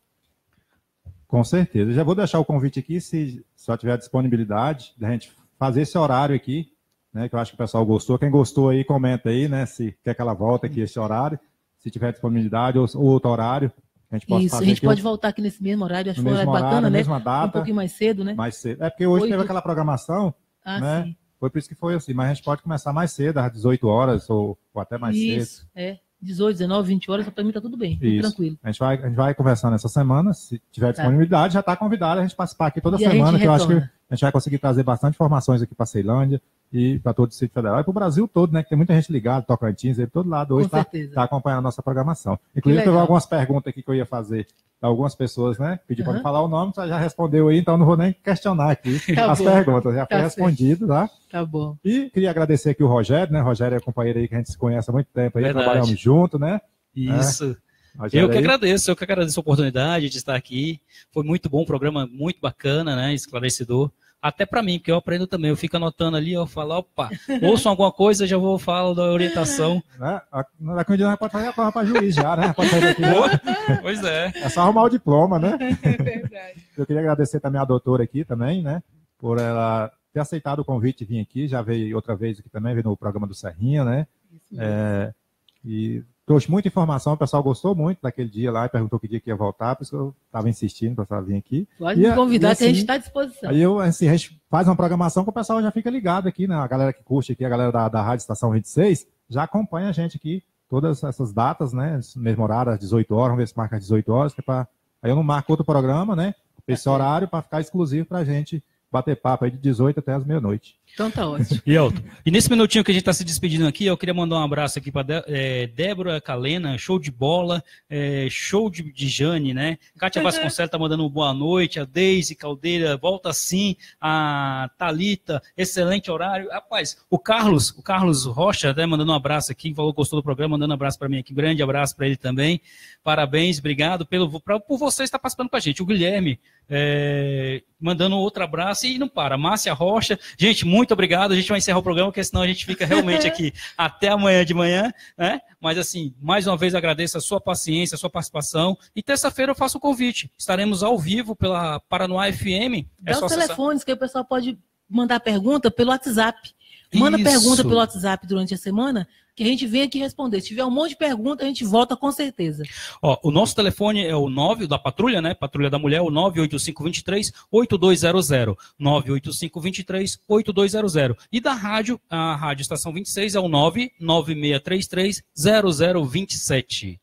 Com certeza. Já vou deixar o convite aqui, se só tiver disponibilidade, da gente fazer esse horário aqui, né, que eu acho que o pessoal gostou. Quem gostou aí, comenta aí, né, se quer que ela volte aqui esse horário, se tiver disponibilidade ou outro horário, a gente pode fazer. A gente pode voltar aqui nesse mesmo horário, acho que um horário bacana, né? Mesma data, um pouquinho mais cedo, né? Mais cedo. É porque hoje teve aquela programação, né? Sim. Foi por isso que foi assim, mas a gente pode começar mais cedo, às 18 horas ou até mais cedo. Isso, 18, 19, 20 horas, para mim está tudo bem, tudo tranquilo. A gente vai conversando essa semana, se tiver disponibilidade, já está convidado a gente participar aqui toda semana, que eu acho que a gente vai conseguir trazer bastante informações aqui para Ceilândia e para todo o Distrito Federal e para o Brasil todo, né? Que tem muita gente ligada, Tocantins, de todo lado hoje está acompanhando a nossa programação. Inclusive, teve algumas perguntas aqui que eu ia fazer para algumas pessoas, né? Pedi para me falar o nome, você já respondeu aí, então não vou nem questionar aqui as perguntas, já foi respondido, tá? Tá bom. E queria agradecer aqui o Rogério, né? Rogério é companheiro aí que a gente se conhece há muito tempo aí, trabalhamos junto, né? Isso. Eu que agradeço a oportunidade de estar aqui. Foi muito bom, um programa muito bacana, né? Esclarecedor. Até para mim, porque eu aprendo também. Eu fico anotando ali, eu falo, opa, ouço alguma coisa, já vou falar da orientação. Daqui um dia nós pode fazer a prova para juiz já, né? Pode sair daqui, pois é. É só arrumar o diploma, né? É verdade. Eu queria agradecer também a doutora aqui também, né? Por ela ter aceitado o convite de vir aqui. Já veio outra vez aqui também, veio no programa do Serrinha, né? E trouxe muita informação, o pessoal gostou muito daquele dia lá e perguntou que dia que ia voltar, por isso que eu estava insistindo para ela vir aqui. Pode me convidar, que a gente está à disposição. Aí a gente faz uma programação que o pessoal já fica ligado aqui, né? A galera que curte aqui, a galera da Rádio Estação 26, já acompanha a gente aqui, todas essas datas, né? Mesmo horário, às 18 horas, vamos ver se marca às 18 horas, que aí eu não marco outro programa, né? Esse horário para ficar exclusivo para a gente bater papo aí de 18 até as meia-noite. Então tá ótimo. E nesse minutinho que a gente está se despedindo aqui, eu queria mandar um abraço aqui para Débora Calena, show de bola, show de Jane, né? Kátia Vasconcelos está mandando uma boa noite, a Deise Caldeira, volta sim, a Thalita, excelente horário. Rapaz, o Carlos Rocha, até mandando um abraço aqui, falou que gostou do programa, mandando um abraço para mim aqui, grande abraço para ele também. Parabéns, obrigado por você estar participando com a gente. O Guilherme, mandando outro abraço e não para. Márcia Rocha, gente, muito obrigado. A gente vai encerrar o programa, porque senão a gente fica realmente aqui até amanhã de manhã, né? Mas assim, mais uma vez agradeço a sua paciência, a sua participação. E terça-feira eu faço o convite. Estaremos ao vivo pela Paranoá FM. Dá os telefones que o pessoal pode mandar pergunta pelo WhatsApp. Manda pergunta pelo WhatsApp durante a semana, que a gente vem aqui responder. Se tiver um monte de perguntas, a gente volta com certeza. O nosso telefone é o 9, da Patrulha, né? Patrulha da Mulher, o 98523-8200. 98523-8200. E da rádio, a Rádio Estação 26 é o 99633-0027.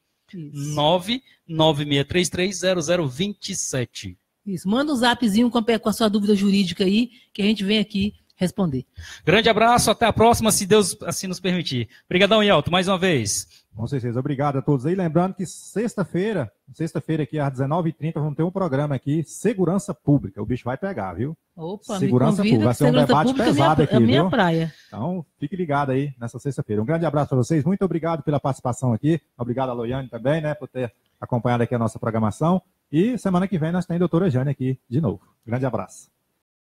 99633-0027. Isso, manda um zapzinho com a sua dúvida jurídica aí, que a gente vem aqui responder. Grande abraço, até a próxima, se Deus assim nos permitir. Obrigadão, Yelton, mais uma vez. Com certeza, obrigado a todos aí. Lembrando que sexta-feira aqui às 19h30, vamos ter um programa aqui, Segurança Pública. O bicho vai pegar, viu? Opa, Segurança Pública, vai ser um debate pesado aqui, viu? É a minha viu? praia. Então, fique ligado aí nessa sexta-feira. Um grande abraço para vocês, muito obrigado pela participação aqui. Obrigado a Loiane também, né, por ter acompanhado aqui a nossa programação. E semana que vem nós temos a doutora Jane aqui de novo. Grande abraço.